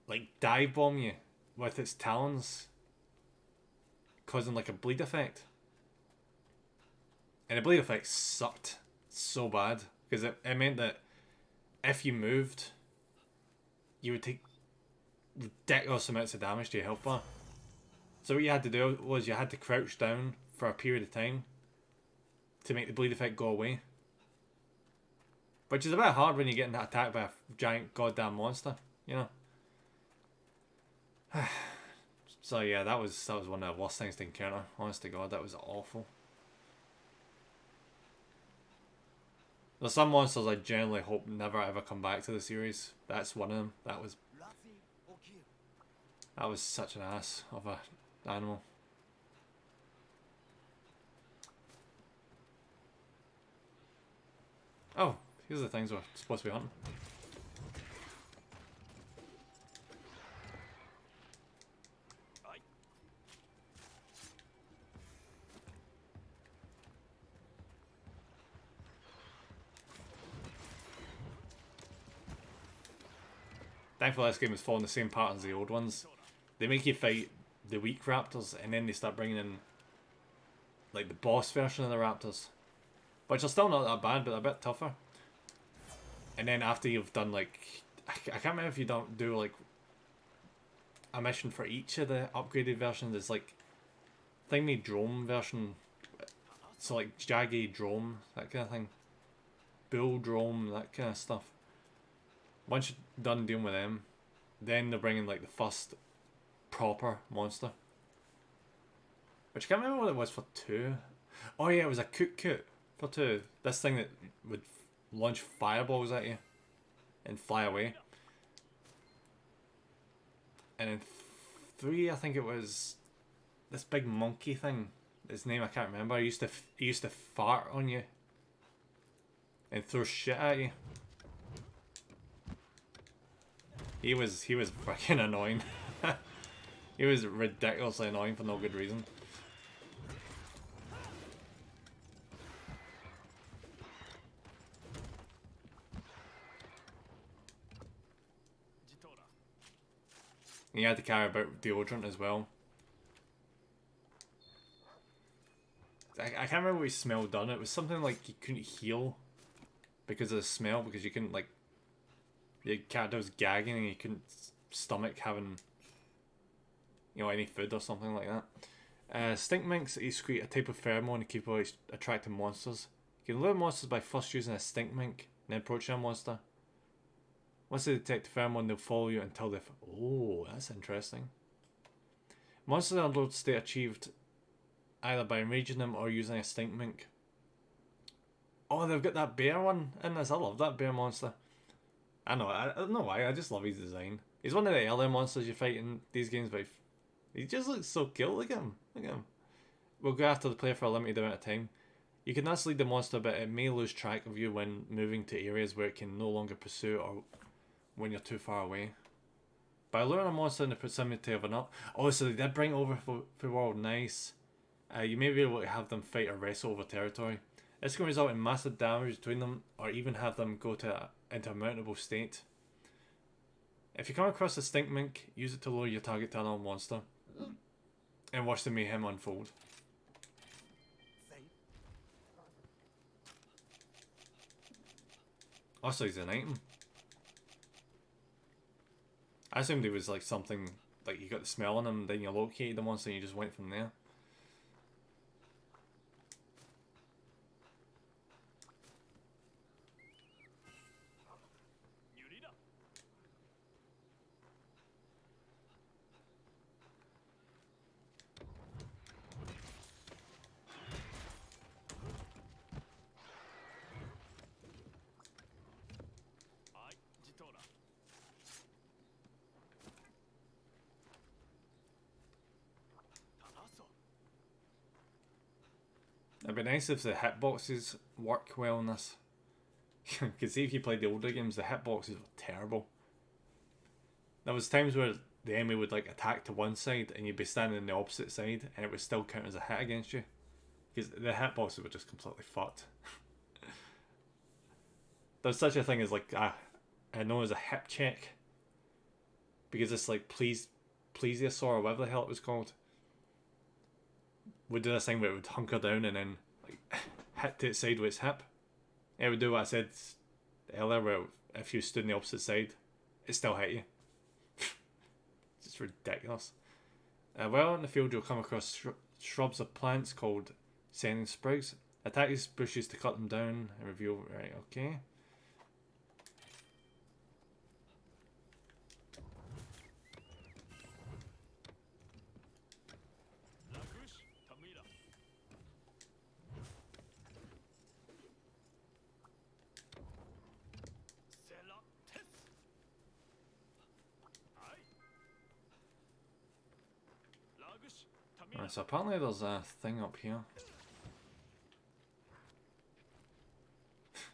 like dive bomb you with its talons, causing like a bleed effect. And the bleed effect sucked so bad because it meant that if you moved, you would take ridiculous amounts of damage to your health bar. So what you had to do was you had to crouch down for a period of time to make the bleed effect go away. Which is a bit hard when you're getting attacked by a giant goddamn monster, you know? So yeah, that was one of the worst things to encounter. Honest to God, that was awful. There's some monsters I generally hope never ever come back to the series. That's one of them. That was such an ass of a animal. Oh, here's the things we're supposed to be hunting. Thankfully this game is following the same pattern as the old ones. They make you fight the weak raptors and then they start bringing in like the boss version of the raptors. Which are still not that bad, but a bit tougher. And then after you've done like... I can't remember if you don't do like a mission for each of the upgraded versions. There's like Thingy Drome version. So like Jaggy Drome, that kind of thing. Bull Drome, that kind of stuff. Once you're done dealing with them, then they're bringing like the first proper monster. Which I can't remember what it was for 2. Oh yeah, it was a Coot for 2. This thing that would launch fireballs at you and fly away. And in 3, I think it was this big monkey thing. His name I can't remember. He used to fart on you and throw shit at you. He was freaking annoying. He was ridiculously annoying for no good reason. And you had to carry about deodorant as well. I can't remember what he smelled done. It was something like you couldn't heal because of the smell, because you couldn't, like, the character was gagging and you couldn't stomach having, you know, any food or something like that. Stink minks excrete a type of pheromone capable of attracting monsters. You can lure monsters by first using a stink mink, then approaching a monster. Once they detect the pheromone, they'll follow you until they've... Oh, that's interesting. Monsters in a load state achieved either by enraging them or using a stink mink. Oh, they've got that bear one in this. I love that bear monster. I don't know why, I just love his design. He's one of the earlier monsters you fight in these games, but he just looks so cool. Look at him. Look at him. We'll go after the player for a limited amount of time. You can thus lead the monster, but it may lose track of you when moving to areas where it can no longer pursue or when you're too far away. By luring a monster in the proximity of an... Oh, so they did bring it over for the world. Nice. You may be able to have them fight or wrestle over territory. This can result in massive damage between them, or even have them go into a mountable state. If you come across a stink mink, use it to lure your target to another monster, and watch the mayhem unfold. Also, he's an item. I assumed he was like something, like you got the smell on him, then you located the monster and you just went from there. It'd be nice if the hitboxes work well in this. Because see, if you played the older games, the hitboxes were terrible. There was times where the enemy would like attack to one side and you'd be standing on the opposite side and it would still count as a hit against you. Because the hitboxes were just completely fucked. There's such a thing as like known as a hip check. Because it's like plesiosaur or whatever the hell it was called. Would do this thing where it would hunker down and then like hit to its side with its hip. It would do what I said earlier, where if you stood on the opposite side, it still hit you. It's just ridiculous. While in the field, you'll come across shrubs or plants called sending sprigs. Attack these bushes to cut them down and reveal. Right, okay. Right, so apparently there's a thing up here.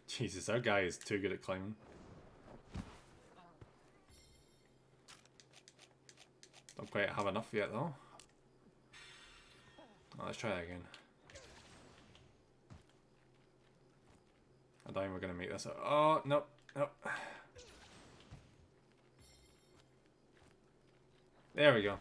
Jesus, our guy is too good at climbing. Don't quite have enough yet though. Oh, let's try that again. I don't think we're gonna make this. Oh, nope, nope. There we go.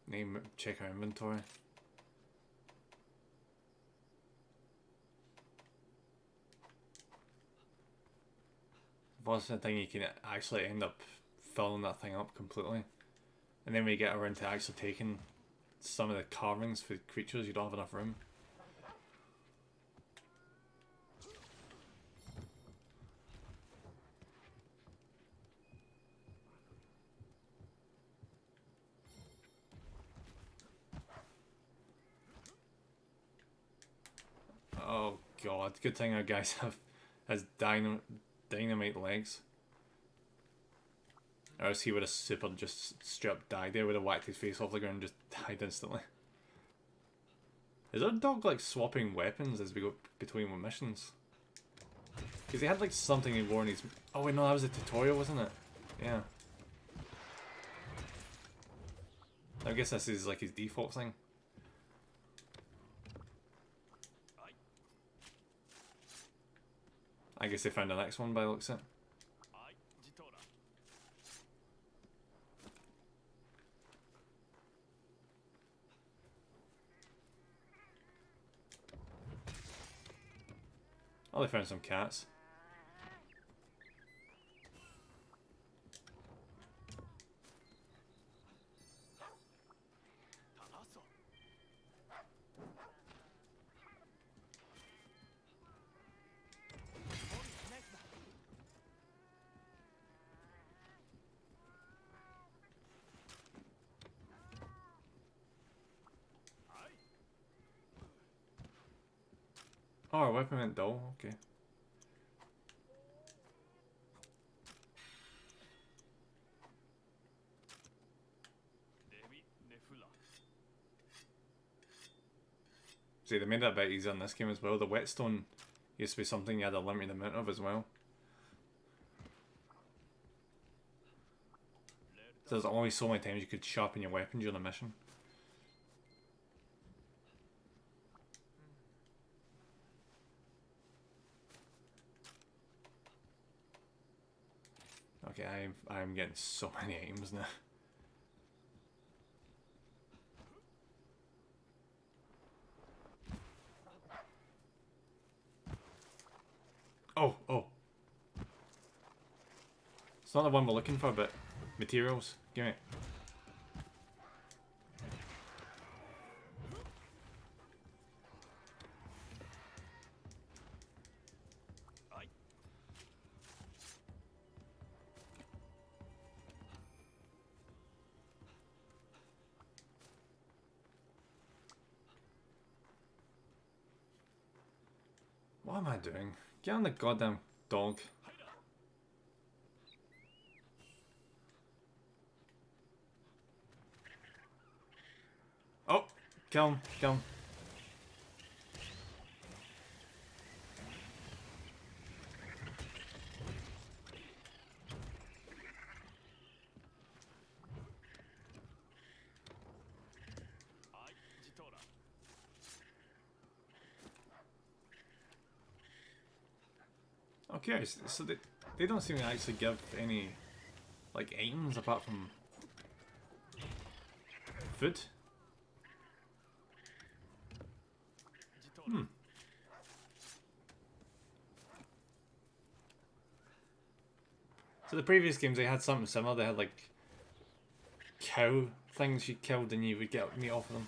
Name, check our inventory. That's the thing, you can actually end up filling that thing up completely. And then when you get around to actually taking some of the carvings for the creatures, you don't have enough room. Oh god, good thing our guys has dynamite legs. Or else he would have super just straight up died there, would have whacked his face off the ground and just died instantly. Is our dog like swapping weapons as we go between missions? Because he had like something he wore in his... Oh wait, no, that was a tutorial, wasn't it? Yeah. I guess this is like his default thing. I guess they found the next one by the looks of it. Oh, they found some cats. Oh, our weapon went dull, okay. See, they made that a bit easier in this game as well. The whetstone used to be something you had a limited amount of as well. So there's only so many times you could sharpen your weapon during a mission. Okay, I'm getting so many items now. Oh. It's not the one we're looking for, but materials. Give me. What am I doing? Get on the goddamn dog. Oh, kill him. Okay, so they don't seem to actually give any like items apart from food. So the previous games they had something similar. They had like cow things you killed and you would get meat off of them.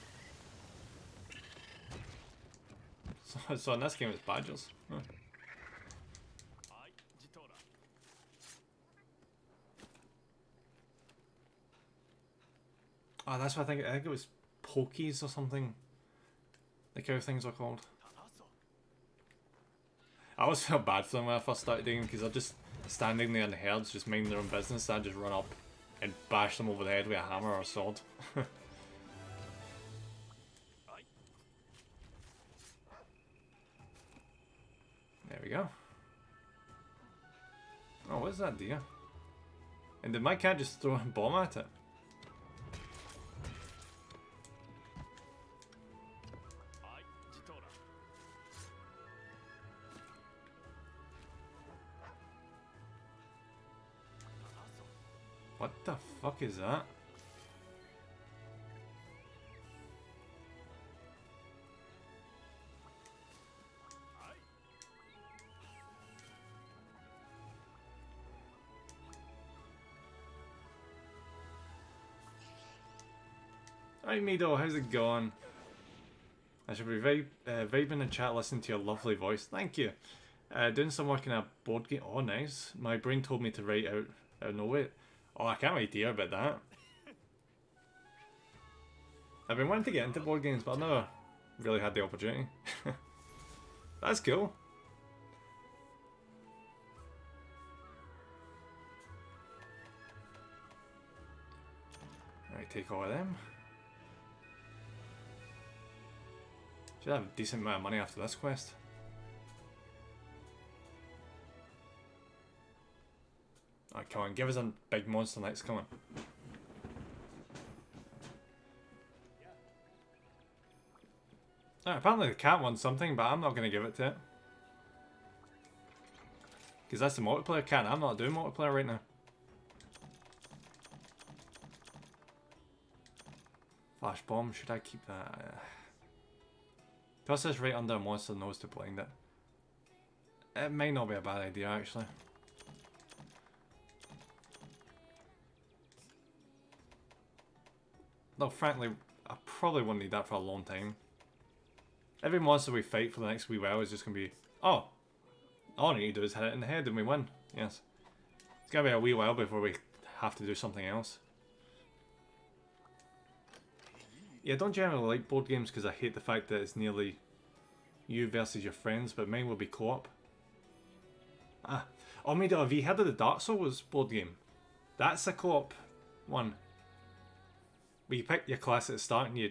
So in this game it's badgers. Huh. Oh, that's what I think it was pokies or something. The cow things are called. I always felt bad for them when I first started doing them because they're just standing there in the herds, just minding their own business. So I'd just run up and bash them over the head with a hammer or a sword. There we go. Oh, what's that deer? And did my cat just throw a bomb at it? What the fuck is that? Hi Mido, how's it going? I should be vibing in the chat listening to your lovely voice. Thank you. Doing some work in a board game. Oh, nice. My brain told me to write out of nowhere. Oh, I can't wait to hear about that. I've been wanting to get into board games, but I've never really had the opportunity. That's cool. Right, take all of them. Should have a decent amount of money after this quest. Alright, come on, give us a big monster next, come on. Apparently the cat won something, but I'm not going to give it to it. Because that's the multiplayer cat, I'm not doing multiplayer right now. Flash bomb, should I keep that? Plus it's right under a monster nose to blind it. It might not be a bad idea actually. Though frankly, I probably won't need that for a long time. Every monster we fight for the next wee while is just going to be... Oh! All I need to do is hit it in the head and we win. Yes. It's going to be a wee while before we have to do something else. Yeah, I don't generally like board games because I hate the fact that it's nearly you versus your friends, but mine will be co-op. Ah. Oh, have you heard of the Dark Souls board game? That's a co-op one. Where you pick your class at the start and you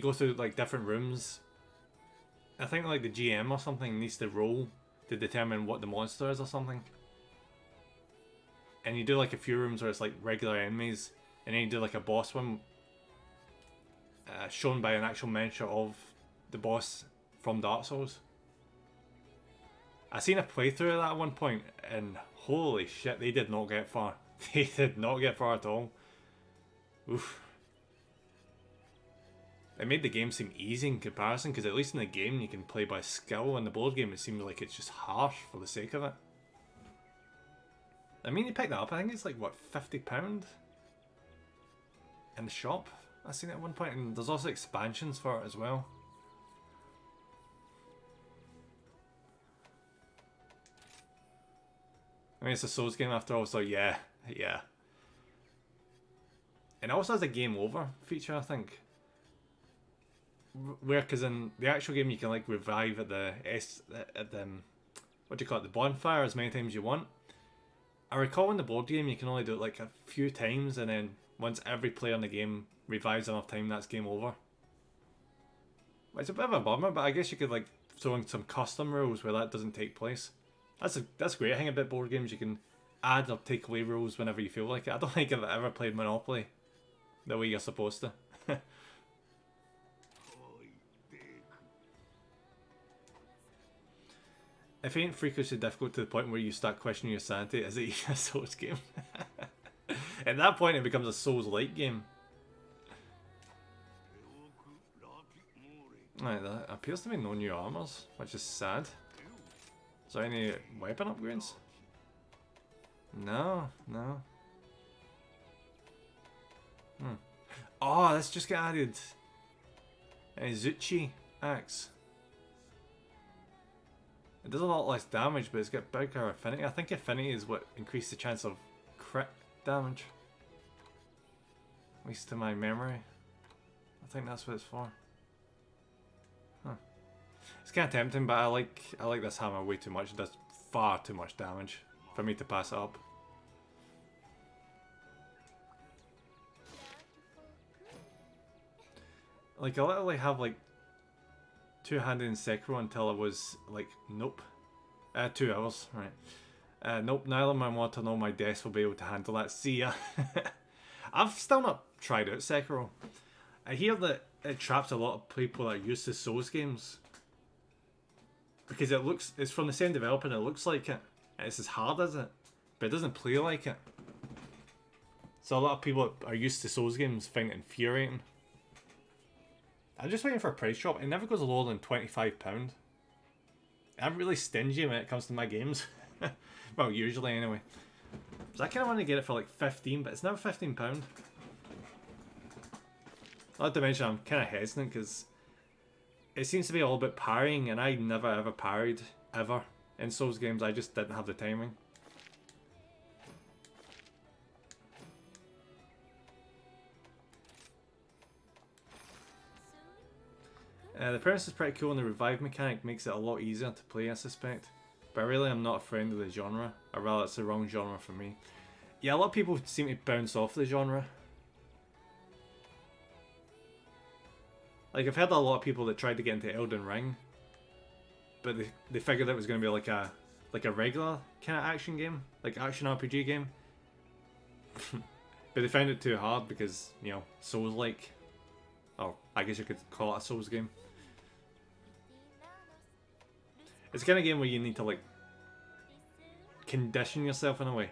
go through like different rooms. I think like the GM or something needs to roll to determine what the monster is or something. And you do like a few rooms where it's like regular enemies, and then you do like a boss one shown by an actual miniature of the boss from Dark Souls. I seen a playthrough of that at one point, and holy shit, they did not get far. They did not get far at all. Oof. It made the game seem easy in comparison, because at least in the game you can play by skill. In the board game it seems like it's just harsh for the sake of it. I mean, you pick that up, I think it's like, what, £50 in the shop? I seen it at one point, and there's also expansions for it as well. I mean, it's a Souls game after all, so yeah. And it also has a game over feature, I think. Where, because in the actual game you can like revive at the what do you call it, the bonfire as many times as you want. I recall in the board game you can only do it like a few times, and then once every player in the game revives enough time, that's game over. It's a bit of a bummer, but I guess you could like throw in some custom rules where that doesn't take place. That's great. I think about board games you can add or take away rules whenever you feel like it. I don't think I've ever played Monopoly the way you're supposed to. If it ain't freakishly difficult to the point where you start questioning your sanity, is it a Souls game? At that point it becomes a Souls-like game. Right, there appears to be no new armors, which is sad. Is there any weapon upgrades? No. Oh, let's just get added. A Zuchi axe. It does a lot less damage, but it's got bigger affinity. I think affinity is what increased the chance of crit damage. At least to my memory. I think that's what it's for. Huh. It's kind of tempting, but I like this hammer way too much. It does far too much damage for me to pass it up. Like, I literally have like two-handed in Sekiro until I was like, nope. 2 hours, right. Nope, neither my mortal nor my desk will be able to handle that. See ya. I've still not tried out Sekiro. I hear that it traps a lot of people that are used to Souls games. Because it's from the same developer and it looks like it. And it's as hard as it. But it doesn't play like it. So a lot of people that are used to Souls games find it infuriating. I'm just waiting for a price drop. It never goes lower than £25. I'm really stingy when it comes to my games. Well, usually anyway. So I kind of want to get it for like 15, but it's never £15. Not to mention I'm kind of hesitant because it seems to be all about parrying, and I never ever parried, ever. In Souls games, I just didn't have the timing. The premise is pretty cool, and the revive mechanic makes it a lot easier to play, I suspect. But really, I'm not a friend of the genre, or rather it's the wrong genre for me. Yeah, a lot of people seem to bounce off the genre. Like, I've heard a lot of people that tried to get into Elden Ring, but they figured it was going to be like a regular kind of action game, like action RPG game. But they found it too hard because, you know, Souls-like, or I guess you could call it a Souls game. It's the kind of game where you need to like condition yourself in a way.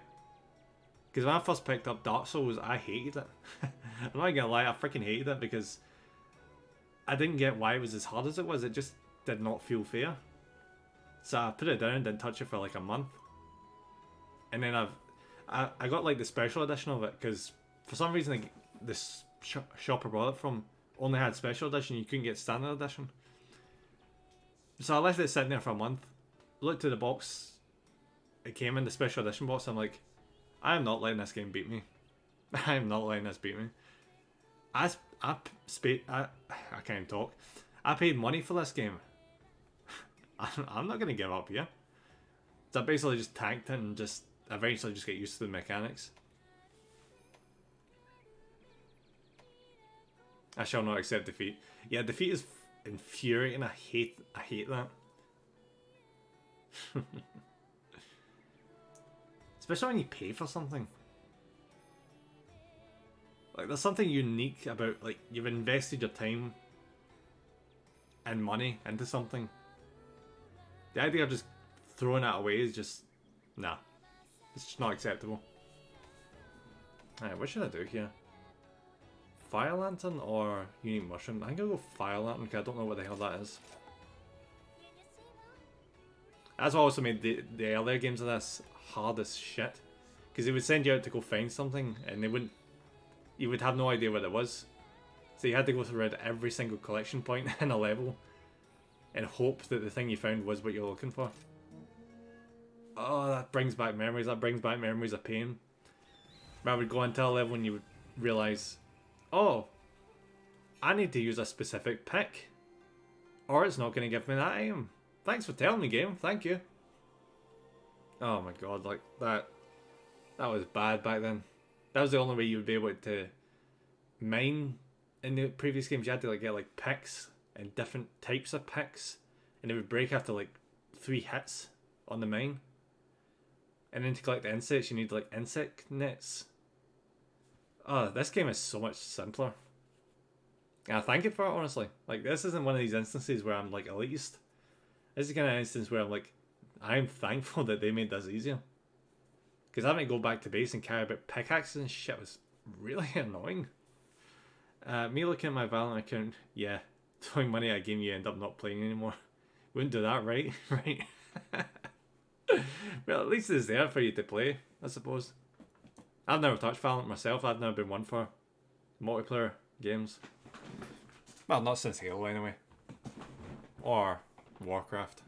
Because when I first picked up Dark Souls, I hated it. I'm not gonna lie, I freaking hated it because I didn't get why it was as hard as it was. It just did not feel fair. So I put it down and didn't touch it for like a month. And then I got like the special edition of it because for some reason like, this shop I bought it from only had special edition. You couldn't get standard edition. So I left it sitting there for a month. Looked at the box. It came in the special edition box. I'm like, I am not letting this game beat me. I am not letting this beat me. I can't even talk. I paid money for this game. I'm not gonna give up here. So I basically just tanked it and just eventually just get used to the mechanics. I shall not accept defeat. Yeah, defeat is infuriating. I hate that. Especially when you pay for something. Like there's something unique about like you've invested your time and money into something. The idea of just throwing it away is just nah. It's just not acceptable. Alright, what should I do here? Fire Lantern or Unique Mushroom? I think I'll go Fire Lantern because I don't know what the hell that is. That's what also made the earlier games of this hard as shit. Because they would send you out to go find something and you would have no idea what it was. So you had to go through every single collection point in a level and hope that the thing you found was what you're looking for. Oh, that brings back memories. That brings back memories of pain. Where I would go into a level and you would realise, oh, I need to use a specific pick. Or it's not going to give me that item. Thanks for telling me, game. Thank you. Oh my god, like that was bad back then. That was the only way you would be able to mine in the previous games. You had to like get like picks and different types of picks, and it would break after like 3 hits on the mine. And then to collect the insects, you need like insect nets. Oh, this game is so much simpler. And I thank it for it, honestly. Like, this isn't one of these instances where I'm like elitist. This is the kind of instance where I'm like, I'm thankful that they made this easier. Because having to go back to base and carry about pickaxes and shit was really annoying. Me looking at my Valorant account, yeah, throwing money at a game you end up not playing anymore. Wouldn't do that, right? Right. Well, at least it's there for you to play, I suppose. I've never touched Valorant myself. I've never been one for multiplayer games. Well, not since Halo anyway. Or Warcraft.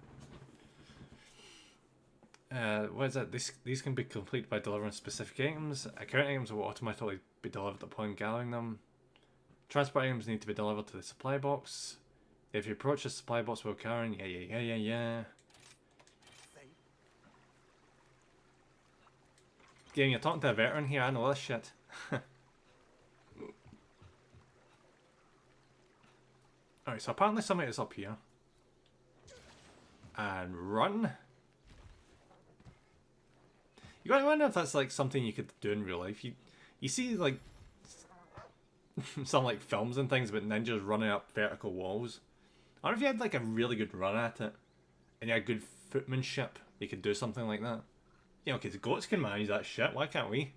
What is it? These can be completed by delivering specific items. Account items will automatically be delivered upon gathering them. Transport items need to be delivered to the supply box. If you approach the supply box while carrying, yeah. Game, you're talking to a veteran here, I know this shit. Alright, so apparently something is up here. And run. You gotta wonder if that's like something you could do in real life. You see like some like films and things about ninjas running up vertical walls. I wonder if you had like a really good run at it and you had good footmanship, you could do something like that. You know, because goats can manage that shit, why can't we?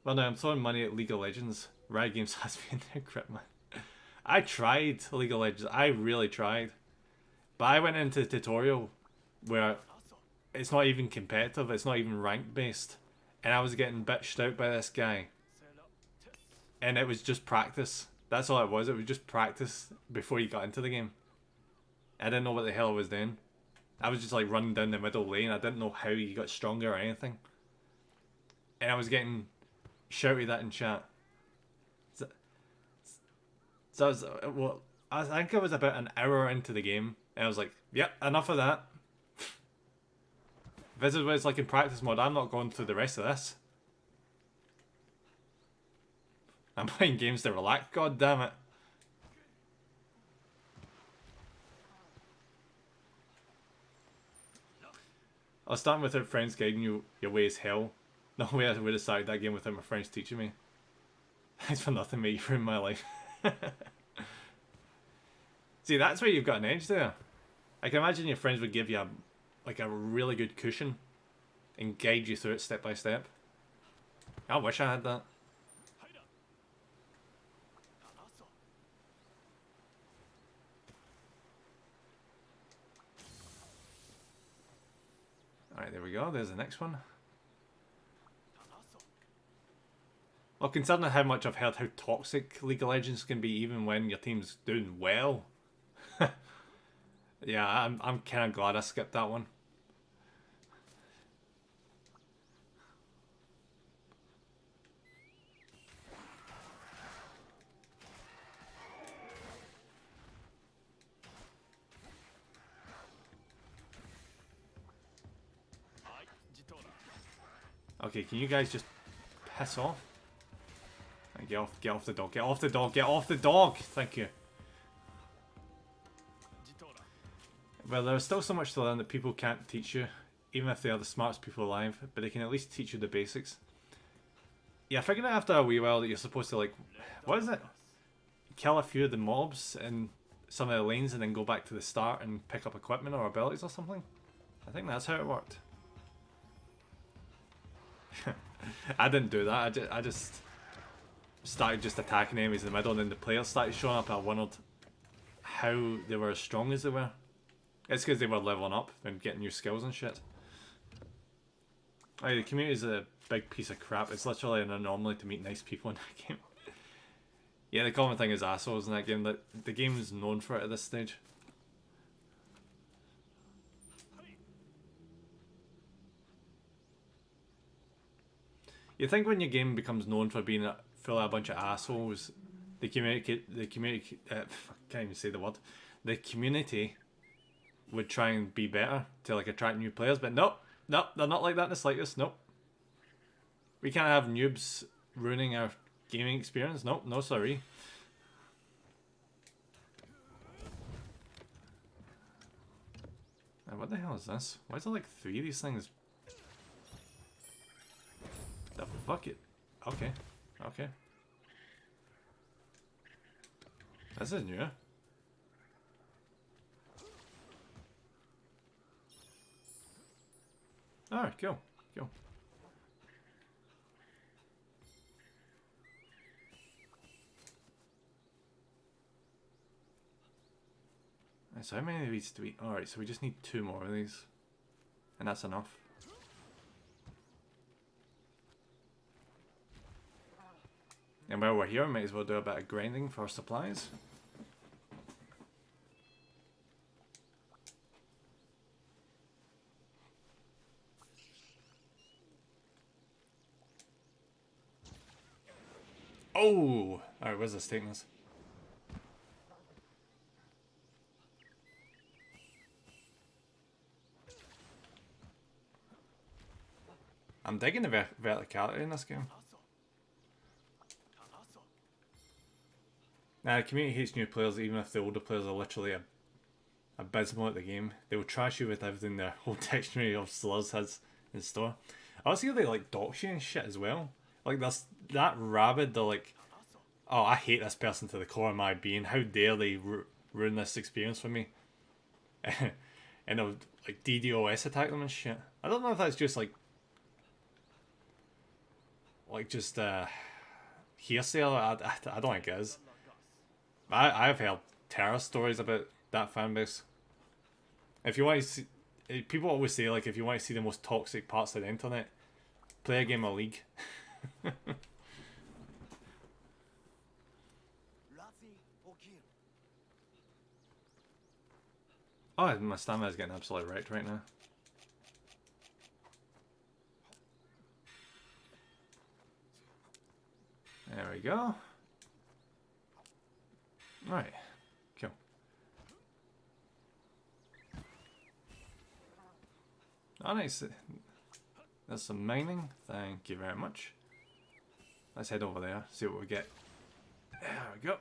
Well, no, I'm throwing money at League of Legends. Riot Games has me in their grip, man. I tried League of Legends, I really tried. But I went into the tutorial where it's not even competitive, it's not even rank based. And I was getting bitched out by this guy. And it was just practice. That's all it was just practice before you got into the game. I didn't know what the hell I was doing. I was just like running down the middle lane. I didn't know how you got stronger or anything. And I was getting shouted at in chat. So I was, well, I think I was about an hour into the game. And I was like, yep, enough of that. This is what it's like in practice mode. I'm not going through the rest of this. I'm playing games to relax, god damn it. I was starting without friends guiding you, your way is hell. No way I would have started that game without my friends teaching me. Thanks for nothing, mate. You ruined my life. See, that's where you've got an edge there. I can imagine your friends would give you a really good cushion and guide you through it step by step. I wish I had that. Alright, there we go. There's the next one. Well, considering how much I've heard how toxic League of Legends can be even when your team's doing well. Yeah, I'm kind of glad I skipped that one. Okay, can you guys just piss off? Get off the dog, get off the dog, get off the dog! Thank you. Well, there's still so much to learn that people can't teach you, even if they are the smartest people alive, but they can at least teach you the basics. Yeah, I figured out after a wee while that you're supposed to, like, what is it? Kill a few of the mobs in some of the lanes and then go back to the start and pick up equipment or abilities or something. I think that's how it worked. I didn't do that, I just started just attacking enemies in the middle and then the players started showing up. I wondered how they were as strong as they were. It's because they were leveling up and getting new skills and shit. Oh, the community is a big piece of crap. It's literally an anomaly to meet nice people in that game. Yeah, the common thing is assholes in that game. The game is known for it at this stage. You think when your game becomes known for being full of a bunch of assholes, the community, I can't even say the word, the community would try and be better to like attract new players, but nope, they're not like that in the slightest. Nope. We can't have noobs ruining our gaming experience. Nope, no sorry. Now, what the hell is this? Why is there like 3 of these things? The fuck it. Okay. Okay. This is new. Alright, cool. Cool. So how many of these do we... Alright, so we just need 2 more of these. And that's enough. And while we're here, we might as well do a bit of grinding for supplies. Oh! Alright, where's this taking us? I'm digging the verticality in this game. Now, the community hates new players even if the older players are literally abysmal at the game. They will trash you with everything their whole dictionary of slurs has in store. I also hear they like dox you and shit as well. Like that rabid, they're like, oh, I hate this person to the core of my being. How dare they ruin this experience for me? And they'll like DDoS attack them and shit. I don't know if that's just like just hearsay. I don't think it is. I've heard terror stories about that fan base. If you want to see, people always say like if you want to see the most toxic parts of the internet, play a game of League. Oh, my stamina is getting absolutely wrecked right now. There we go. Right. Cool. Oh, nice. There's some mining. Thank you very much. Let's head over there, see what we get. There we go.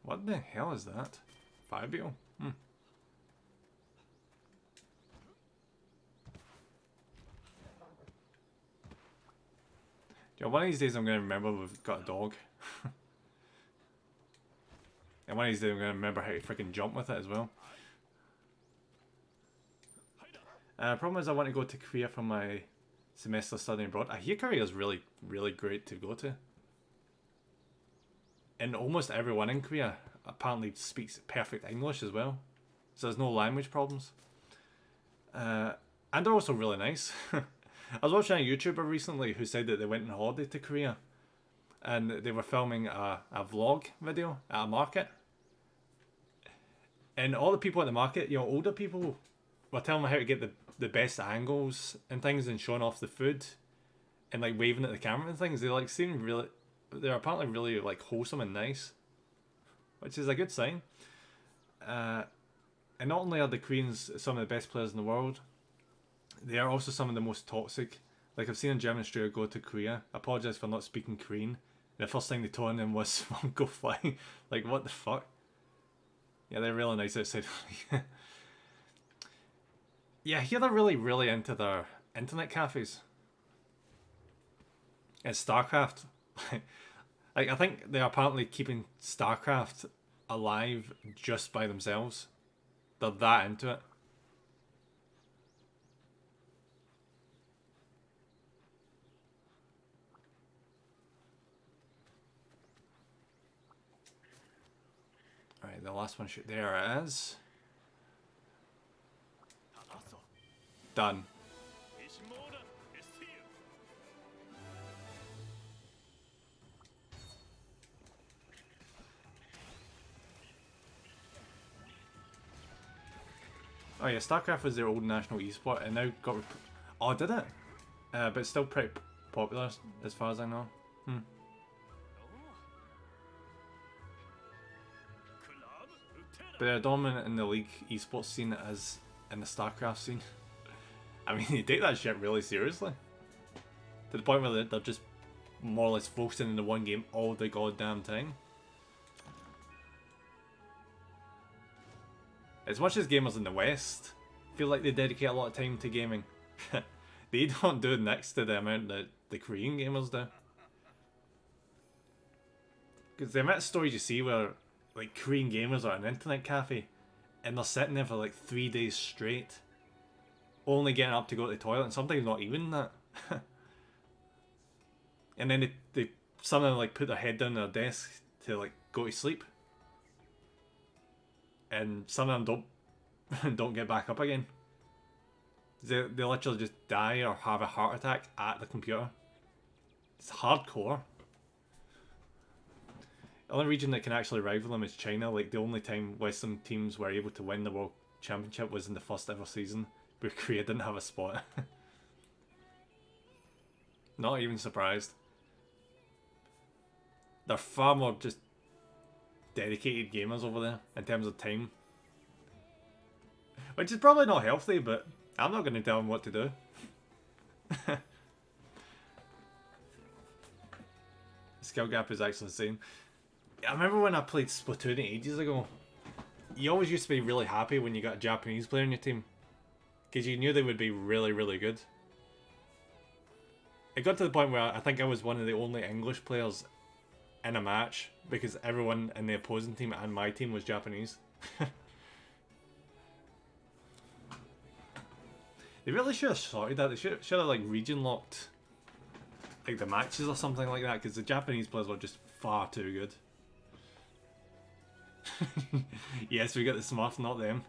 What the hell is that? Fire beetle? Hmm. Yeah, one of these days I'm going to remember we've got a dog. And one of these days I'm going to remember how to freaking jump with it as well. Problem is I want to go to Korea for my semester studying abroad. I hear Korea is really, really great to go to. And almost everyone in Korea apparently speaks perfect English as well. So there's no language problems. And they're also really nice. I was watching a YouTuber recently who said that they went on holiday to Korea. And they were filming a vlog video at a market. And all the people at the market, you know, older people, were telling them how to get the best angles and things and showing off the food. And like waving at the camera and things. They like seem really... They're apparently really like wholesome and nice. Which is a good sign. And not only are the Koreans some of the best players in the world, they are also some of the most toxic. Like I've seen a German streamer go to Korea. I apologise for not speaking Korean. The first thing they told him was go flying. Like what the fuck? Yeah, they're really nice outside. Yeah, here they're really, really into their internet cafes. And StarCraft. Like I think they're apparently keeping StarCraft alive just by themselves. They're that into it. Alright, the last one shoot there it is. Done. Oh yeah, StarCraft was their old national esport and now got... Oh, did it? But it's still pretty popular as far as I know. But they're dominant in the League esports scene as in the StarCraft scene. I mean, they take that shit really seriously. To the point where they're just more or less focusing on the one game all the goddamn time. As much as gamers in the West feel like they dedicate a lot of time to gaming, they don't do next to the amount that the Korean gamers do. Because the amount of stories you see where like Korean gamers are at an internet cafe and they're sitting there for like 3 days straight, only getting up to go to the toilet, and sometimes not even that. And then they some of them like put their head down their desk to like go to sleep. And some of them don't get back up again. They literally just die or have a heart attack at the computer. It's hardcore. The only region that can actually rival them is China. Like the only time Western teams were able to win the World Championship was in the first ever season, where Korea didn't have a spot. Not even surprised. They're far more just dedicated gamers over there in terms of time. Which is probably not healthy, but I'm not going to tell them what to do. The skill gap is actually insane. I remember when I played Splatoon ages ago, you always used to be really happy when you got a Japanese player in your team. Because you knew they would be really, really good. It got to the point where I think I was one of the only English players in a match because everyone in the opposing team and my team was Japanese. They really should have sorted that. They should have like region locked like the matches or something like that, because the Japanese players were just far too good. Yes, we got the Smurf, not them.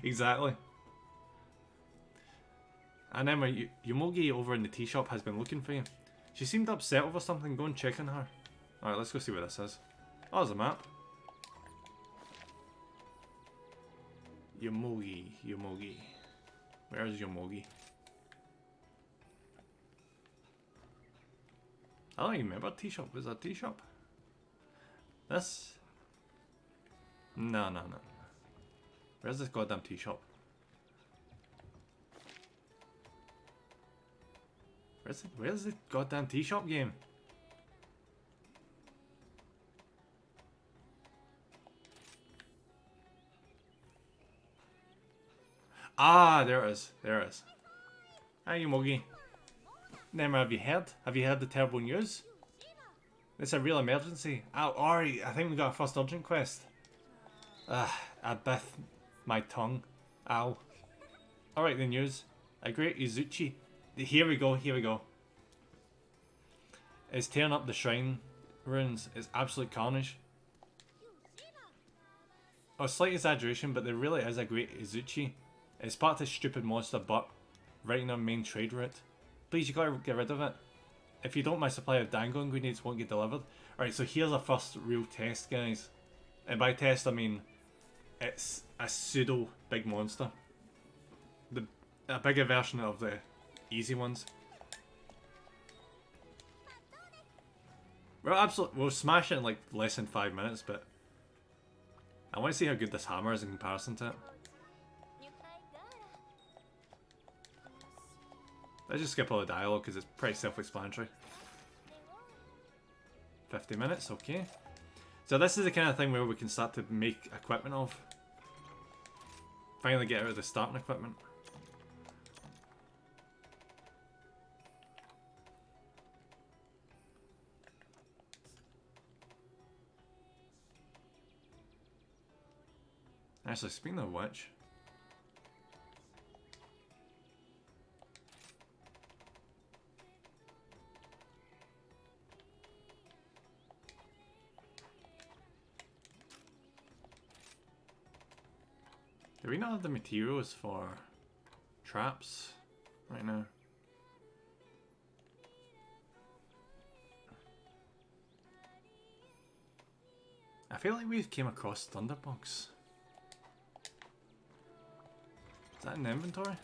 Exactly. And Emma, Yomogi over in the tea shop has been looking for you. She seemed upset over something. Go and check on her. Alright, let's go see what this is. Oh, there's a map. Yomogi. Where is Yomogi? I don't even remember tea shop. Was that a tea shop? This? No. Where's this goddamn tea shop? Where's the goddamn tea shop game? Ah, there it is. There it is. Hi, Yomogi. Nemra, have you heard? Have you heard the terrible news? It's a real emergency. Oh, Ori, I think we got our first urgent quest. I bit my tongue. Ow. Alright, the news. A great Izuchi. Here we go, here we go. It's tearing up the shrine ruins. It's absolute carnage. Oh, slight exaggeration, but there really is a great Izuchi. It's part of this stupid monster butt right in our main trade route. Please, you gotta get rid of it. If you don't, my supply of dango ingredients won't get delivered. Alright, so here's our first real test, guys. And by test, I mean it's a pseudo big monster. A bigger version of the easy ones. We'll smash it in like less than 5 minutes, but I want to see how good this hammer is in comparison to it. Let's just skip all the dialogue because it's pretty self-explanatory. 50 minutes, okay. So this is the kind of thing where we can start to make equipment of. Finally get out of the starting equipment. Actually, speaking of which, do we not have the materials for traps right now? I feel like we've came across Thunderbugs. Is that in the inventory?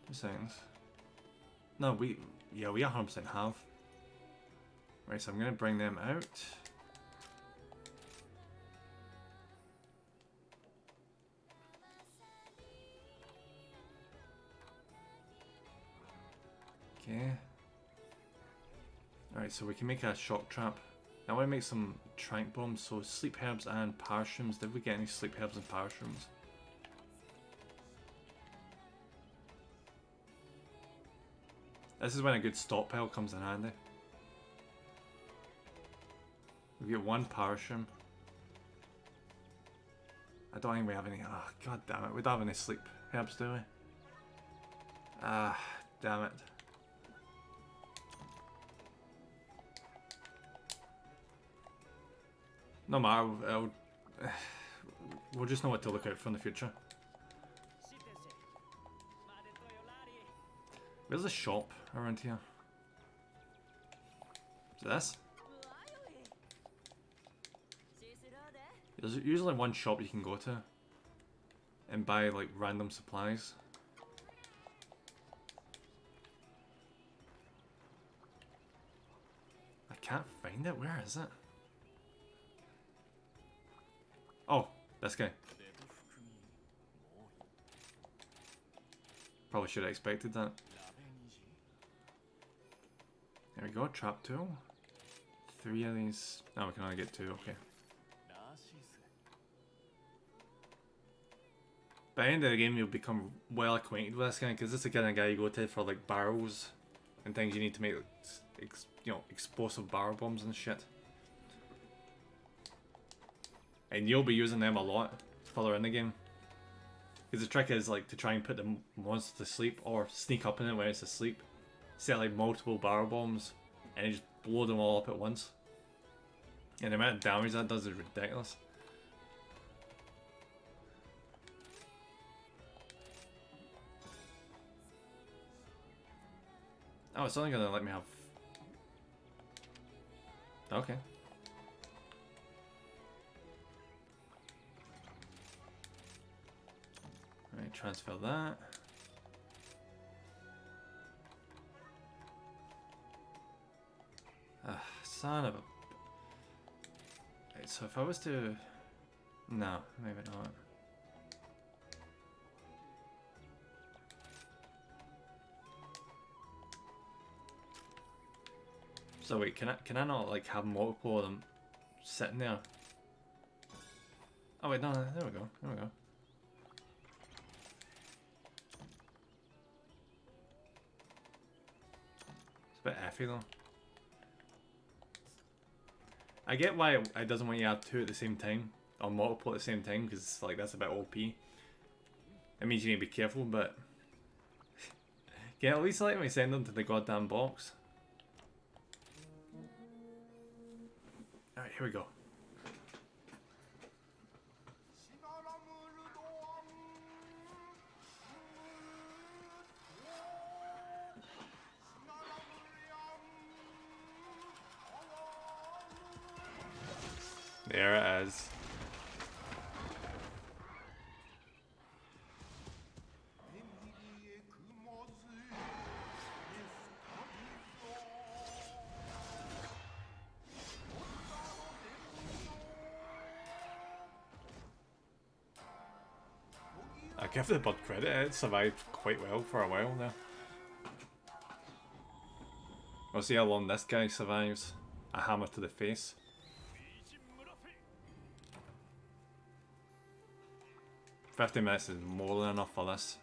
2 seconds. No, we 100% have. Right, so I'm gonna bring them out. Okay. Alright, so we can make a shock trap. I want to make some trank bombs, so sleep herbs and parashrooms. Did we get any sleep herbs and parashrooms? This is when a good stockpile comes in handy. We get 1 parashroom. I don't think we have any. Ah, god damn it. We don't have any sleep herbs, do we? Ah, damn it. No matter, we'll just know what to look out for in the future. Where's the shop around here? Is it this? There's usually one shop you can go to and buy like random supplies. I can't find it. Where is it? Oh, this guy. Probably should have expected that. There we go, trap tool. 3 of these. No, we can only get 2, okay. By the end of the game, you'll become well acquainted with this guy, because this is the kind of guy you go to for like barrels and things you need to make, explosive barrel bombs and shit. And you'll be using them a lot further in the game. Because the trick is like to try and put the monster to sleep or sneak up in it when it's asleep. Set like multiple barrel bombs and you just blow them all up at once. And the amount of damage that does is ridiculous. Oh, it's only gonna let me have... Okay. Alright, transfer that. Son of a... Right, so if I was to... No, maybe not. So wait, can I not like have multiple of them sitting there? Oh wait, no, there we go, there we go. a bit iffy though. I get why it doesn't want you to have two at the same time, or multiple at the same time, because like that's a bit OP. It means you need to be careful, but can you at least let me send them to the goddamn box? Alright, here we go. There it is. I give the bird credit, it survived quite well for a while there. We'll see how long this guy survives. A hammer to the face. $50 is more than enough for this.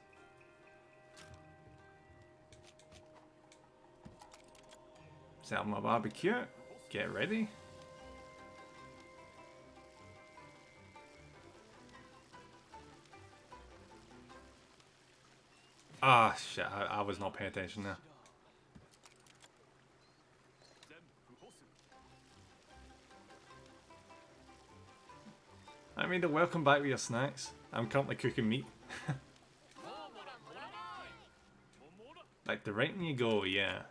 Set up my barbecue. Get ready. Ah, shit, I was not paying attention there. I mean, welcome back with your snacks. I'm currently cooking meat. Like the right you go, yeah.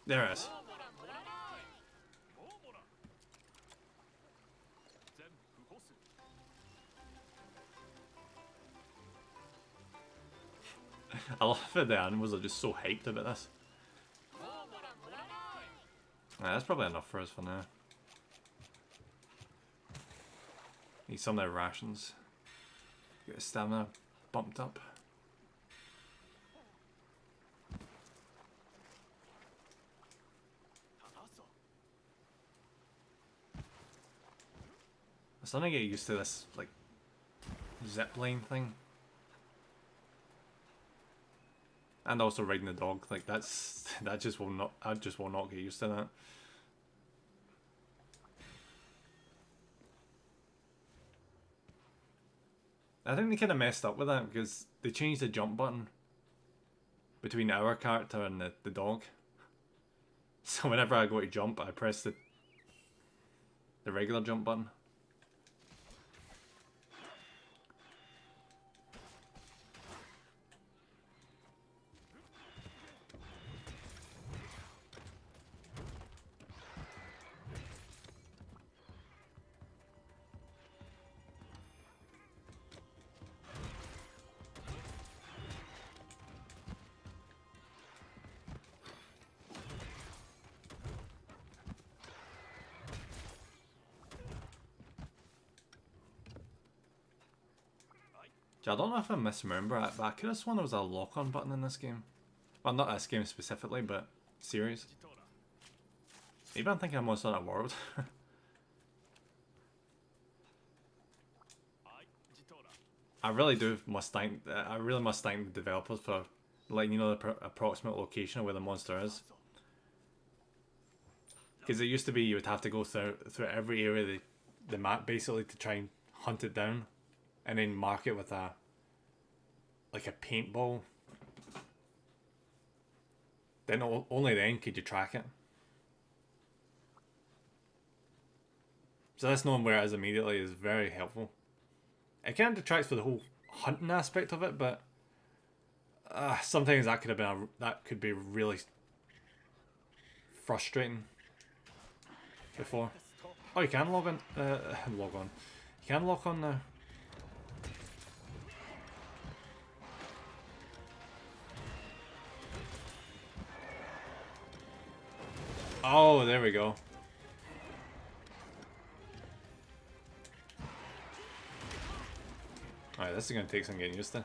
There it is. I love that the animals are just so hyped about this. That's probably enough for us for now. Need some of their rations. Get the stamina bumped up. I'm starting to get used to this, like, zipline thing. And also riding the dog, like that just will not, I just will not get used to that. I think they kind of messed up with that because they changed the jump button between our character and the dog. So whenever I go to jump, I press the regular jump button. I don't know if I misremember it, but I could have sworn there was a lock-on button in this game. Well, not this game specifically, but series. Maybe I'm thinking of Monster Hunter World. I really must thank the developers for letting you know the approximate location of where the monster is. Because it used to be you would have to go through every area of the map basically to try and hunt it down, and then mark it with a paintball. Then only then could you track it. So this knowing where it is immediately is very helpful. It kind of detracts for the whole hunting aspect of it, but sometimes that could be really frustrating. Before, oh, you can log on. You can lock on now. Oh, there we go. Alright, this is going to take some getting used to.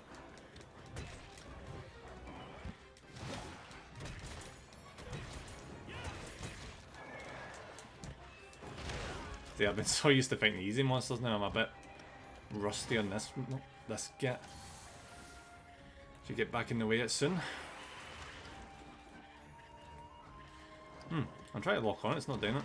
See, I've been so used to fighting easy monsters now, I'm a bit rusty on this get. Should get back in the way it soon. I'm trying to lock on, it's not doing it.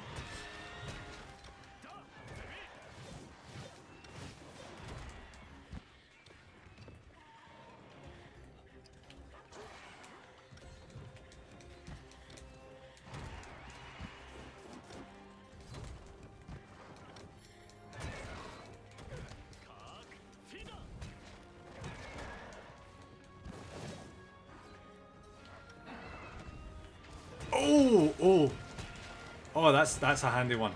Oh, that's a handy one.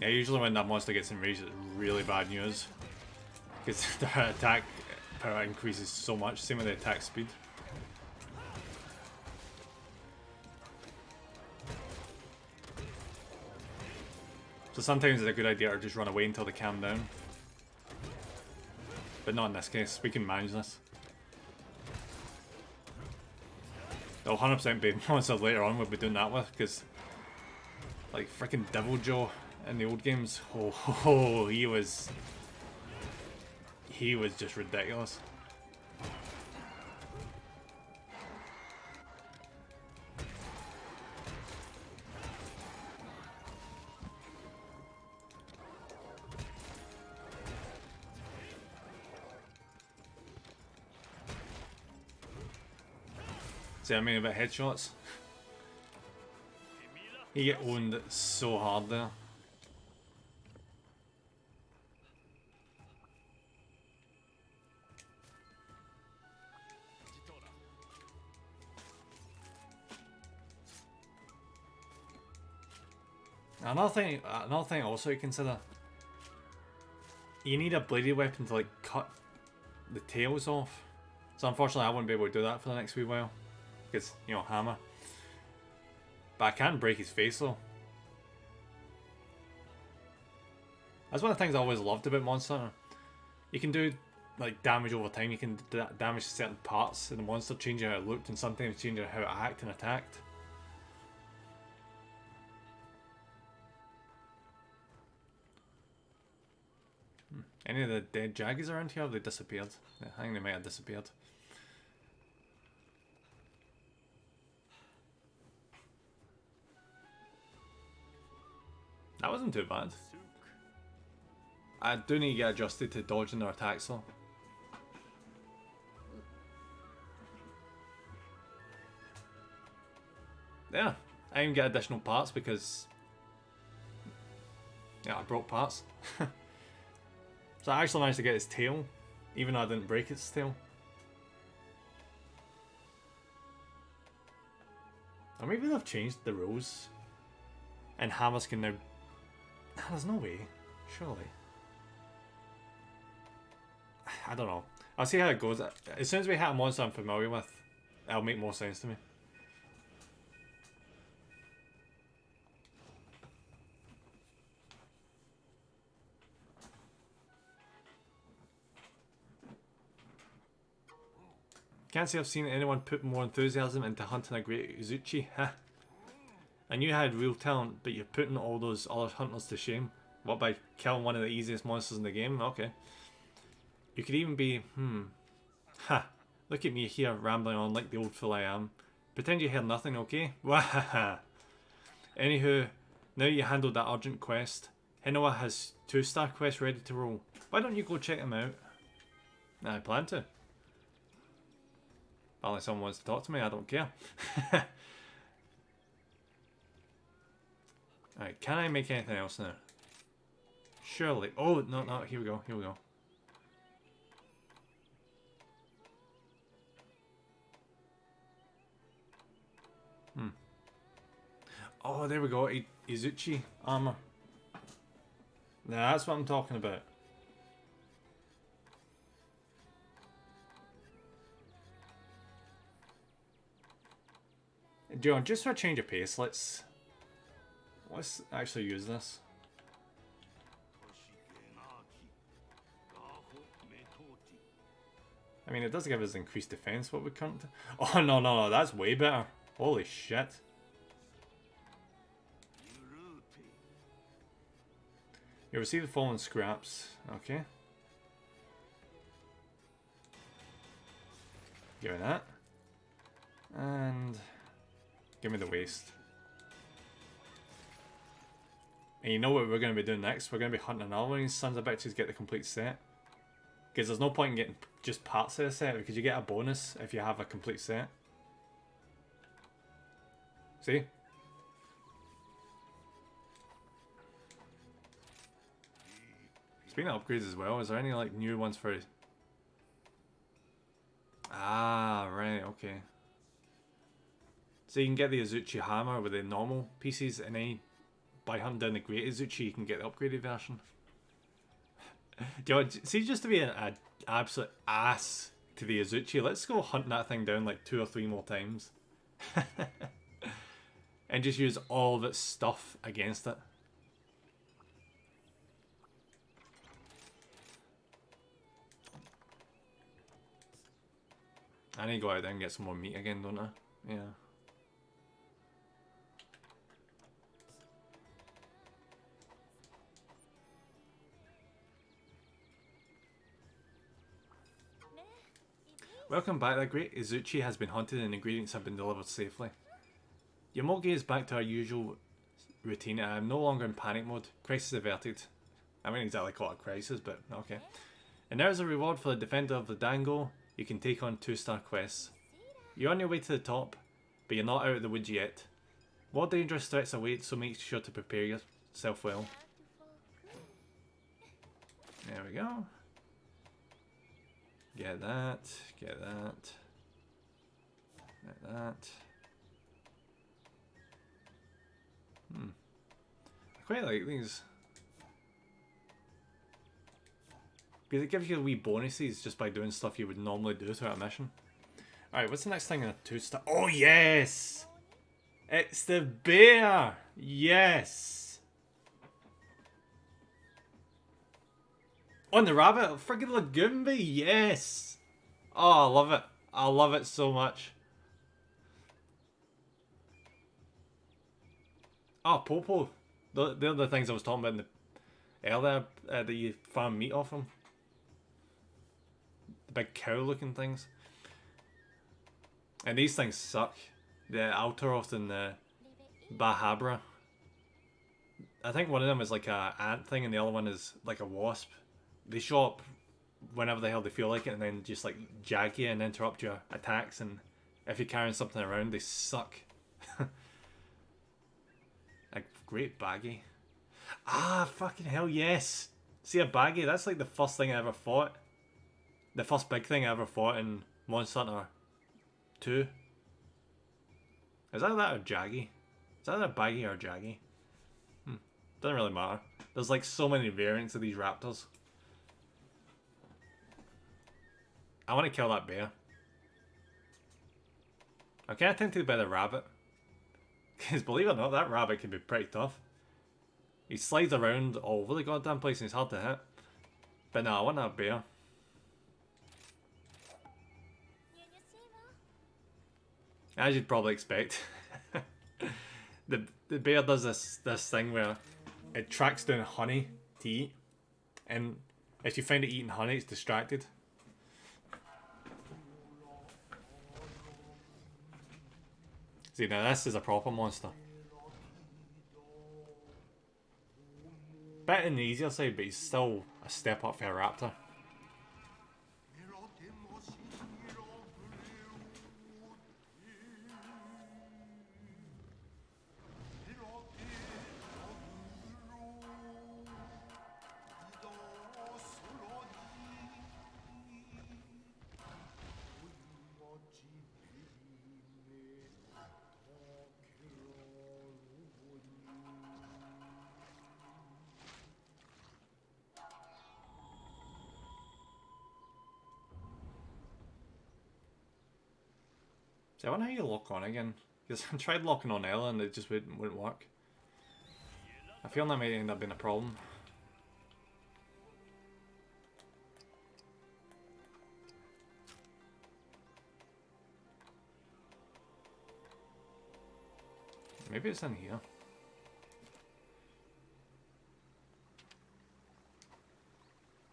Yeah, usually when that monster gets enraged, it's really bad news. Because their attack power increases so much, same with the attack speed. So sometimes it's a good idea to just run away until they calm down. But not in this case, we can manage this. There'll 100% be monsters later on we'll be doing that with, because like freaking Devil Joe in the old games, he was just ridiculous. See what I mean about headshots? You get owned so hard there. Another thing also to consider. You need a bladed weapon to like cut the tails off. So unfortunately I won't be able to do that for the next wee while. Because, you know, hammer. But I can break his face though. That's one of the things I always loved about Monster Hunter. You can do like damage over time, you can damage certain parts of the monster, changing how it looked and sometimes changing how it acted and attacked. Any of the dead Jaggies around here, have they disappeared? Yeah, I think they might have disappeared. That wasn't too bad. I do need to get adjusted to dodging their attacks though. Yeah, I even get additional parts because... yeah, I broke parts. So I actually managed to get his tail, even though I didn't break its tail. Or maybe they've changed the rules. And hammers can now... there's no way, surely. I don't know. I'll see how it goes. As soon as we hit a monster I'm familiar with, it'll make more sense to me. Can't say I've seen anyone put more enthusiasm into hunting a great Uzuchi. I knew you had real talent, but you're putting all those other hunters to shame. What, by killing one of the easiest monsters in the game? Okay. You could even be, ha, look at me here rambling on like the old fool I am. Pretend you heard nothing, okay? Wahaha. Anywho, now you handled that urgent quest. Hinoa has 2-star quests ready to roll. Why don't you go check them out? I plan to. Unless someone wants to talk to me, I don't care. Alright, can I make anything else now? Surely. Oh, no, here we go, here we go. Oh, there we go. Izuchi armor. Now that's what I'm talking about. John, just for a change of pace, let's actually use this. I mean, it does give us increased defense. What we can't. Oh no, that's way better. Holy shit. You receive the fallen scraps. Okay. Give me that. And give me the waste. And you know what we're going to be doing next? We're going to be hunting another one of these sons of bitches to get the complete set. Because there's no point in getting just parts of the set, because you get a bonus if you have a complete set. See? Speaking of upgrades as well, is there any like new ones for it? Ah, right, okay. So you can get the Izuchi hammer with the normal pieces, and then by hunting down the great Izuchi, you can get the upgraded version. Do you know, see, just to be an absolute ass to the Izuchi, let's go hunt that thing down like 2 or 3 more times. And just use all of its stuff against it. I need to go out there and get some more meat again, don't I? Yeah. Welcome back. The great Izuchi has been hunted and ingredients have been delivered safely. Yomogi is back to our usual routine and I am no longer in panic mode. Crisis averted. I wouldn't exactly call it a crisis, but okay. And there's a reward for the defender of the Dango. You can take on 2-star quests. You're on your way to the top, but you're not out of the woods yet. More dangerous threats await, so make sure to prepare yourself well. There we go. Get that, get that, get that. I quite like these. Because it gives you wee bonuses just by doing stuff you would normally do throughout a mission. Alright, what's the next thing in a 2-star? Oh yes! It's the bear! Yes! On the rabbit, friggin' Lagoon Bay, yes! Oh, I love it. I love it so much. Oh, Popo. They're the things I was talking about in the earlier that you farm meat off them. The big cow looking things. And these things suck. The Altaroth and the Bahabra. I think one of them is like a ant thing and the other one is like a wasp. They show up whenever the hell they feel like it and then just like jag you and interrupt your attacks, and if you're carrying something around they suck. A great baggie. Ah, fucking hell yes! See, a baggie, that's like the first thing I ever fought. The first big thing I ever fought in Monster Hunter 2. Is that or Jaggy? Is that a baggie or a Jaggy? Doesn't really matter. There's like so many variants of these raptors. I want to kill that bear. I'm kind of tempted by the rabbit. Because believe it or not, that rabbit can be pretty tough. He slides around all over the goddamn place and he's hard to hit. But no, I want that bear. As you'd probably expect. the bear does this thing where it tracks down honey to eat. And if you find it eating honey, it's distracted. See, now this is a proper monster. Bit on the easier side, but he's still a step up for a raptor. I wonder how you lock on again. Because I tried locking on Ella and it just wouldn't work. I feel that might end up being a problem. Maybe it's in here.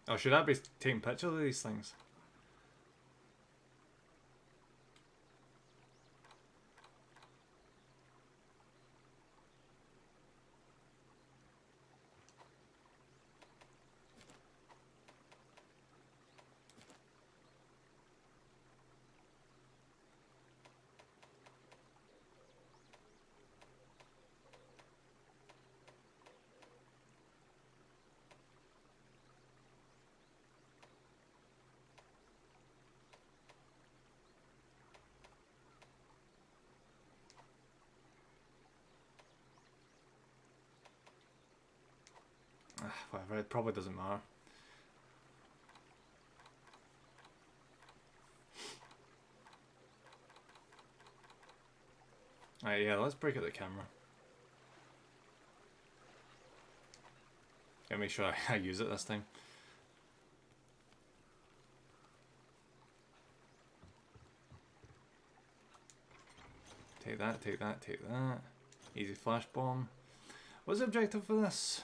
Oh, should I be taking pictures of these things? Whatever, it probably doesn't matter. Alright, yeah, let's break out the camera. Gotta make sure I use it this time. Take that, take that, take that. Easy flash bomb. What's the objective for this?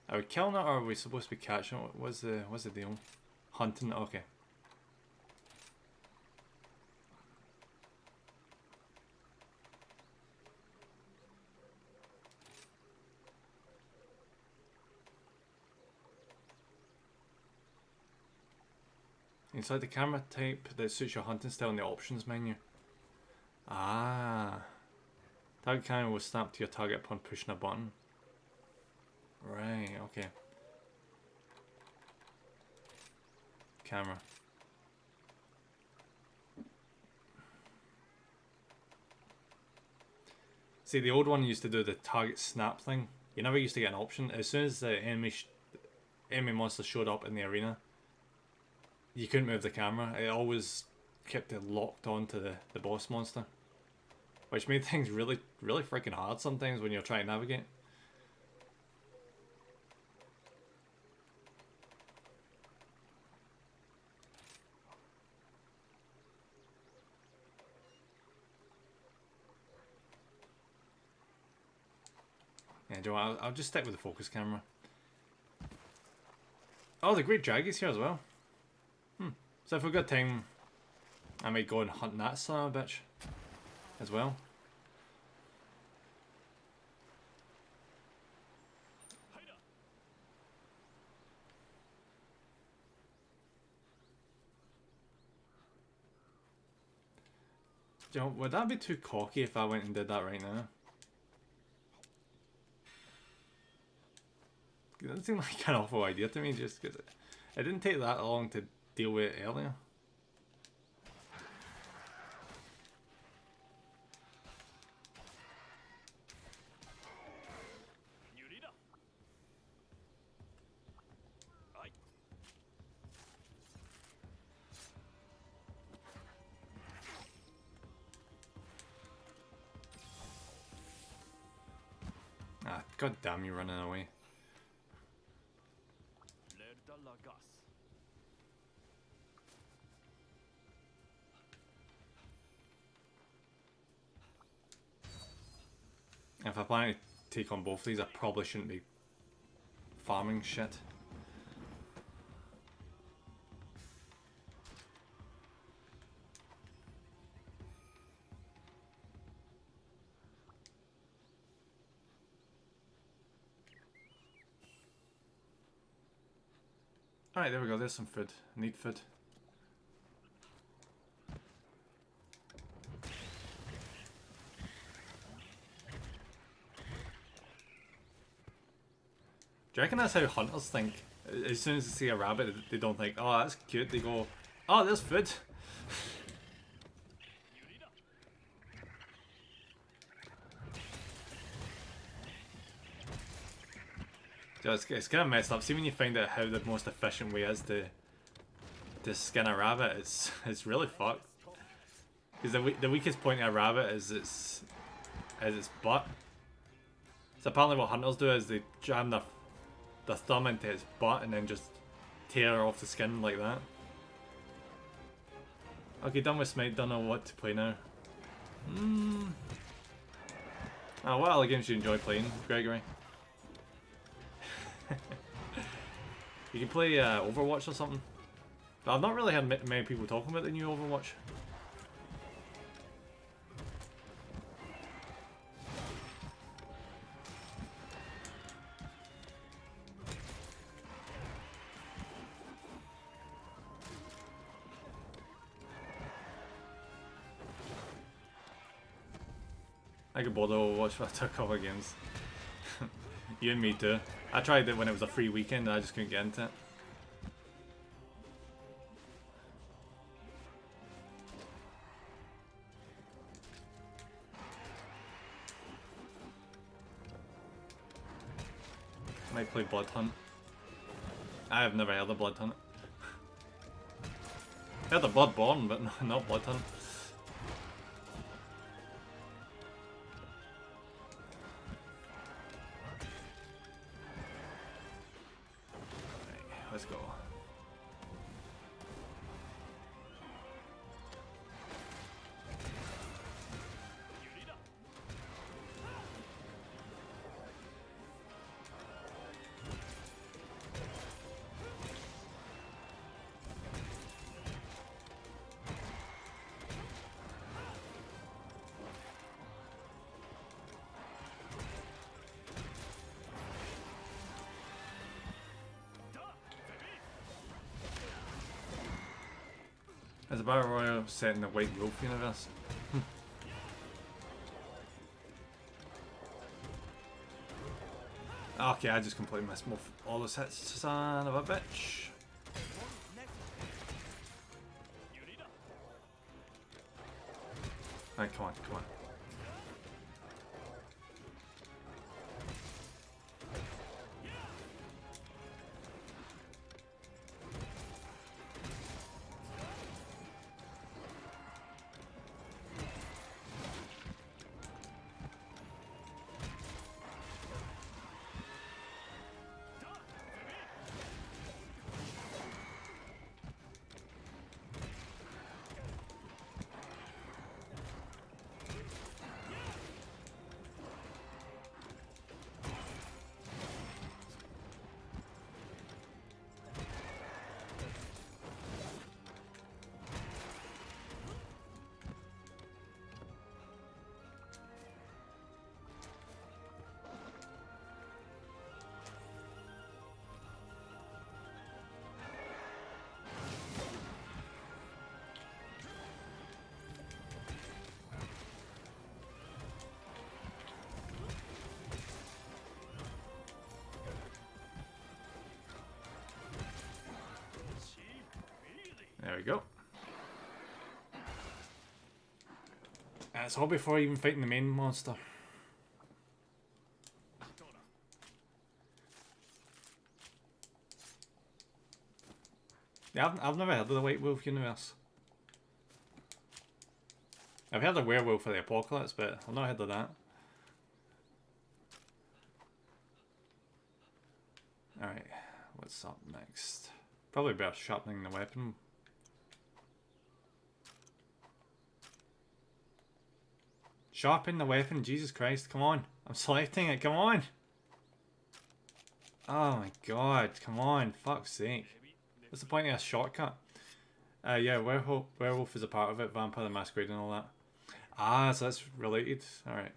Are we killing it or are we supposed to be catching it? What's the deal? Hunting it? Okay. Inside the camera type that suits your hunting style in the options menu. Ah. Target camera will snap to your target upon pushing a button. Right, okay. Camera. See, the old one used to do the target snap thing. You never used to get an option. As soon as the enemy monster showed up in the arena, you couldn't move the camera. It always kept it locked onto the boss monster. Which made things really, really freaking hard sometimes when you're trying to navigate. Yeah, Joe, I'll just stick with the focus camera. Oh, the Great Draggy's here as well. So if we've got time, I might go and hunt that son of a bitch as well. Joe, would that be too cocky if I went and did that right now? It doesn't seem like an awful idea to me, just because it didn't take that long to deal with it earlier. Ah, god damn you running away. If I plan to take on both of these, I probably shouldn't be farming shit. Alright, there we go, there's some food. I need food. Do you reckon that's how hunters think? As soon as they see a rabbit, they don't think, oh, that's cute. They go, oh, there's food. So it's kind of messed up. See, when you find out how the most efficient way is to skin a rabbit, it's really fucked. Because the weakest point of a rabbit is its butt. So apparently what hunters do is they jam their thumb into its butt and then just tear off the skin like that. Okay, done with Smite, don't know what to play now. Oh, what other games do you enjoy playing, Gregory? You can play Overwatch or something. But I've not really had many people talking about the new Overwatch. I could bother Overwatch after a couple of games. You and me too. I tried it when it was a free weekend and I just couldn't get into it. Might play Blood Hunt. I have never heard of Blood Hunt. Heard of Bloodborne, but not Blood Hunt. Let's go. It's a battle royale set in the White Wolf universe. Okay, I just completely missed all the hits, son of a bitch. Right, come on, come on. There we go. That's all before even fighting the main monster. Yeah, I've never heard of the White Wolf universe. I've heard of Werewolf of the Apocalypse, but I've not heard of that. Alright, what's up next? Probably better sharpening the weapon. Sharpen the weapon, Jesus Christ, come on. I'm selecting it, come on. Oh my god, come on, fuck's sake. What's the point of a shortcut? Yeah, werewolf is a part of it, Vampire the Masquerade and all that. Ah, so that's related, alright.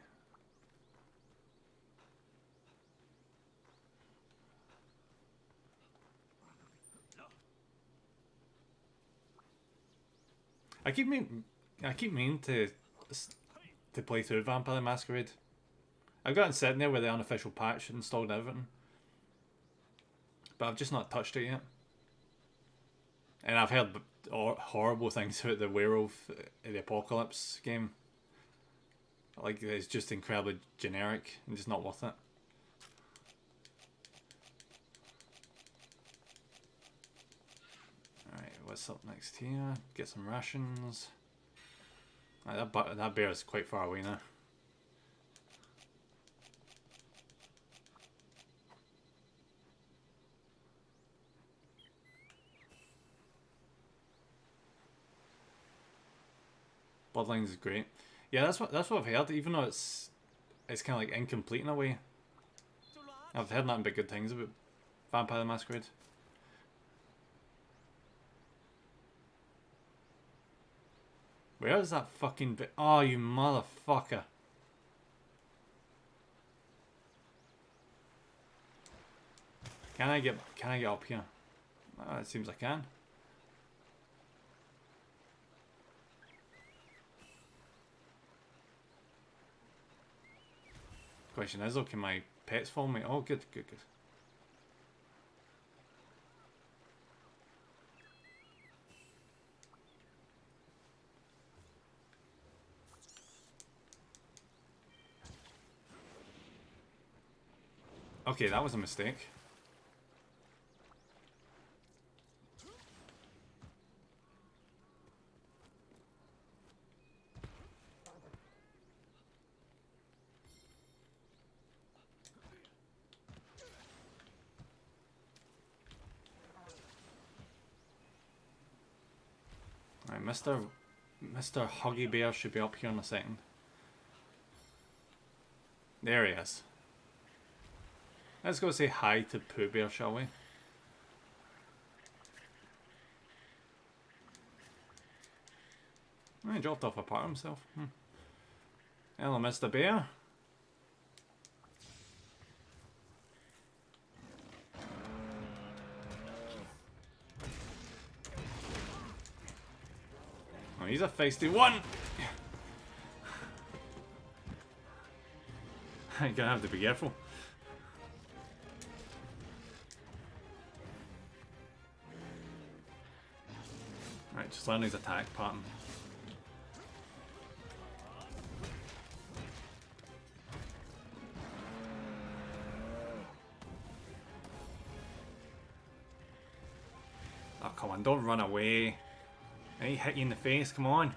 I keep meaning to play through Vampire the Masquerade. I've gotten sitting there with the unofficial patch installed and everything, but I've just not touched it yet. And I've heard horrible things about the Werewolf of the Apocalypse game. Like, it's just incredibly generic and just not worth it. Alright, what's up next here? Get some rations. Right, that bear is quite far away now. Bloodlines is great. Yeah, that's what I've heard. Even though it's kind of like incomplete in a way. I've heard nothing but good things about Vampire the Masquerade. Where is that fucking bit? Oh, you motherfucker. Can I get up here? Oh, it seems I can. Question is though, can my pets follow me? Oh, good. Okay, that was a mistake. Alright, Mr. Huggy Bear should be up here in a second. There he is. Let's go say hi to Pooh Bear, shall we? Oh, he dropped off a part himself. Hello, Mr. Bear. Oh, he's a feisty one! You're gonna have to be careful. Right, just learn his attack pattern. Oh, come on, don't run away. He hit you in the face, come on.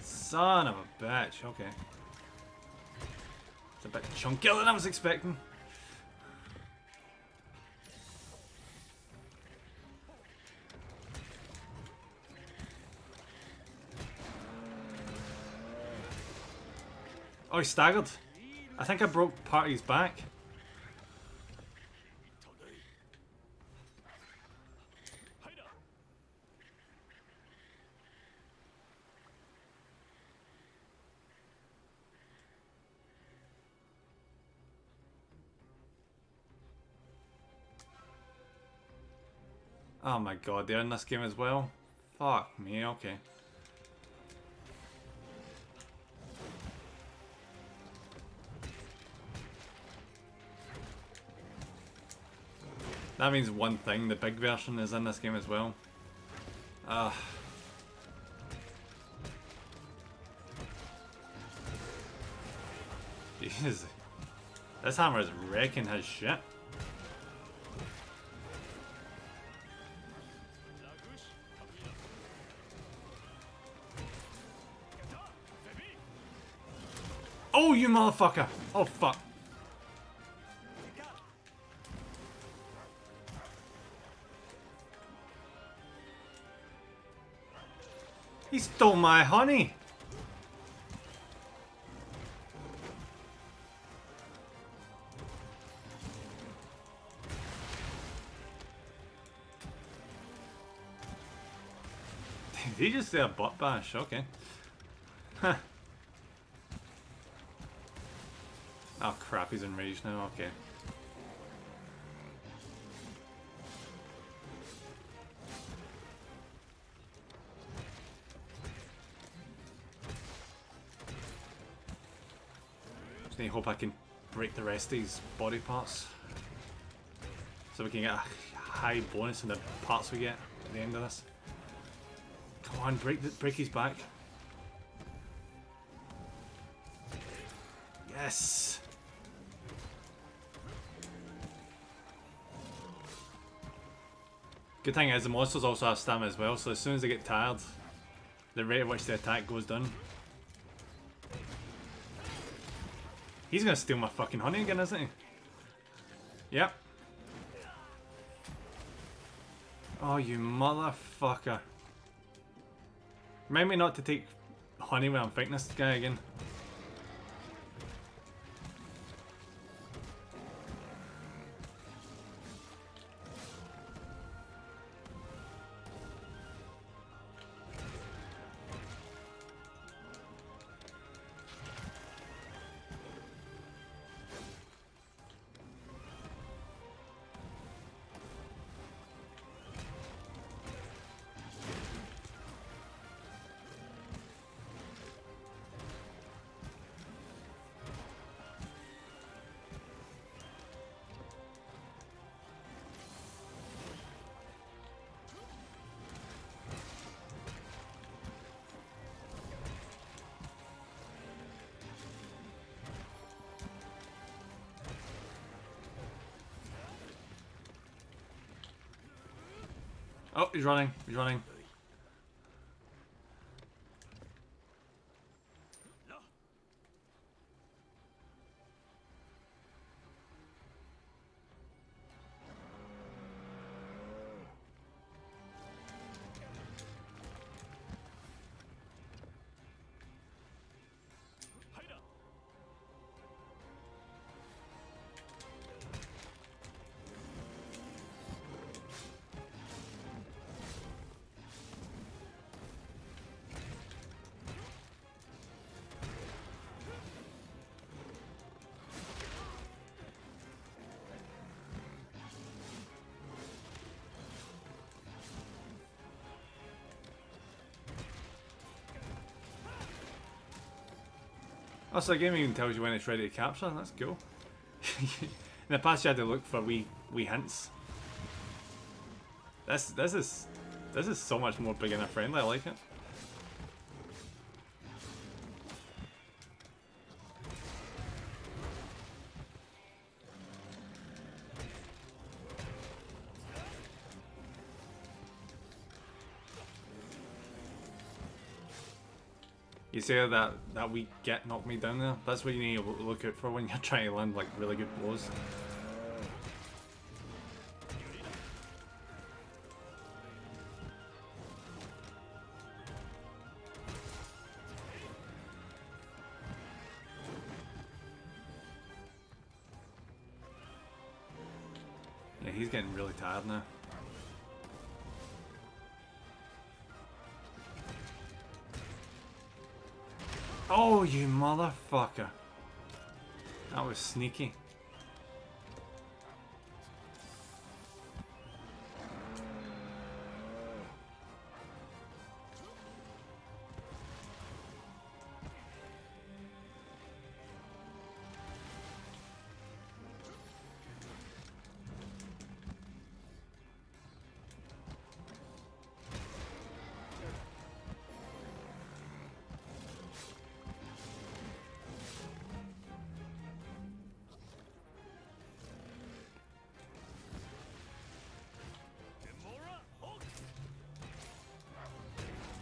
Son of a bitch, okay. It's a bit chunkier than I was expecting. Oh, he staggered. I think I broke part of his back. Oh my god, they're in this game as well? Fuck me, okay. That means one thing, the big version is in this game as well. Jesus. This hammer is wrecking his shit. Oh, you motherfucker! Oh, fuck. He stole my honey! Did he just say a butt bash? Okay. Huh. Oh crap, he's enraged now, okay. Just need to hope I can break the rest of these body parts. So we can get a high bonus in the parts we get at the end of this. Come on, break his back. Yes! Good thing is the monsters also have stamina as well, so as soon as they get tired, the rate at which the attack goes down. He's gonna steal my fucking honey again, isn't he? Yep. Oh, you motherfucker. Remind me not to take honey when I'm fighting this guy again. Oh, he's running. He's running. Oh, so the game even tells you when it's ready to capture. That's cool. In the past, you had to look for wee hints. This is so much more beginner friendly. I like it. You say that we get knocked me down there. That's what you need to look out for when you're trying to land like really good blows. Yeah, he's getting really tired now. Oh, you motherfucker. That was sneaky.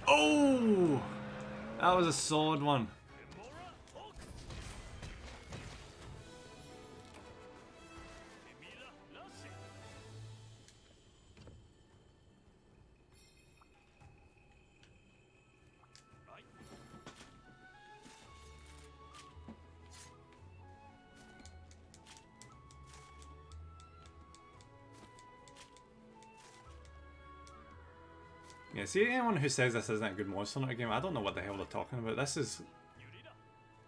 Oh! That was a solid one. Yeah, see, anyone who says this isn't a good Monster Hunter game, I don't know what the hell they're talking about. This is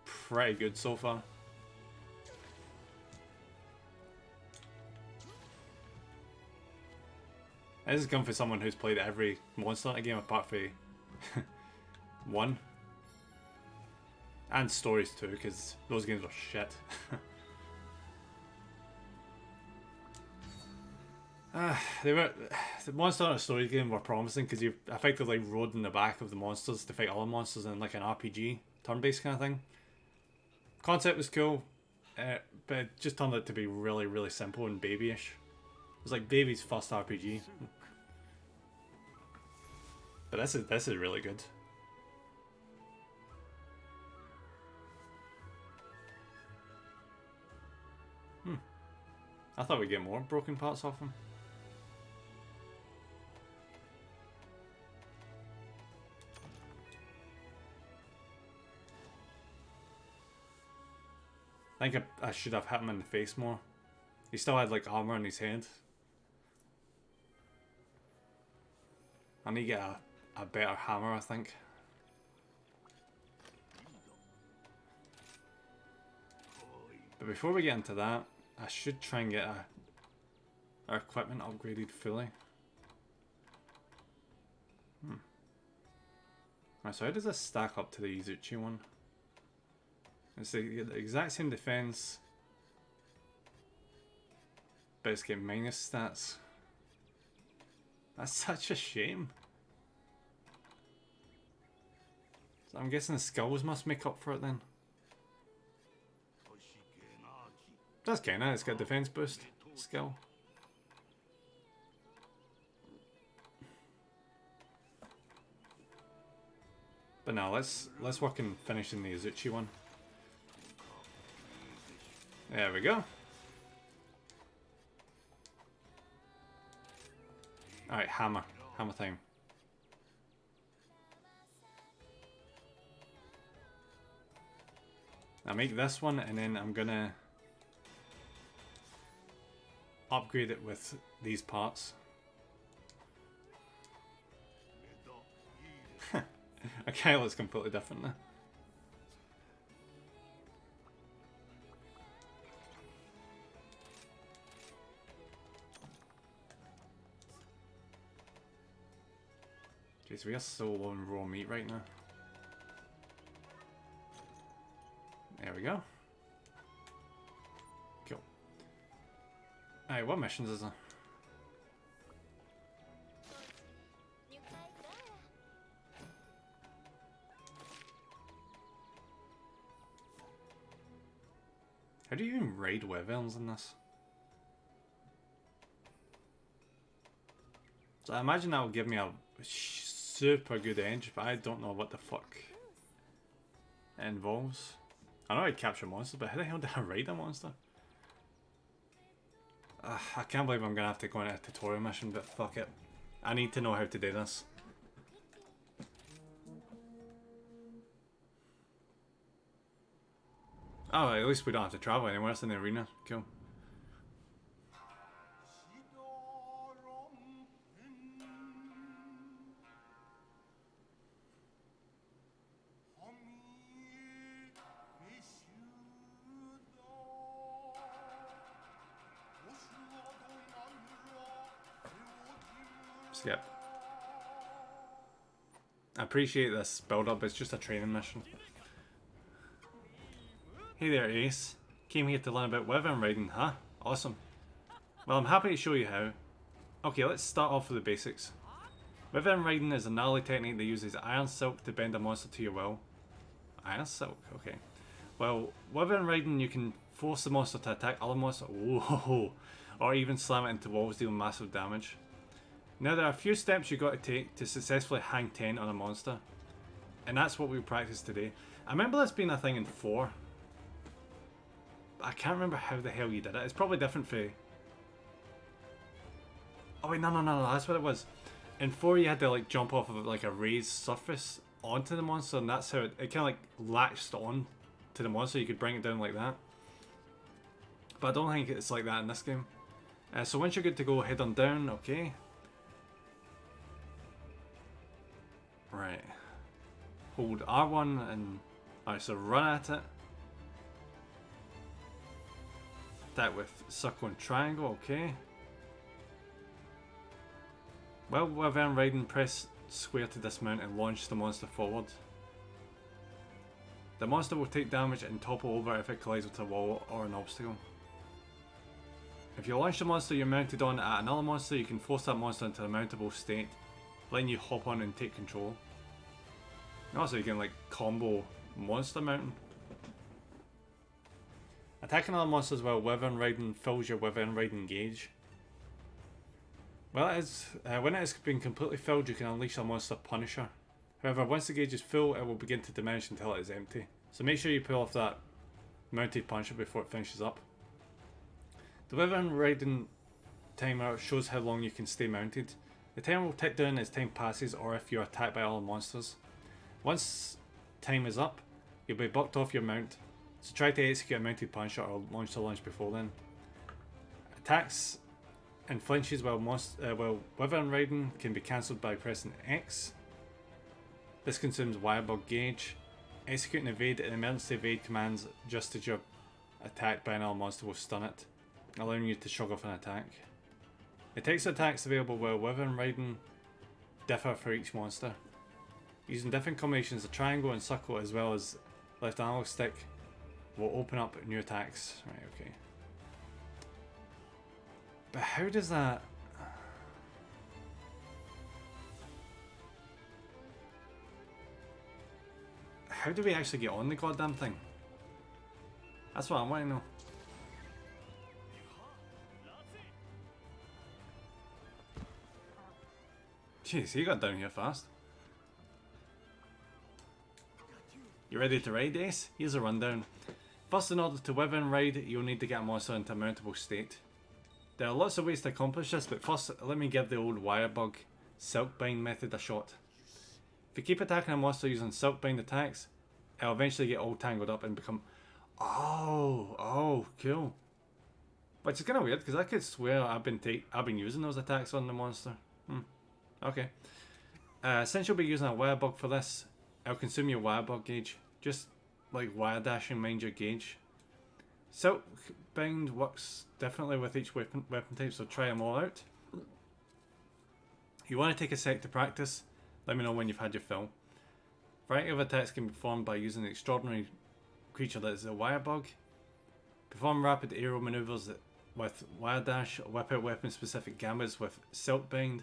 pretty good so far. This is coming for someone who's played every Monster Hunter game apart from one. And Stories too, because those games are shit. The Monster Hunter Stories game were promising because you effectively rode in the back of the monsters to fight other monsters in like an RPG, turn-based kind of thing. Concept was cool, but it just turned out to be really, really simple and babyish. It was like baby's first RPG. But this is really good. I thought we'd get more broken parts off him. I think I should have hit him in the face more. He still had like armor on his head. I need to get a better hammer, I think. But before we get into that, I should try and get our equipment upgraded fully. Right, so how does this stack up to the Izuchi one? It's the exact same defense, but it's getting minus stats. That's such a shame. So I'm guessing the skulls must make up for it then. That's kinda, it's got a defense boost skill. But now let's work on finishing the Izuchi one. There we go. Alright, hammer. Hammer time. I'll make this one and then I'm gonna upgrade it with these parts. Okay, looks completely different now. Jeez, we are so low on raw meat right now. There we go. Cool. Alright, what missions is there? How do you even raid wyverns in this? So I imagine that will give me a super good edge, but I don't know what the fuck it involves. I know I'd capture monsters, but how the hell do I raid a monster? I can't believe I'm gonna have to go on a tutorial mission, but fuck it. I need to know how to do this. Oh, at least we don't have to travel anywhere else in the arena. Cool. Skip. I appreciate this build up, it's just a training mission. Hey there, Ace. Came here to learn about wyvern riding, huh? Awesome. Well, I'm happy to show you how. Okay, let's start off with the basics. Wyvern riding is a gnarly technique that uses iron silk to bend a monster to your will. Iron silk? Okay. Well, wyvern riding, you can force the monster to attack other monsters, or even slam it into walls, dealing massive damage. Now, there are a few steps you've got to take to successfully hang 10 on a monster, and that's what we practice today. I remember this being a thing in 4. I can't remember how the hell you did it. It's probably different for... Oh wait, no, that's what it was. In 4 you had to like jump off of like a raised surface onto the monster, and that's how it kind of like latched on to the monster. You could bring it down like that. But I don't think it's like that in this game. So once you're good to go, head on down, okay. Right. Hold R1 and... Alright, so run at it. That with circle and triangle, okay. Well, wyvern riding, press square to dismount and launch the monster forward. The monster will take damage and topple over if it collides with a wall or an obstacle. If you launch the monster you're mounted on at another monster, you can force that monster into a mountable state, letting you hop on and take control. Also, you can like combo monster mounting. Attacking other monsters while wyvern riding fills your wyvern riding gauge. Well, when it has been completely filled, you can unleash a monster Punisher. However, once the gauge is full, it will begin to diminish until it is empty. So make sure you pull off that mounted Punisher before it finishes up. The Wyvern riding timer shows how long you can stay mounted. The timer will tick down as time passes or if you're attacked by other monsters. Once time is up, you'll be bucked off your mount, so try to execute a mounted punch or launch the launch before then. Attacks and flinches while Wyvern riding can be cancelled by pressing X. This consumes Wirebug gauge. Execute and evade and emergency evade commands just as you're attacked by another monster will stun it, allowing you to shrug off an attack. The text attacks available while Wyvern riding differ for each monster. Using different combinations of triangle and circle as well as left analog stick will open up new attacks. Right, okay. But how does that... How do we actually get on the goddamn thing? That's what I want to know. Jeez, he got down here fast. You ready to ride, Ace? Here's a rundown. First, in order to Wyvern ride, you'll need to get a monster into a mountable state. There are lots of ways to accomplish this, but first let me give the old Wirebug Silkbind method a shot. If you keep attacking a monster using Silkbind attacks, it'll eventually get all tangled up and become... Oh, cool. Which is kind of weird, because I could swear I've been using those attacks on the monster. Okay. Since you'll be using a Wirebug for this, it'll consume your Wirebug gauge. Just like wire dashing, mind your gauge. Silkbind works differently with each weapon type, so try them all out. You want to take a sec to practice. Let me know when you've had your fill. Variety of attacks can be performed by using the extraordinary creature that is a Wirebug. Perform rapid aerial maneuvers with Wire Dash, or whip out weapon specific gambits with Silkbind,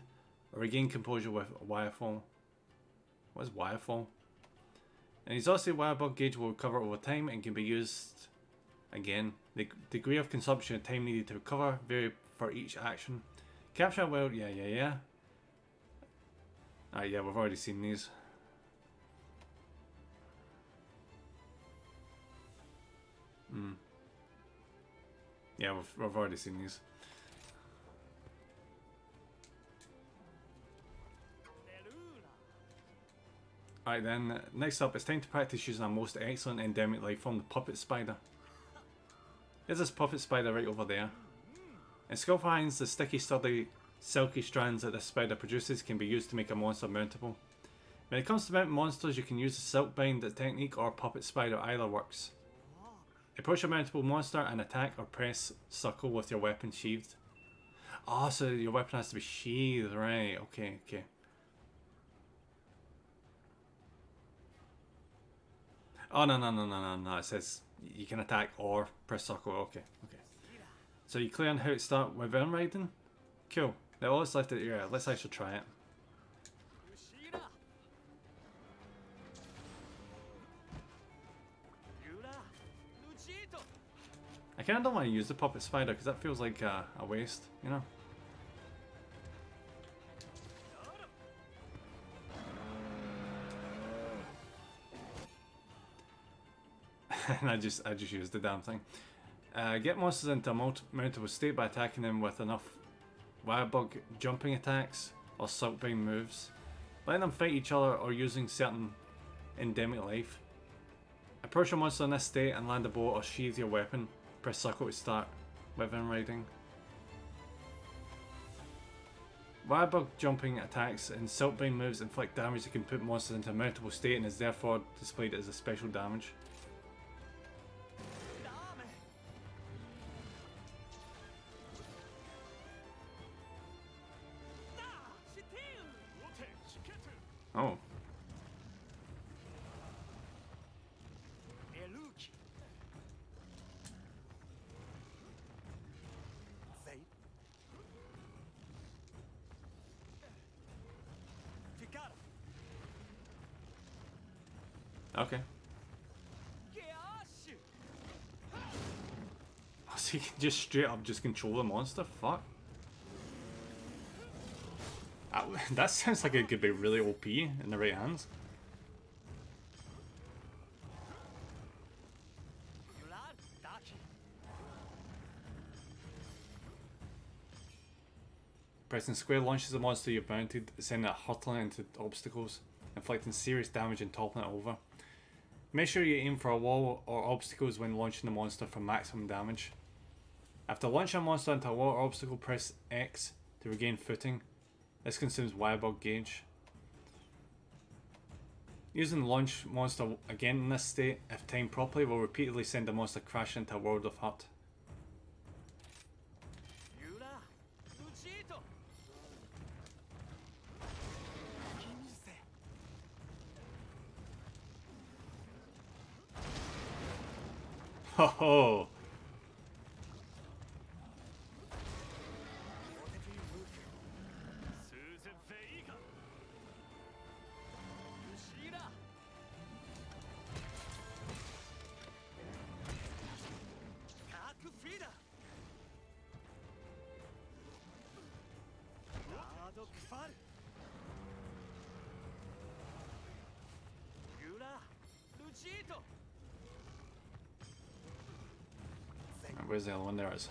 or regain composure with Wirefall. What is Wirefall? An exhausted Wirebug gauge will recover over time and can be used again. The degree of consumption and time needed to recover vary for each action. Capture a wild, yeah. Yeah, we've already seen these. Yeah, we've already seen these. Alright then, next up, it's time to practice using our most excellent endemic life form, the Puppet Spider. There's this Puppet Spider right over there. In Skull Finds, the sticky, sturdy, silky strands that this spider produces can be used to make a monster mountable. When it comes to mounting monsters, you can use the Silkbind technique or Puppet Spider, either works. Approach a mountable monster and attack or press circle with your weapon sheathed. Oh, so your weapon has to be sheathed, right, okay. Oh, no, it says you can attack or press circle, okay. So you clear on how to start Wyvern riding? Cool. Now all that's left is, yeah, let's actually try it. I kinda don't want to use the Puppet Spider because that feels like a waste, you know? And I just used the damn thing. Get monsters into a mountable state by attacking them with enough Wirebug jumping attacks or Silkbind moves. Letting them fight each other or using certain endemic life. Approach a monster in this state and land a bow or sheathe your weapon. Press circle to start Wyvern riding. Wirebug jumping attacks and Silkbind moves inflict damage that can put monsters into a mountable state and is therefore displayed as a special damage. Oh. Okay. So you can just straight up just control the monster? Fuck. That sounds like it could be really OP in the right hands. Pressing square launches the monster you've mounted, sending it hurtling into obstacles, inflicting serious damage and toppling it over. Make sure you aim for a wall or obstacles when launching the monster for maximum damage. After launching a monster into a wall or obstacle, press X to regain footing. This consumes Wirebug gauge. Using the launch monster again in this state, if timed properly, will repeatedly send the monster crashing into a world of hurt. Ho ho! Where's the other one? There it is.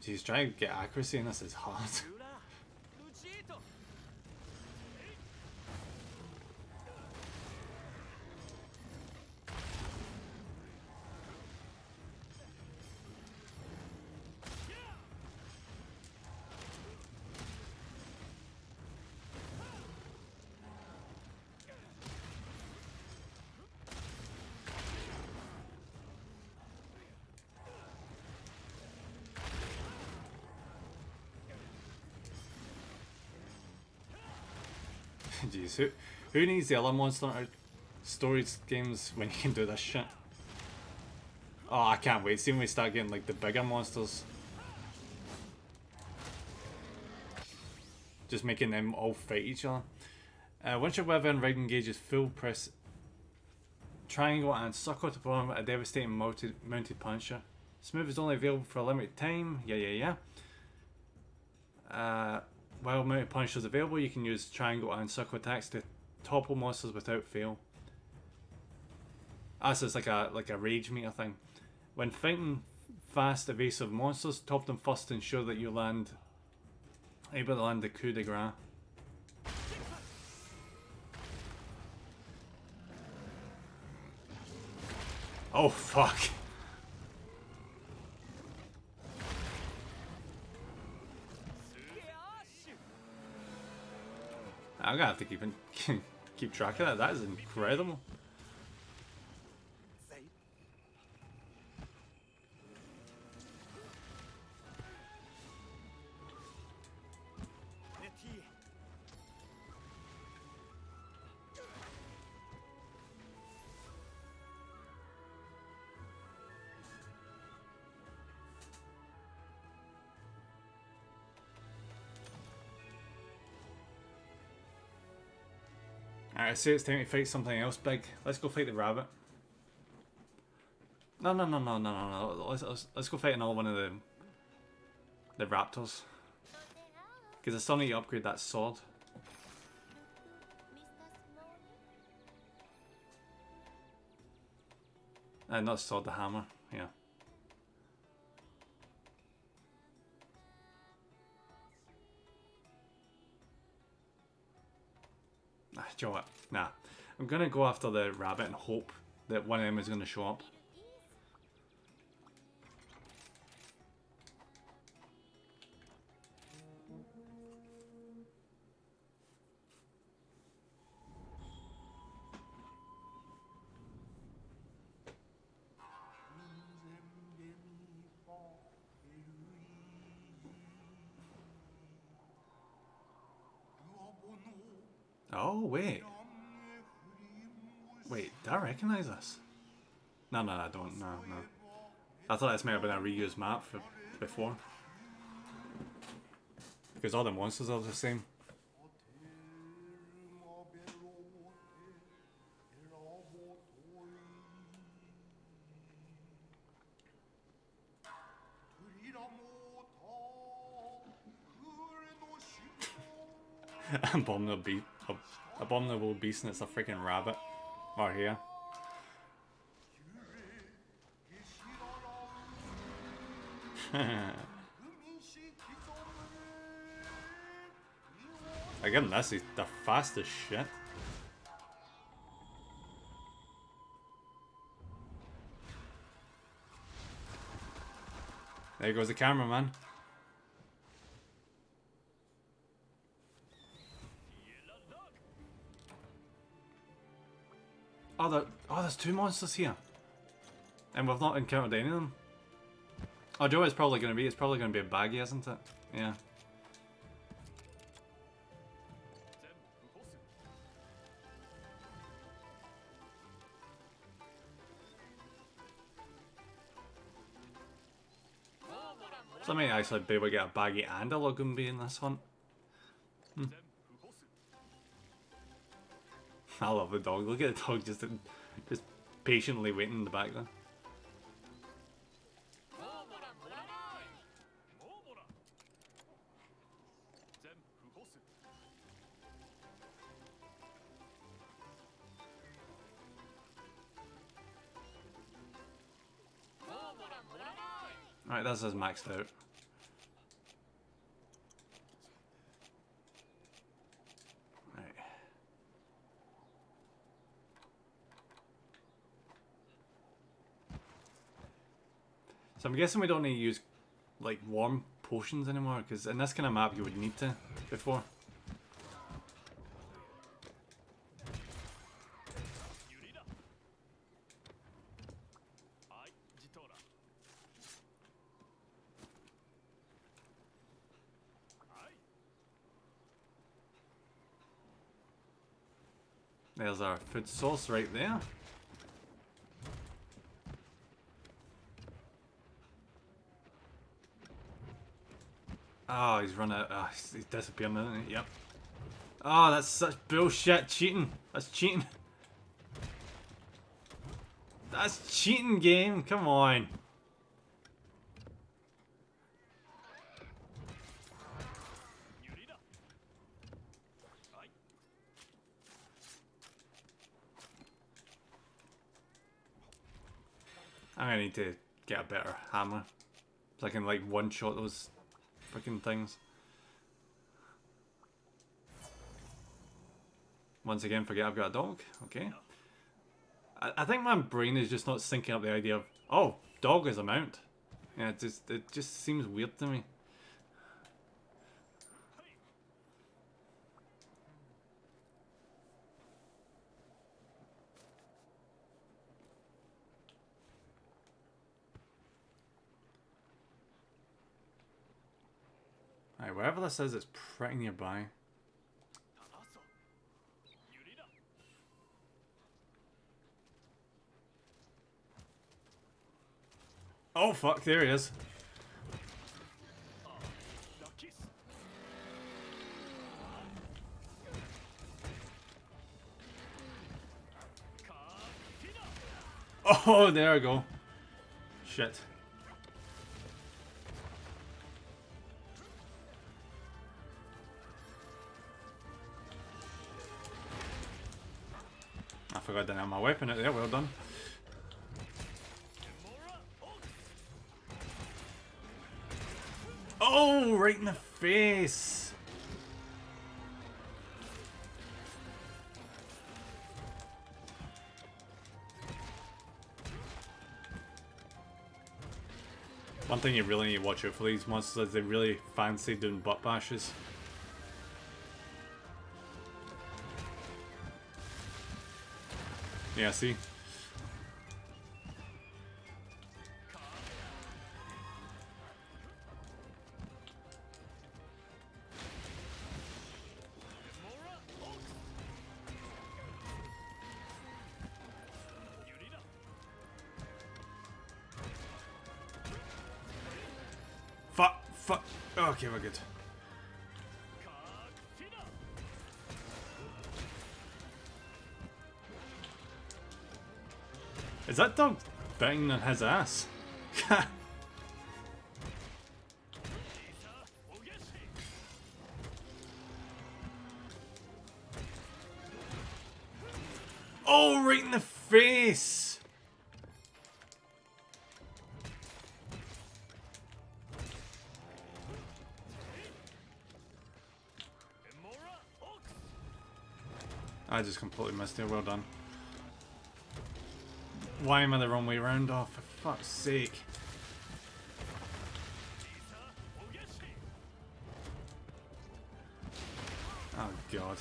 Jeez, trying to get accuracy in this is hard. Jeez, who needs the other Monster Hunter storage games when you can do this shit? Oh, I can't wait. See when we start getting like the bigger monsters. Just making them all fight each other. Once your weapon rig gauge is full, press triangle and circle to perform a devastating mounted puncher. Smooth is only available for a limited time. Yeah. While mounted puncher is available, you can use triangle and circle attacks to topple monsters without fail. So it's like a rage meter thing. When fighting fast, evasive monsters, top them first to ensure that you able to land the coup de grace. Oh fuck! I'm gonna have to keep track of that. That is incredible. Alright, I say it's time to fight something else big. Let's go fight the rabbit. No. Let's go fight another one of the raptors. Because I still need to upgrade that sword. Not sword, the hammer. Yeah. Do you know what? Nah. I'm gonna go after the rabbit and hope that one of them is gonna show up. Oh, wait. Wait, do I recognize this? No, I don't. No. I thought this might have been a reused map for before. Because all the monsters are the same. Abominable beast and it's a freaking rabbit. Or here. Again, this is the fastest shit. There goes the cameraman. Oh, there's two monsters here. And we've not encountered any of them. Oh, Joe, it's probably going to be a baggy, isn't it? Yeah. So I might actually be able to get a baggy and a Lagumbi in this hunt. I love the dog. Look at the dog just patiently waiting in the back there. Alright, this is maxed out. Right. So I'm guessing we don't need to use like warm potions anymore, because in this kind of map you would need to before. There's our food source right there. Oh, he's run out. Oh, he's disappearing, isn't he? Yep. Oh, that's such bullshit cheating. That's cheating. That's cheating, game. Come on. I'm gonna need to get a better hammer so I can like one-shot those freaking things. Once again, forget I've got a dog. Okay. I think my brain is just not syncing up the idea of, oh, dog is a mount. Yeah, it just seems weird to me. Alright, wherever this is, it's pretty nearby. Oh fuck, there he is. Oh, there we go. Shit. I forgot I didn't have my weapon out there, well done. Oh, right in the face. One thing you really need to watch out for these monsters is they really fancy doing butt bashes. Yeah, see? Fuck. Okay, we're good. Is that dog banging on his ass? Oh, right in the face! I just completely missed it. Well done. Why am I the wrong way around? Oh, for fuck's sake. Oh, God.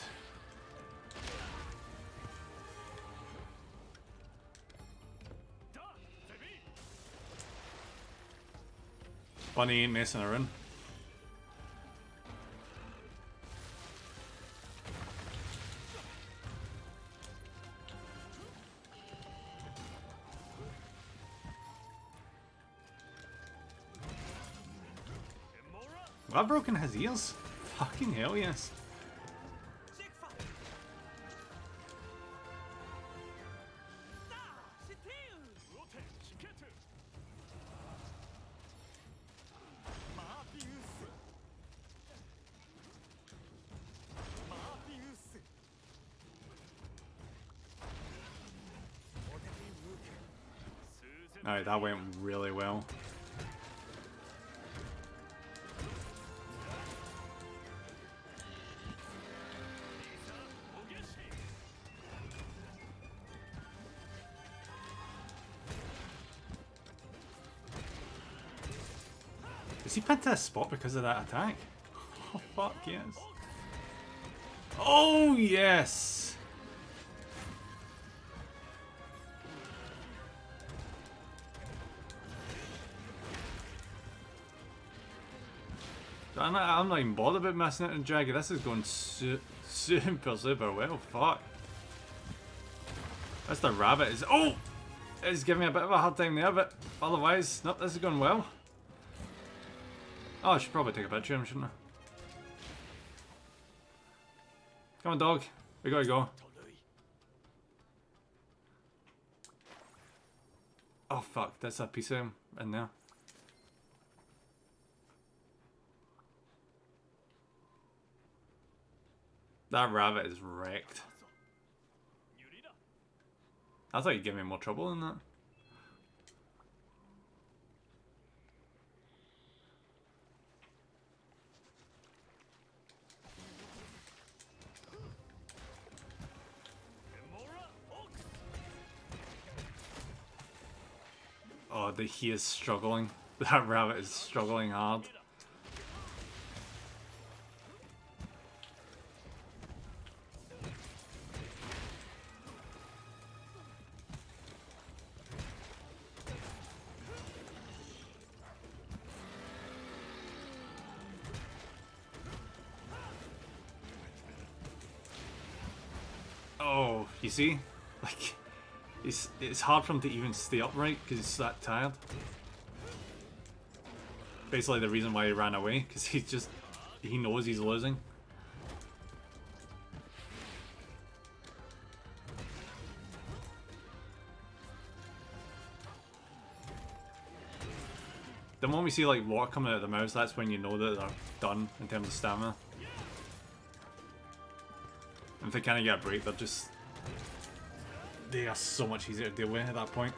Bunny ain't messing around. Have I broken his ears? Fucking hell, yes. Alright, that went really well. Is he pinned to a spot because of that attack? Oh, fuck yes. Oh, yes! I'm not even bothered about missing it in Jaggy. This is going super well. Fuck. Mr. Rabbit is... Oh! It's giving me a bit of a hard time there, but otherwise, nope, this is going well. Oh, I should probably take a picture of him, shouldn't I? Come on, dog. We gotta go. Oh, fuck. That's a piece of him in there. That rabbit is wrecked. I thought you'd give me more trouble than that. Oh, he is struggling. That rabbit is struggling hard. Oh, you see? Like, it's hard for him to even stay upright because he's that tired. Basically the reason why he ran away, because he knows he's losing. The moment we see like water coming out of the mouth, that's when you know that they're done in terms of stamina. And if they kind of get a break, they are so much easier to deal with at that point.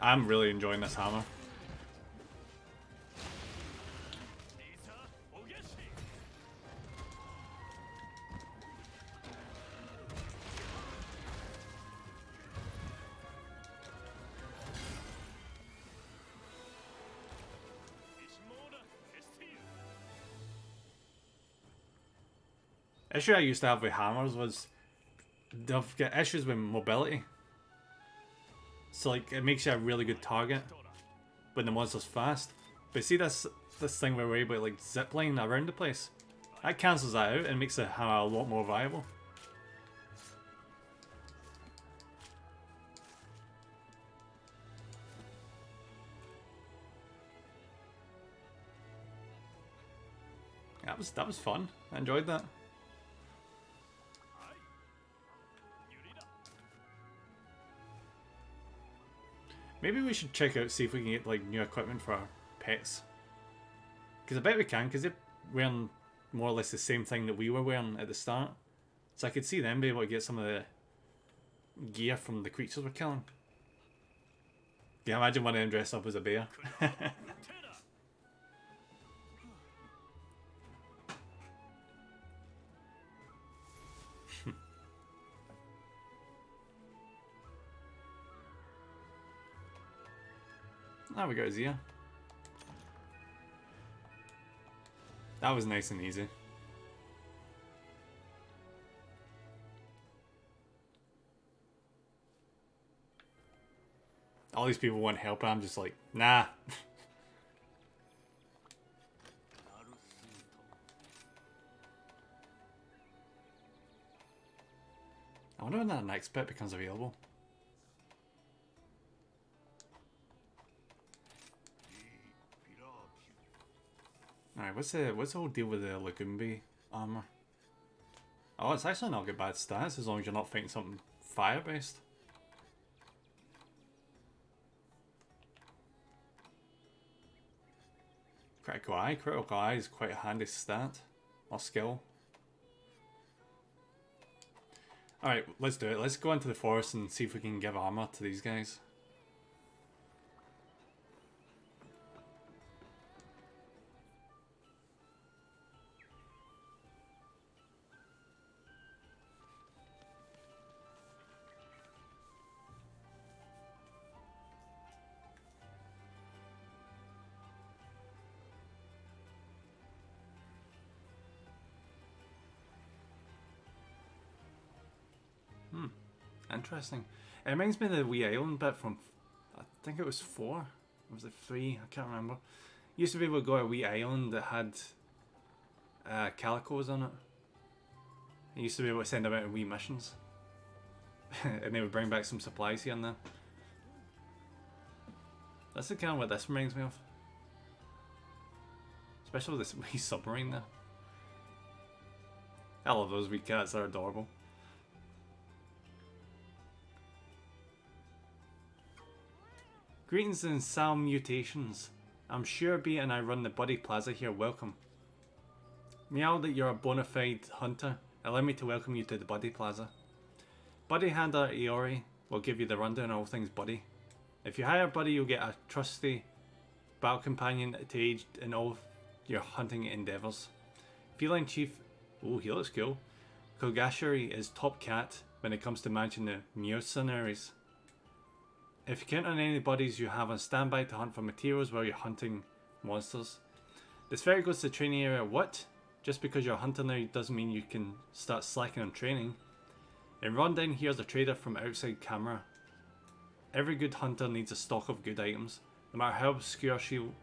I'm really enjoying this hammer. Issue I used to have with hammers was they've got issues with mobility. So like it makes you a really good target when the monster's fast. But see this thing where we're able to like zipline around the place? That cancels that out and makes the hammer a lot more viable. That was fun. I enjoyed that. Maybe we should check out, see if we can get like new equipment for our pets. Because I bet we can, because they're wearing more or less the same thing that we were wearing at the start. So I could see them be able to get some of the gear from the creatures we're killing. Yeah, imagine one of them dressed up as a bear. Ah, we got his ear. That was nice and easy. All these people want help, and I'm just like, nah. I wonder when that next bit becomes available. Alright, what's the whole deal with the Lagumbi armor? Oh, it's actually not good bad stats as long as you're not fighting something fire based. Critical eye is quite a handy stat or skill. Alright, let's do it. Let's go into the forest and see if we can give armor to these guys. Interesting. It reminds me of the wee island bit from, I think it was 4. Or was it 3? I can't remember. Used to be able to go to a wee island that had calicos on it. You used to be able to send them out on wee missions. And they would bring back some supplies here and there. That's the kind of what this reminds me of. Especially with this wee submarine there. I love those wee cats, they're adorable. Greetings and salutations. I'm sure B and I run the Buddy Plaza here. Welcome. Meow that you're a bona fide hunter. Allow me to welcome you to the Buddy Plaza. Buddy handler Iori will give you the rundown on all things Buddy. If you hire Buddy, you'll get a trusty battle companion to aid in all your hunting endeavours. Feline Chief, oh he looks cool. Kogashiri is top cat when it comes to managing the mercenaries. If you count on any buddies you have on standby to hunt for materials while you're hunting monsters. This ferry goes to the training area. What? Just because you're a hunter now doesn't mean you can start slacking on training. In Rundown, here's a trader from outside camera. Every good hunter needs a stock of good items. No matter how obscure, she'll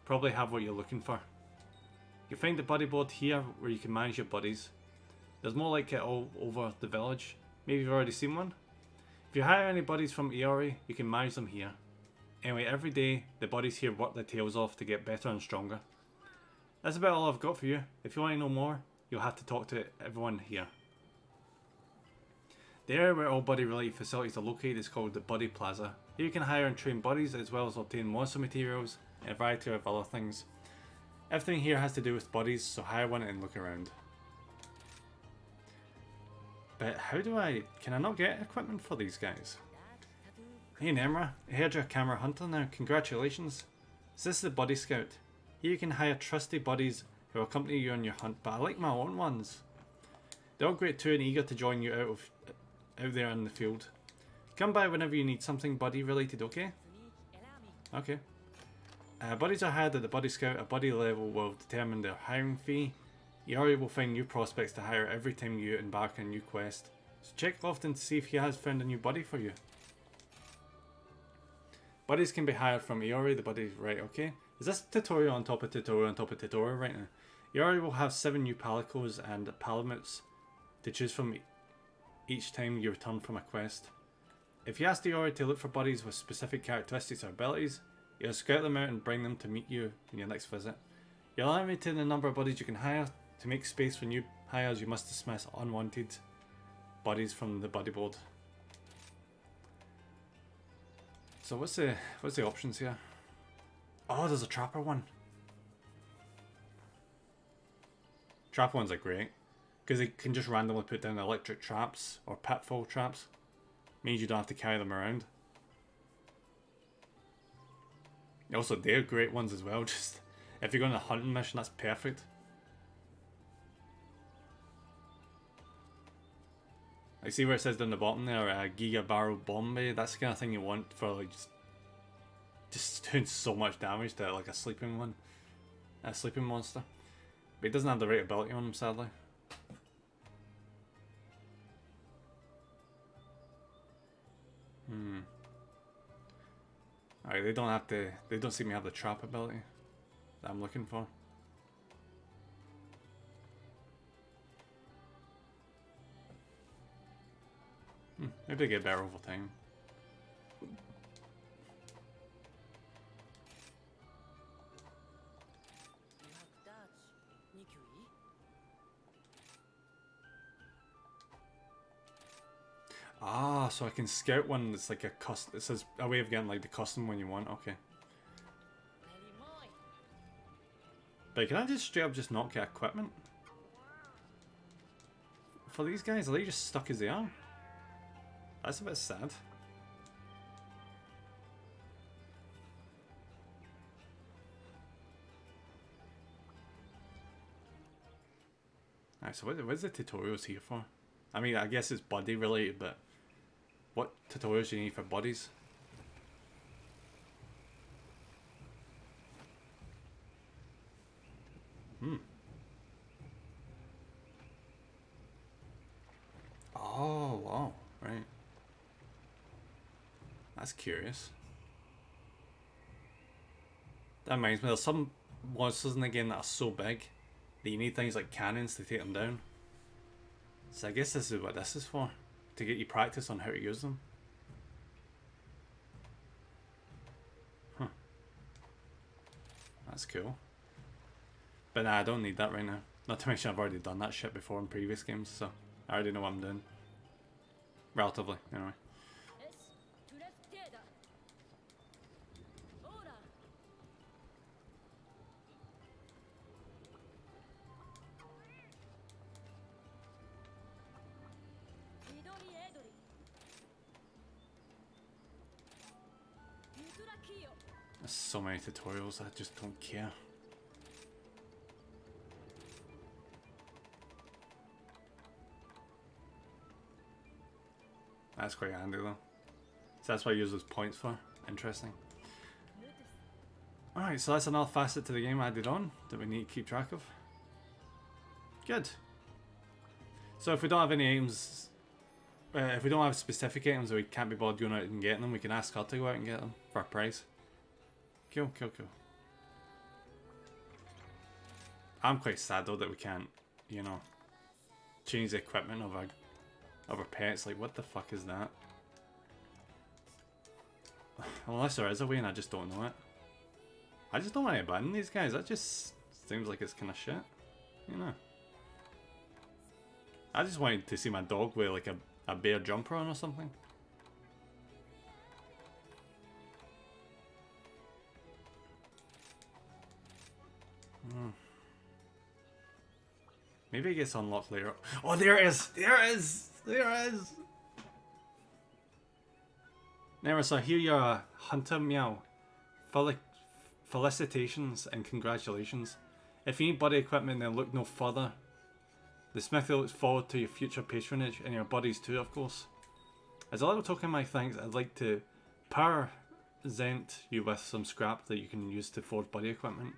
probably have what you're looking for. You'll find the buddy board here where you can manage your buddies. There's more like it all over the village. Maybe you've already seen one? If you hire any buddies from Iori, you can manage them here. Anyway, every day, the buddies here work their tails off to get better and stronger. That's about all I've got for you. If you want to know more, you'll have to talk to everyone here. The area where all buddy related facilities are located is called the Buddy Plaza. Here you can hire and train buddies as well as obtain monster materials and a variety of other things. Everything here has to do with buddies, so hire one and look around. But how do can I not get equipment for these guys? Hey Nemra, I heard you're a camera hunter now, congratulations. Is this the Buddy Scout? Here you can hire trusty buddies who accompany you on your hunt, but I like my own ones. They're all great too and eager to join you out there in the field. Come by whenever you need something buddy related, okay? Okay. Buddies are hired at the Buddy Scout. A buddy level will determine their hiring fee. Iori will find new prospects to hire every time you embark on a new quest. So check often to see if he has found a new buddy for you. Buddies can be hired from Iori, the buddy, right, okay. Is this tutorial on top of tutorial on top of tutorial right now? Iori will have 7 new palicos and palamutes to choose from each time you return from a quest. If you ask Iori to look for buddies with specific characteristics or abilities, he'll scout them out and bring them to meet you in your next visit. You're limited to the number of buddies you can hire. To make space for new hires, you must dismiss unwanted buddies from the buddy board. So what's the options here? Oh, there's a trapper one. Trap ones are great because they can just randomly put down electric traps or pitfall traps. Means you don't have to carry them around. Also, they're great ones as well. Just if you're going on a hunting mission, that's perfect. I see where it says down the bottom there, Giga Barrel Bombay. That's the kind of thing you want for like just doing so much damage to like a sleeping one, a sleeping monster. But he doesn't have the right ability on him, sadly. Alright, they don't have to. They don't seem to have the trap ability that I'm looking for. Maybe they get better over time. Ah, so I can scout one that's like a custom. It says a way of getting like the custom one you want. Okay. But can I just straight up just not get equipment? For these guys, are they just stuck as they are? That's a bit sad. Alright, so what's the tutorials here for? I mean, I guess it's buddy related, but what tutorials do you need for buddies? Oh, wow, right. That's curious. That reminds me, there's some monsters in the game that are so big that you need things like cannons to take them down. So I guess this is what this is for. To get you practice on how to use them. Huh. That's cool. But nah, I don't need that right now. Not to mention I've already done that shit before in previous games, so I already know what I'm doing. Relatively, anyway. There's so many tutorials, I just don't care. That's quite handy though. So that's what I use those points for. Interesting. Alright, so that's another facet to the game added on that we need to keep track of. Good. So if we don't have any items, if we don't have specific items that we can't be bothered going out and getting them, we can ask her to go out and get them for a price. Cool, cool, cool. I'm quite sad though that we can't, you know, change the equipment of our pets. Like, what the fuck is that? Unless there is a way and I just don't know it. I just don't want to abandon these guys. That just seems like it's kind of shit, you know. I just wanted to see my dog with like a bear jumper on or something. Maybe it gets unlocked later. Oh, there it is! There it is! There it is! Never, so here you're a hunter, Meow. Felicitations and congratulations. If you need buddy equipment, then look no further. The Smithy looks forward to your future patronage, and your buddies too, of course. As a little token of my thanks, I'd like to present you with some scrap that you can use to forge buddy equipment.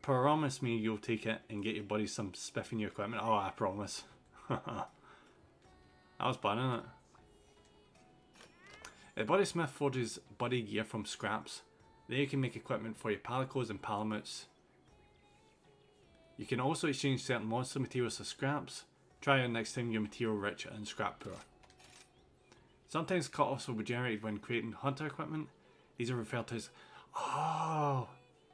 Promise me you'll take it and get your buddies some spiffy new equipment. Oh, I promise. I was banning it. The Buddy Smith forges buddy gear from scraps. There you can make equipment for your palicos and palamutes. You can also exchange certain monster materials for scraps. Try it next time you're material rich and scrap poor. Sometimes cut-offs will be generated when creating hunter equipment. These are referred to as... Oh!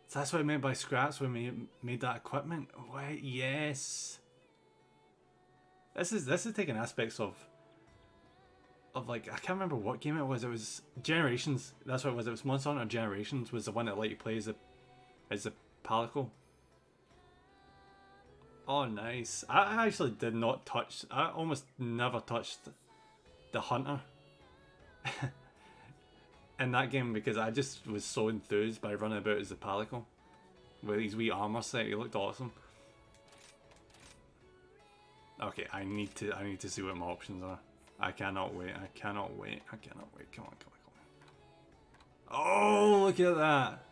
So that's what I meant by scraps when we made that equipment. Wait, yes. This is taking aspects of like, I can't remember what game it was. It was Generations. That's what it was. It was Monster Hunter Generations was the one that let you play as a palico. Oh, nice. I actually did not touch... I almost never touched the hunter in that game because I just was so enthused by running about as the Palico with his wee armor set. He looked awesome. Okay, I need to see what my options are. I cannot wait. I cannot wait. I cannot wait. Come on, come on, come on. Oh, look at that.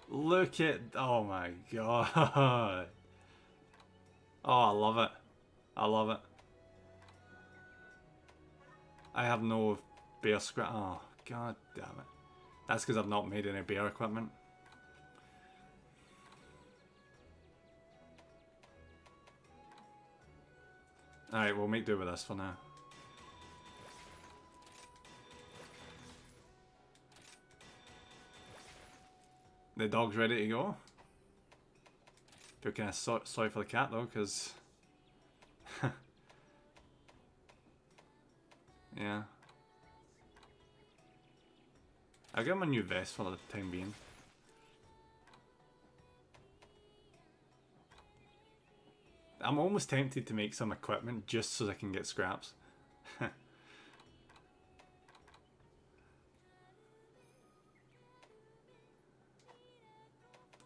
Look at... Oh my god. Oh, I love it. I love it. I have no bear scrap. Oh, god damn it. That's because I've not made any bear equipment. Alright, we'll make do with this for now. The dog's ready to go. Feel kind of sorry for the cat though, because... yeah. I'll get him a new vest for the time being. I'm almost tempted to make some equipment just so I can get scraps.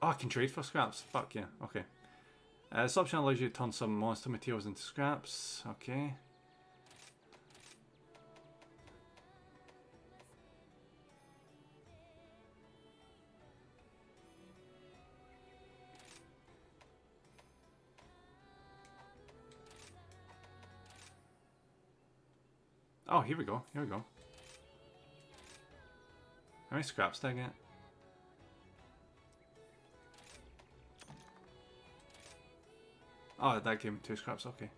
Oh, I can trade for scraps. Fuck yeah. Okay. This option allows you to turn some monster materials into scraps. Okay. Oh, here we go. Here we go. How many scraps did I get? Oh, that gave me 2 scraps. Okay.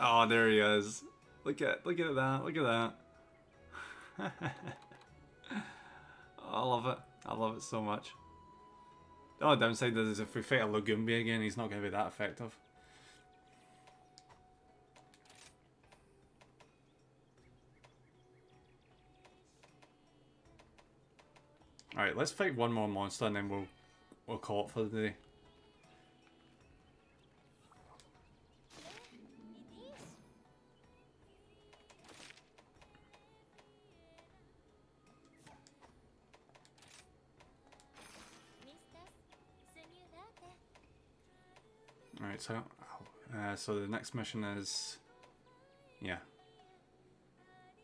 Oh, there he is. Look at that. Look at that. I love it. I love it so much. The only downside is if we fight a Lagumbi again, he's not going to be that effective. Alright, let's fight one more monster and then we'll call it for the day. Alright, so the next mission is, yeah,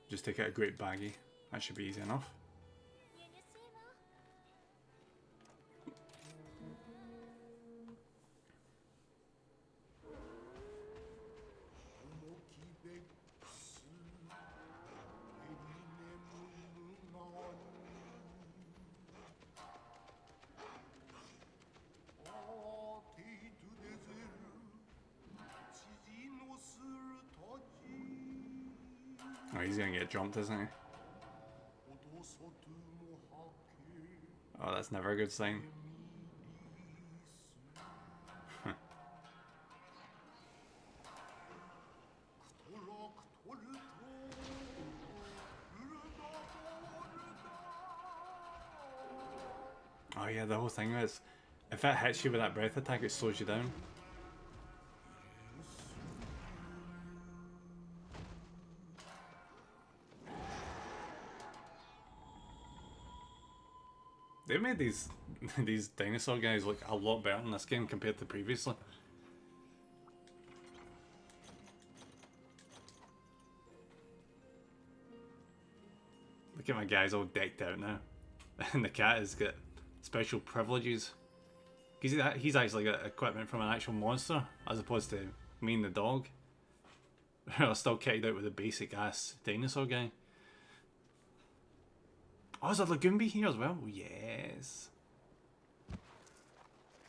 just take out a great baggie. That should be easy enough. Oh, he's gonna get jumped, isn't he? Oh, that's never a good sign. Oh yeah, the whole thing is, if it hits you with that breath attack, it slows you down. They made these dinosaur guys look a lot better in this game compared to previously. Look at my guys all decked out now. And the cat has got special privileges. He's actually got equipment from an actual monster, as opposed to me and the dog. We're still kitted out with a basic ass dinosaur guy. Oh, is there Lagumbi here as well? Yes.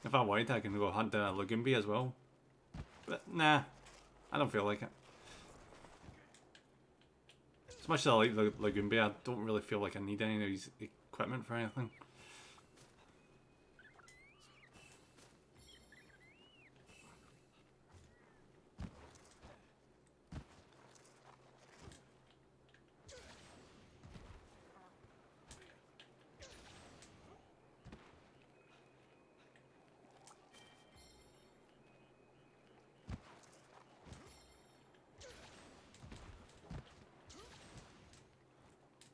If I wanted, I can go hunt down a Lagumbi as well. But nah. I don't feel like it. As much as I like the Lagoon Bay, I don't really feel like I need any of his equipment for anything.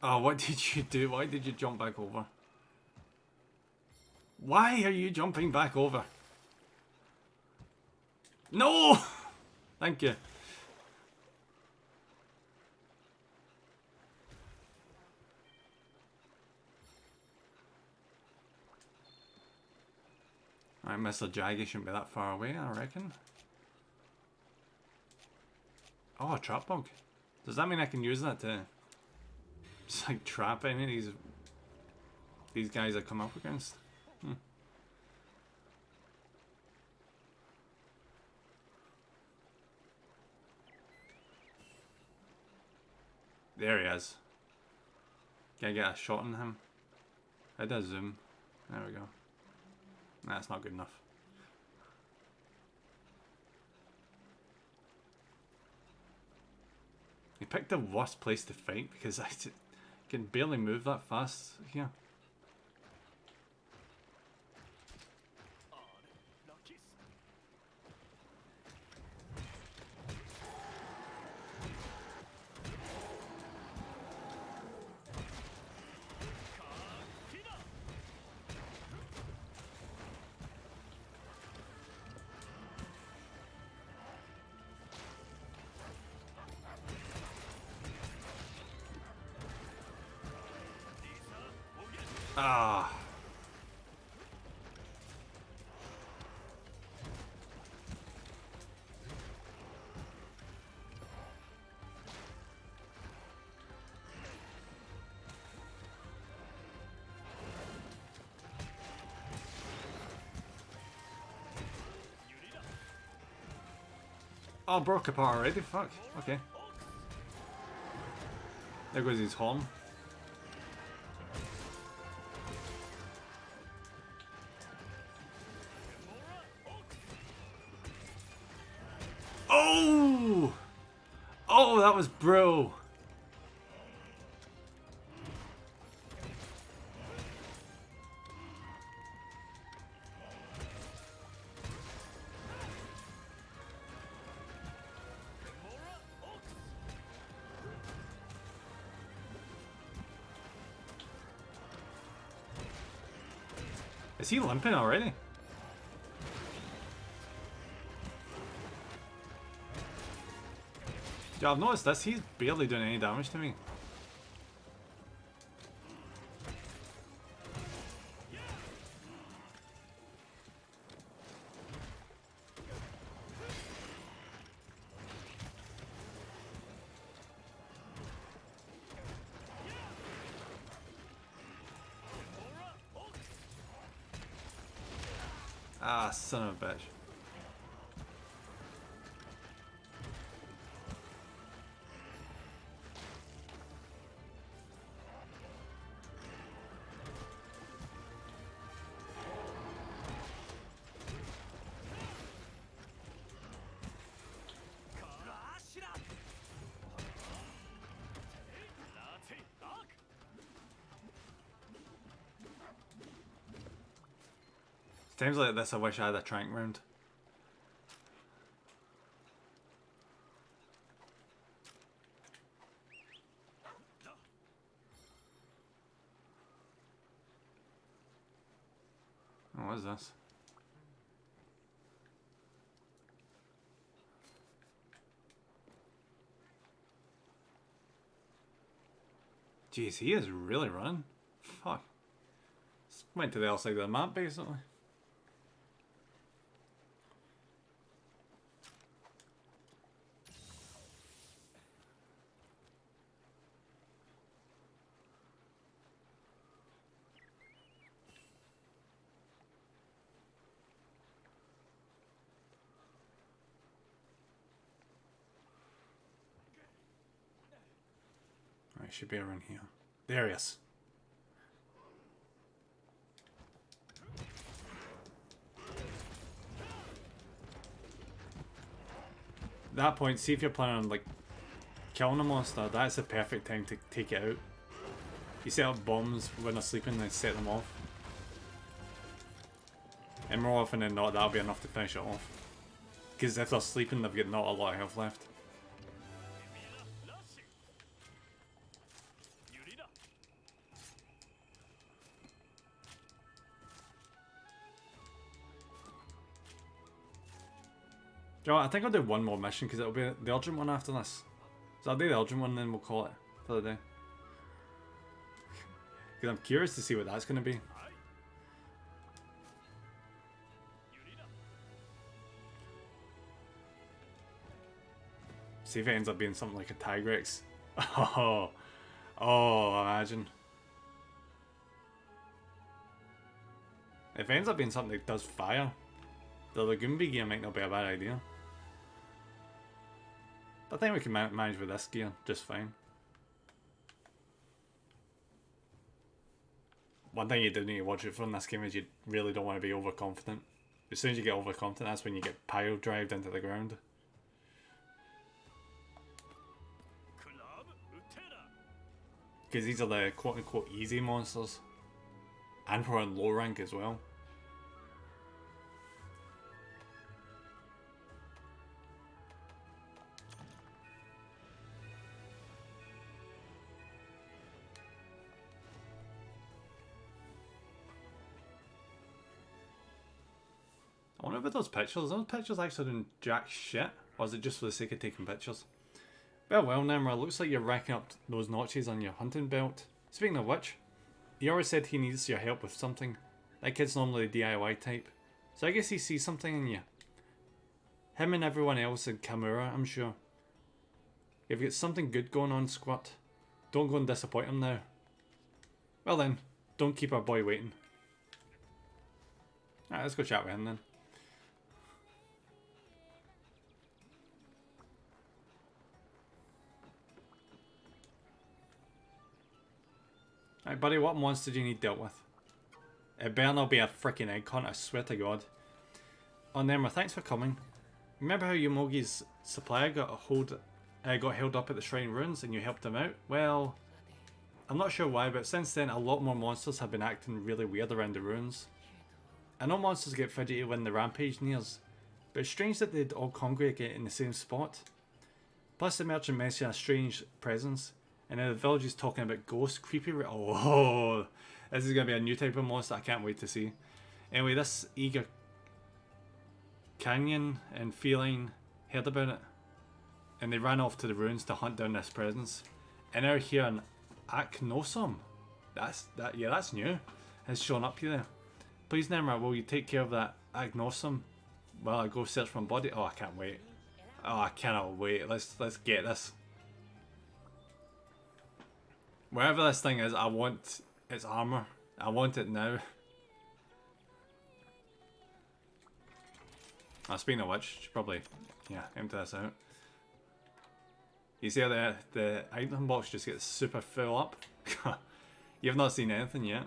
Oh, what did you do? Why did you jump back over? Why are you jumping back over? No! Thank you. Alright, Mr. Jaggy shouldn't be that far away, I reckon. Oh, a trap bug. Does that mean I can use that to just like trap any of these guys I come up against? There he is. Can I get a shot on him? How do I zoom? There we go. Nah, that's not good enough. He picked the worst place to fight because I can barely move that fast here. Ah. Oh, broke apart already? Fuck. Okay. There goes his horn. Oh! Oh, that was bro. Is he limping already? Yeah, I've noticed this. He's barely doing any damage to me. Ah, son of a bitch. Times like this I wish I had a trank round. Oh, what is this? Jeez, he is really running. Fuck. Just went to the other side of the map basically. should be around here. There he is. At that point, see if you're planning on like killing a monster, that's the perfect time to take it out. You set up bombs when they're sleeping and then set them off. And more often than not, that'll be enough to finish it off. Because if they're sleeping, they've got not a lot of health left. You know what, I think I'll do one more mission because it'll be the urgent one after this. So I'll do the urgent one and then we'll call it for the day. Because I'm curious to see what that's going to be. See if it ends up being something like a Tigrex. Oh, imagine. If it ends up being something that does fire, the Lagoon Bee gear might not be a bad idea. But I think we can manage with this gear just fine. One thing you do need to watch it for in this game is you really don't want to be overconfident. As soon as you get overconfident, that's when you get pile drived into the ground. Because these are the quote unquote easy monsters. And we're on low rank as well. I wonder about those pictures actually doing jack shit? Or is it just for the sake of taking pictures? Well, Nemra, looks like you're racking up those notches on your hunting belt. Speaking of which, he always said he needs your help with something. That kid's normally the DIY type, so I guess he sees something in you. Him and everyone else in Kamura, I'm sure. You've got something good going on, Squirt. Don't go and disappoint him now. Well then, don't keep our boy waiting. Alright, let's go chat with him then. Alright buddy, what monster do you need dealt with? It better not be a freaking egg hunt, I swear to God. Oh Nemra, thanks for coming. Remember how Yomogi's supplier got held up at the Shrine Ruins and you helped him out? Well, I'm not sure why, but since then a lot more monsters have been acting really weird around the ruins. I know monsters get fidgety when the rampage nears, but it's strange that they'd all congregate in the same spot. Plus the merchant mentioned a strange presence. And then the village is talking about ghosts, creepy. Oh, this is going to be a new type of monster I can't wait to see. Anyway, this eager Canyon and Feline heard about it. And they ran off to the ruins to hunt down this presence. And now here an Aknosum. Yeah, that's new. Has shown up here. Please, Nemra, will you take care of that Aknosum while I go search for my body? Oh, I can't wait. Oh, I cannot wait. Let's get this. Wherever this thing is, I want its armor. I want it now. Speaking of which, should probably, yeah, empty this out. You see how the item box just gets super full up? You've not seen anything yet.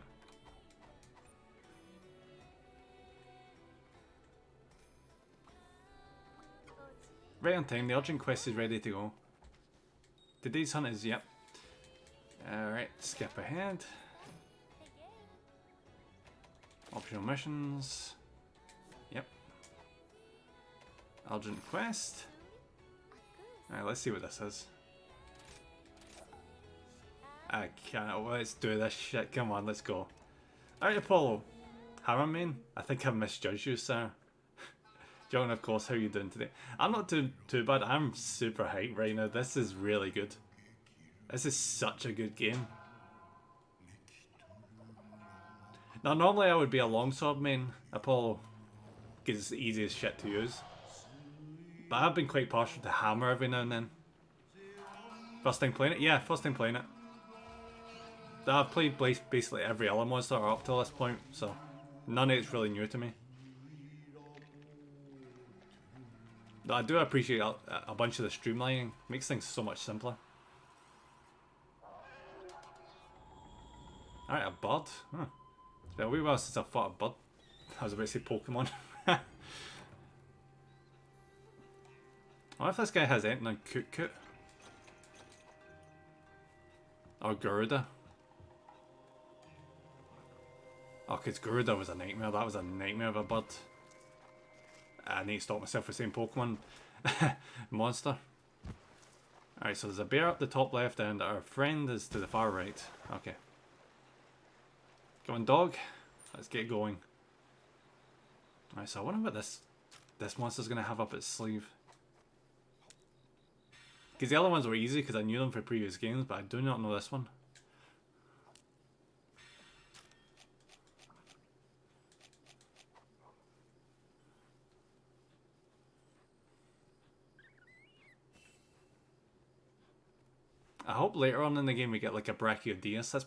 Right on time, the urgent quest is ready to go. Today's hunt is, yep. Alright, skip ahead. Optional missions. Yep. Urgent quest. Alright, let's see what this is. I can't. Let's do this shit. Come on, let's go. Alright, Apollo. Haramain, I think I've misjudged you, sir. John, of course, how are you doing today? I'm not too bad. I'm super hyped right now. This is really good. This is such a good game. Now, normally I would be a longsword main, Apollo, because it's the easiest shit to use. But I've been quite partial to hammer every now and then. First time playing it? Yeah, first time playing it. I've played basically every other monster up till this point, so none of it's really new to me. But I do appreciate a bunch of the streamlining. Makes things so much simpler. Alright, a bird. Huh. It's been a wee while since I fought a bird. I was about to say Pokemon. I wonder if this guy has anything on Kut-Kut. Or Garuda. Oh, because Garuda was a nightmare. That was a nightmare of a bird. I need to stop myself from saying Pokemon. Monster. Alright, so there's a bear up the top left and our friend is to the far right. Okay. Come on, dog. Let's get going. Alright, so I wonder what this monster's going to have up its sleeve. Because the other ones were easy because I knew them from previous games, but I do not know this one. I hope later on in the game we get like a Brachiodeus. That's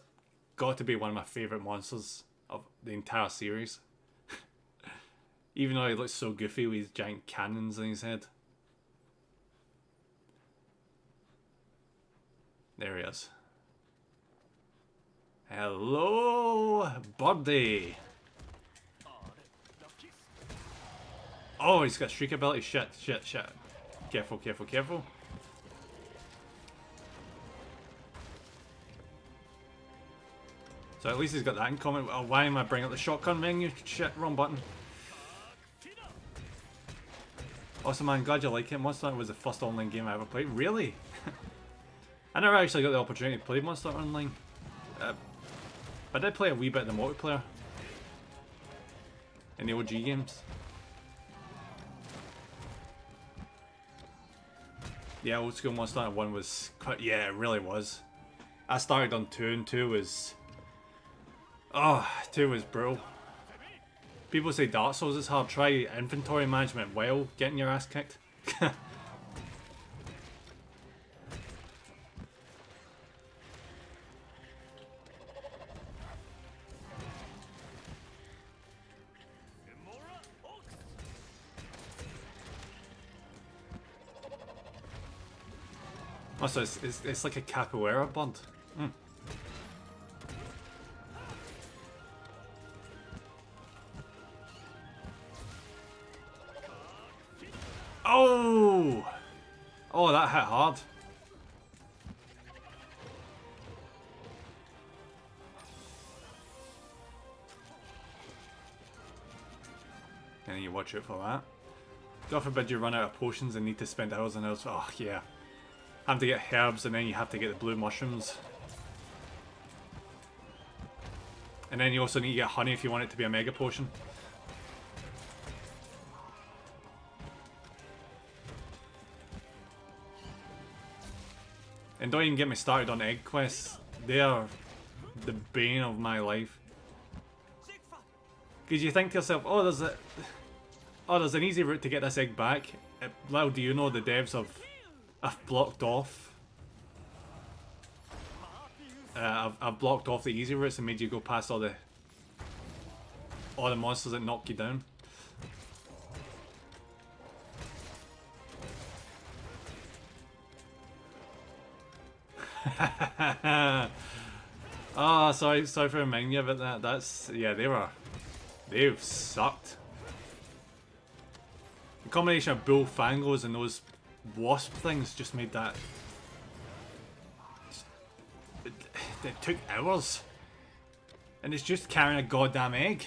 got to be one of my favourite monsters of the entire series. Even though he looks so goofy with his giant cannons in his head. There he is. Hello, birdie. Oh, he's got streak ability. Shit. Careful. So at least he's got that in common. Oh, why am I bringing up the shotgun menu? Shit, wrong button. Awesome, man, glad you like it. Monster Hunter was the first online game I ever played. Really? I never actually got the opportunity to play Monster Hunter Online. I did play a wee bit of the multiplayer. In the OG games. Yeah, old school Monster Hunter 1 was quite, yeah, it really was. I started on 2 and 2 was... Oh, 2 was brutal. People say Dark Souls is hard. Try inventory management while getting your ass kicked. Oh, so it's like a capoeira bird. Mm. Oh! Oh, that hit hard. And you watch out for that. God forbid you run out of potions and need to spend hours and hours. Oh, yeah. Have to get herbs and then you have to get the blue mushrooms. And then you also need to get honey if you want it to be a mega potion. And don't even get me started on egg quests. They are the bane of my life. Because you think to yourself, oh, there's an easy route to get this egg back. Little do you know the devs have blocked off. I've blocked off the easy routes and made you go past all the monsters that knock you down. Oh, sorry for reminding you about that. That's, yeah, they've sucked. The combination of bull fangos and those wasp things just made that. It took hours, and it's just carrying a goddamn egg.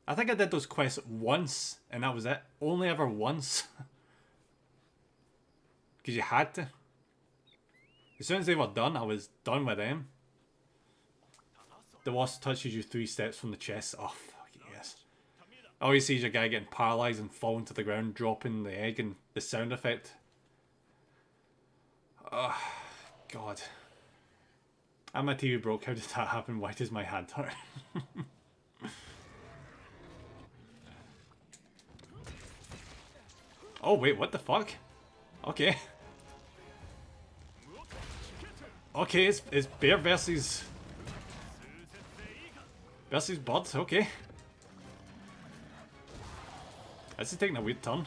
I think I did those quests once, and that was it. Only ever once. Because you had to. As soon as they were done, I was done with them. The wasp touches you 3 steps from the chest. Oh, fuck yes. All you see is your guy getting paralysed and falling to the ground, dropping the egg, and the sound effect. Oh, God. And my TV broke. How did that happen? Why does my hand hurt? Oh, wait, what the fuck? Okay. Okay, it's bear versus bird, okay. This is taking a weird turn.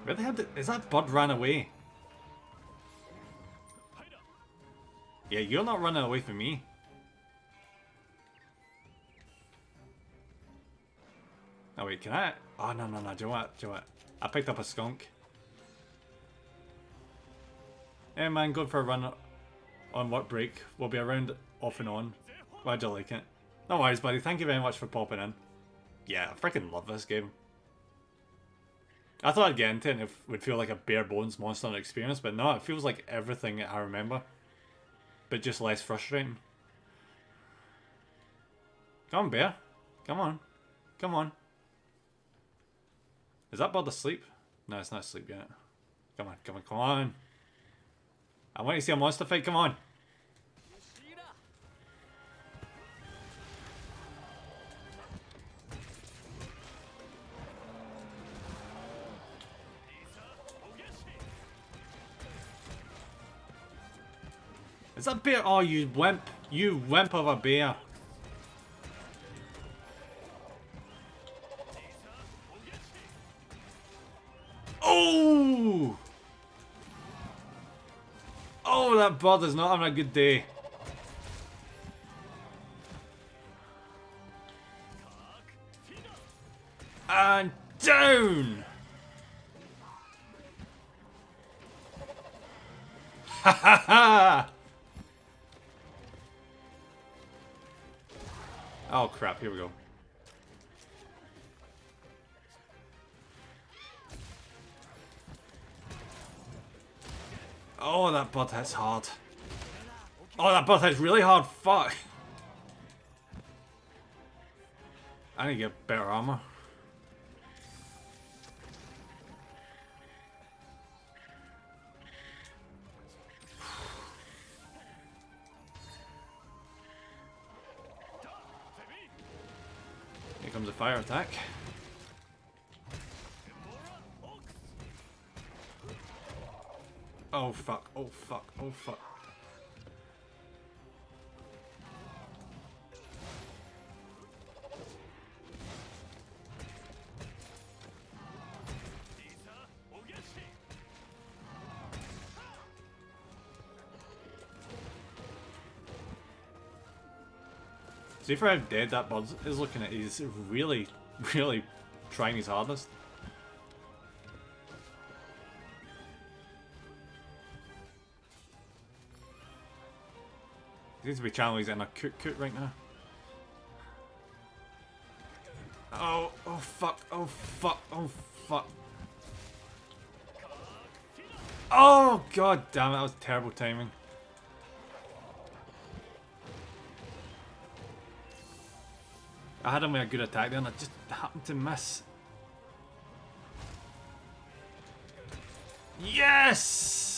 Where the hell is that bird ran away? Yeah, you're not running away from me. Oh wait, can I? Oh no, do you know what? Do you know what? I picked up a skunk. Hey man, good for a run on work break. We'll be around off and on. Glad you like it. No worries, buddy. Thank you very much for popping in. Yeah, I freaking love this game. I thought I'd get into it and it would feel like a bare bones Monster Hunter experience, but no, it feels like everything I remember. But just less frustrating. Come on, bear. Come on. Come on. Is that bird asleep? No, it's not asleep yet. Come on, come on, come on. I want to see a monster fight, come on. Is that bear? Oh, you wimp. You wimp of a bear. Oh! Oh, that bird is not having a good day. And down! Ha ha ha! Oh crap, here we go. Oh, that bird hits hard. Oh, that bird hits really hard. Fuck. I need to get better armor. Here comes a fire attack. Oh fuck, oh fuck, oh fuck. See for how dead that bird is looking at, he's really, really trying his hardest. He seems to be channeling he's in a coot right now. Oh, oh fuck, oh fuck, oh fuck. Oh god damn it, that was terrible timing. I had him with a good attack there and I just happened to miss. Yes!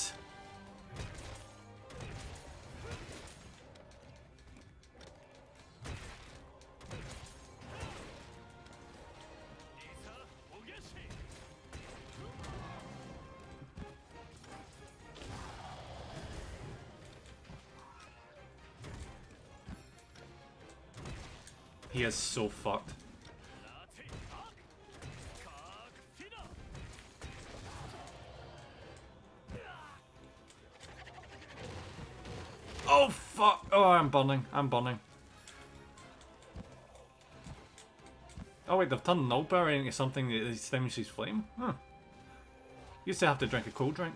He is so fucked. Oh fuck! Oh, I'm burning. I'm burning. Oh wait, they've turned Nullpower into something that extinguishes flame? Huh. Used to have to drink a cold drink.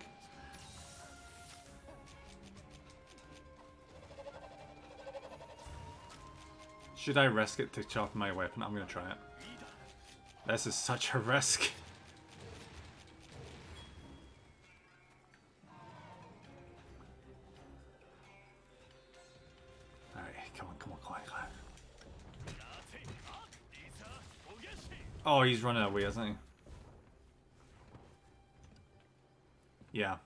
Should I risk it to chop my weapon? I'm gonna try it. This is such a risk. Alright, come on, come on, come on, come on. Oh, he's running away, isn't he? Yeah.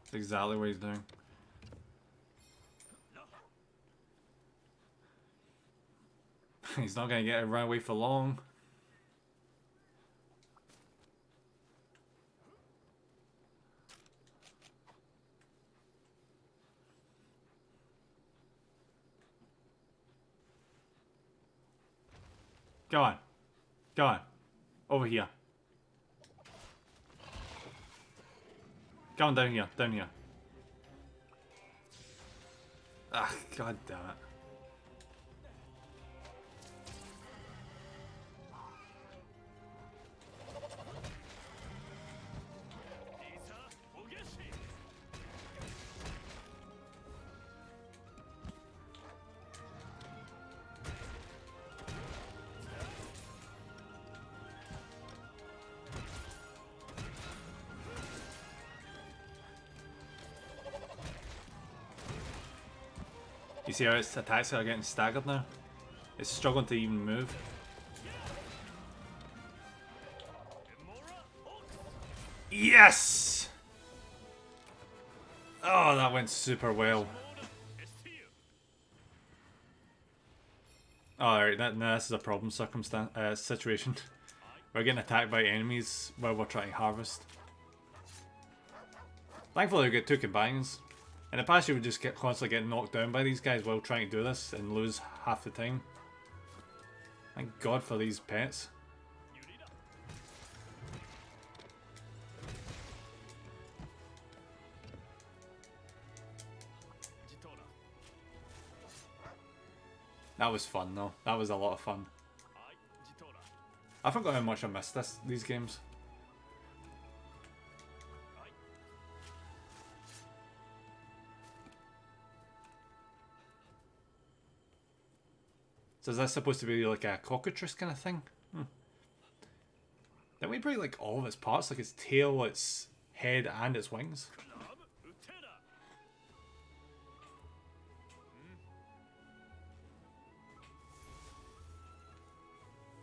That's exactly what he's doing. He's not gonna get a run away for long. Go on. Go on. Over here. Come on, down here, down here. Ah, god damn it. You see how its attacks are getting staggered now? It's struggling to even move. Yes! Oh, that went super well. Alright, no, this is a problem situation. We're getting attacked by enemies while we're trying to harvest. Thankfully we get 2 combines. In the past you would just constantly get knocked down by these guys while trying to do this and lose half the time. Thank God for these pets. That was fun though. That was a lot of fun. I forgot how much I missed these games. So is this supposed to be like a cockatrice kind of thing? Didn't we break like all of its parts? Like its tail, its head, and its wings?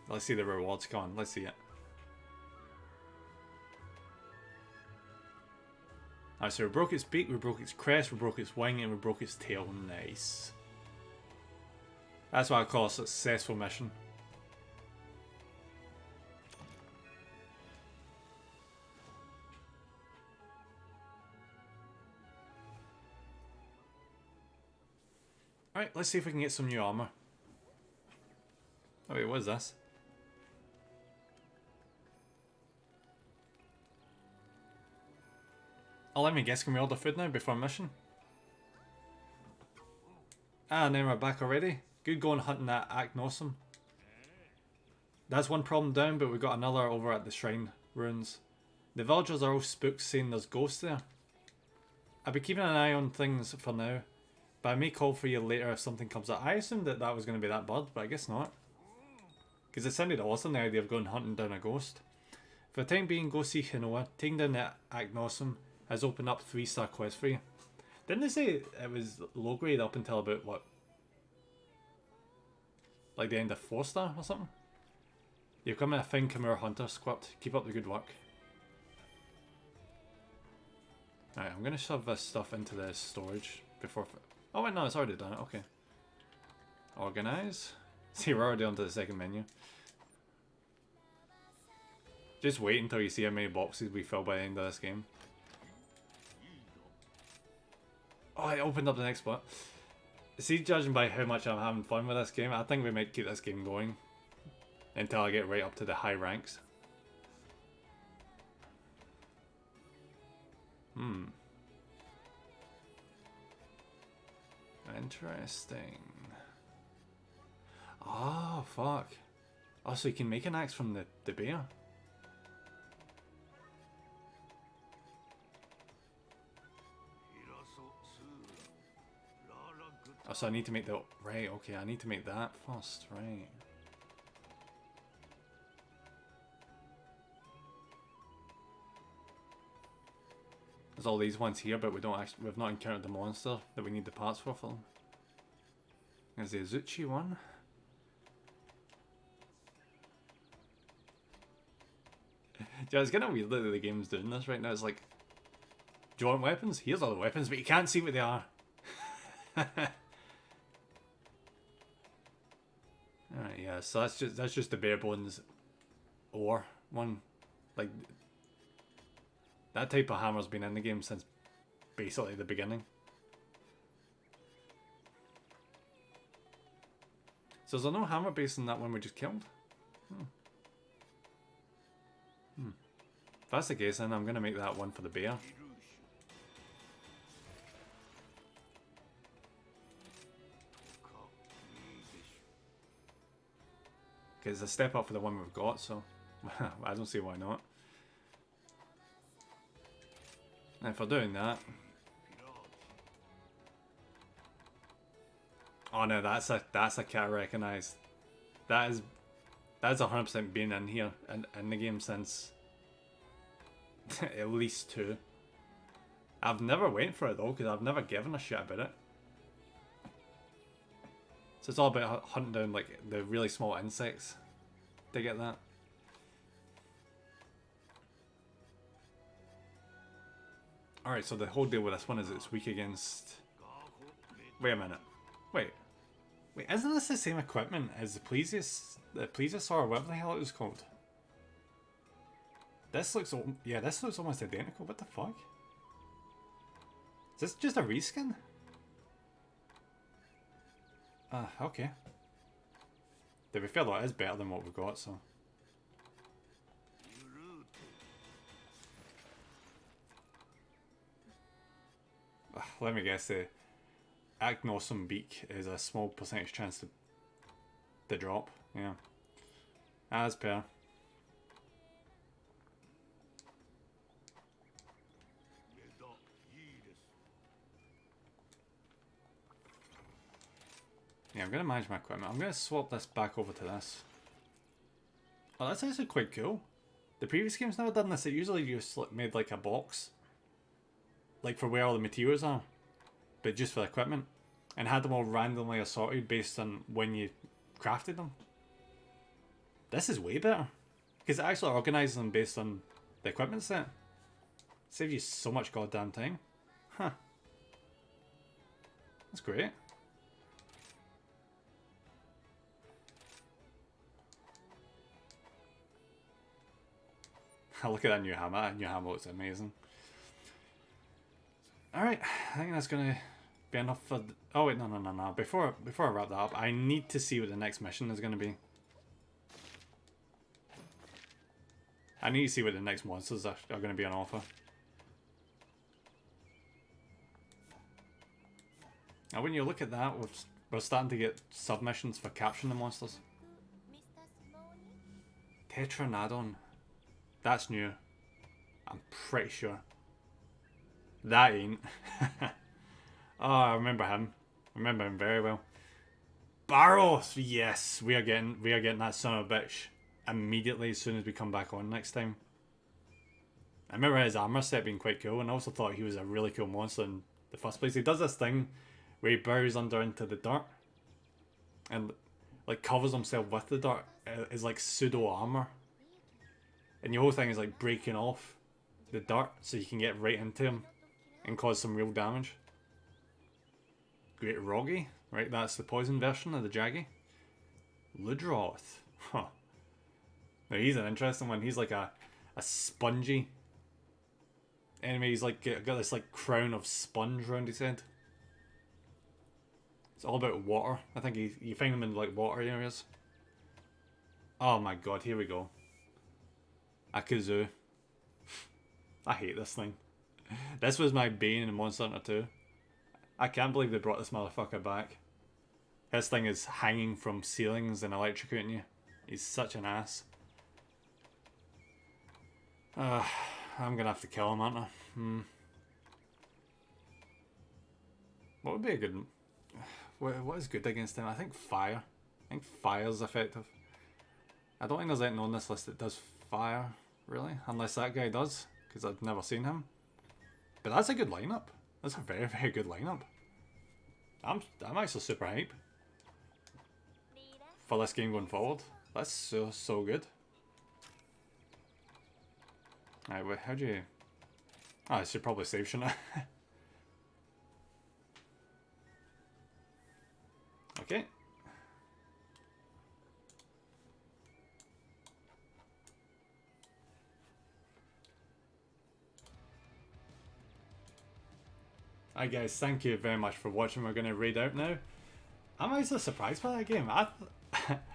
Let's see the rewards. Come on, let's see it. Alright, so we broke its beak, we broke its crest, we broke its wing, and we broke its tail. Nice. That's what I call a successful mission. Alright, let's see if we can get some new armor. Oh wait, what is this? Oh, let me guess, can we order food now before mission? Ah, and then we're back already. Good going hunting that Acnosum. That's one problem down, but we got another over at the shrine ruins. The villagers are all spooked saying there's ghosts there. I'll be keeping an eye on things for now, but I may call for you later if something comes up. I assumed that that was going to be that bird, but I guess not. Because it sounded awesome, the idea of going hunting down a ghost. For the time being, go see Hinoa. Taking down the Acnosum has opened up 3-star quests for you. Didn't they say it was low grade up until about, what? Like the end of 4-star or something? You're becoming a fine Chimera Hunter, Squirt. Keep up the good work. Alright, I'm going to shove this stuff into the storage before... Oh wait, no, it's already done it. Okay. Organize. See, we're already onto the second menu. Just wait until you see how many boxes we fill by the end of this game. Oh, I opened up the next spot. See, judging by how much I'm having fun with this game, I think we might keep this game going until I get right up to the high ranks. Interesting. Oh, fuck. Oh, so you can make an axe from the bear. Oh, so I need to make the... Right, okay, I need to make that first, right. There's all these ones here, but we've not encountered the monster that we need the parts for them. There's the Azuchi one. Yeah, it's kind of weird that the game's doing this right now. It's like, do you want weapons? Here's all the weapons, but you can't see what they are. Alright, yeah, so that's just the bare bones ore one. Like, that type of hammer's been in the game since basically the beginning. So is there no hammer base in that one we just killed? If that's the case, then I'm going to make that one for the bear. Because it's a step up for the one we've got, so I don't see why not. And if we're doing that... Oh no, that's a kit I recognise. That's 100% been in here in the game since at least 2. I've never went for it though, because I've never given a shit about it. So it's all about hunting down like the really small insects to get that. Alright, so the whole deal with this one is it's weak against... Wait a minute. Wait, isn't this the same equipment as the Plesiosaur, or whatever the hell it was called? This looks almost identical. What the fuck? Is this just a reskin? Okay. To be fair though, it is better than what we've got, so... Let me guess, the Agnosum Beak is a small percentage chance to drop, yeah. As per. Yeah, I'm going to manage my equipment. I'm going to swap this back over to this. Oh, that's actually quite cool. The previous game's never done this. It usually just made like a box. Like for where all the materials are. But just for the equipment. And had them all randomly assorted based on when you crafted them. This is way better. Because it actually organises them based on the equipment set. Saves you so much goddamn time. Huh. That's great. Look at that new hammer. That new hammer looks amazing. Alright, I think that's going to be enough for... Oh wait, no. Before I wrap that up, I need to see what the next mission is going to be. I need to see what the next monsters are going to be on offer. Now when you look at that, we're starting to get submissions for capturing the monsters. Tetranadon. That's new. I'm pretty sure. That ain't. Oh, I remember him. I remember him very well. Barrows! Yes, we are getting that son of a bitch immediately as soon as we come back on next time. I remember his armor set being quite cool, and I also thought he was a really cool monster in the first place. He does this thing where he burrows under into the dirt and like covers himself with the dirt. It's like pseudo armor. And your whole thing is like breaking off the dirt so you can get right into him and cause some real damage. Great Roggy, right? That's the poison version of the Jaggy. Ludroth. Huh. Now he's an interesting one. He's like a spongy enemy. He's like got this like crown of sponge around his head. It's all about water. I think you find them in like water areas. Oh my god, here we go. Akazu. I hate this thing. This was my bane in Monster Hunter 2. I can't believe they brought this motherfucker back. His thing is hanging from ceilings and electrocuting you. He's such an ass. I'm gonna have to kill him, aren't I? What would be a good... What is good against him? I think fire. I think fire's effective. I don't think there's anything on this list that does fire, really. Unless that guy does, because I've never seen him. But that's a good lineup. That's a very, very good lineup. I'm actually super hype for this game going forward. That's so good. Alright, wait, how do you... Oh, I should probably save, shouldn't I? Okay. Alright guys, thank you very much for watching. We're going to raid out now. I'm actually surprised by that game.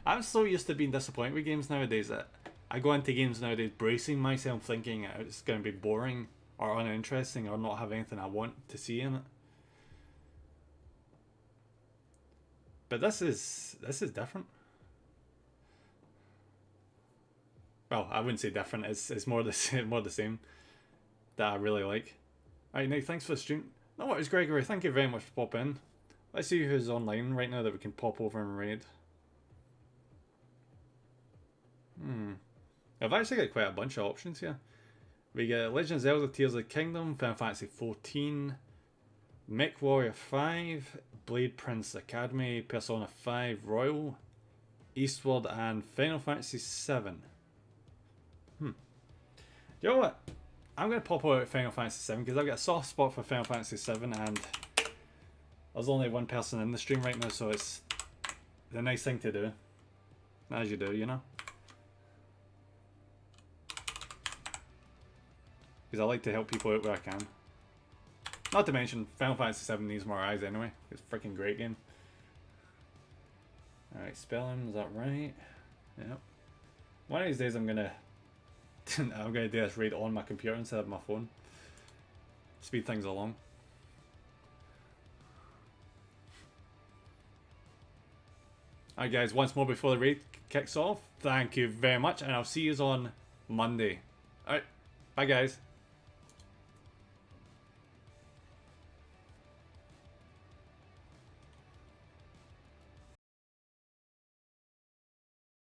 I'm so used to being disappointed with games nowadays that I go into games nowadays bracing myself thinking it's going to be boring or uninteresting or not have anything I want to see in it. But this is different. Well, I wouldn't say different. It's more the same, more the same that I really like. Alright, Nick, thanks for the stream. No worries, Gregory. Thank you very much for popping in. Let's see who's online right now that we can pop over and raid. I've actually got quite a bunch of options here. We get Legend of Zelda Tears of the Kingdom, Final Fantasy 14, Mech Warrior 5, Blade Prince Academy, Persona 5 Royal, Eastward, and Final Fantasy 7. You know what? I'm going to pop out Final Fantasy 7 because I've got a soft spot for Final Fantasy 7 and there's only one person in the stream right now, so it's the nice thing to do. As you do, you know? Because I like to help people out where I can. Not to mention, Final Fantasy 7 needs more eyes anyway. It's a freaking great game. Alright, spelling, is that right? Yep. One of these days I'm gonna I'm gonna do this raid on my computer instead of my phone. Speed things along. Alright guys, once more before the raid kicks off, thank you very much and I'll see you on Monday. Alright, bye guys.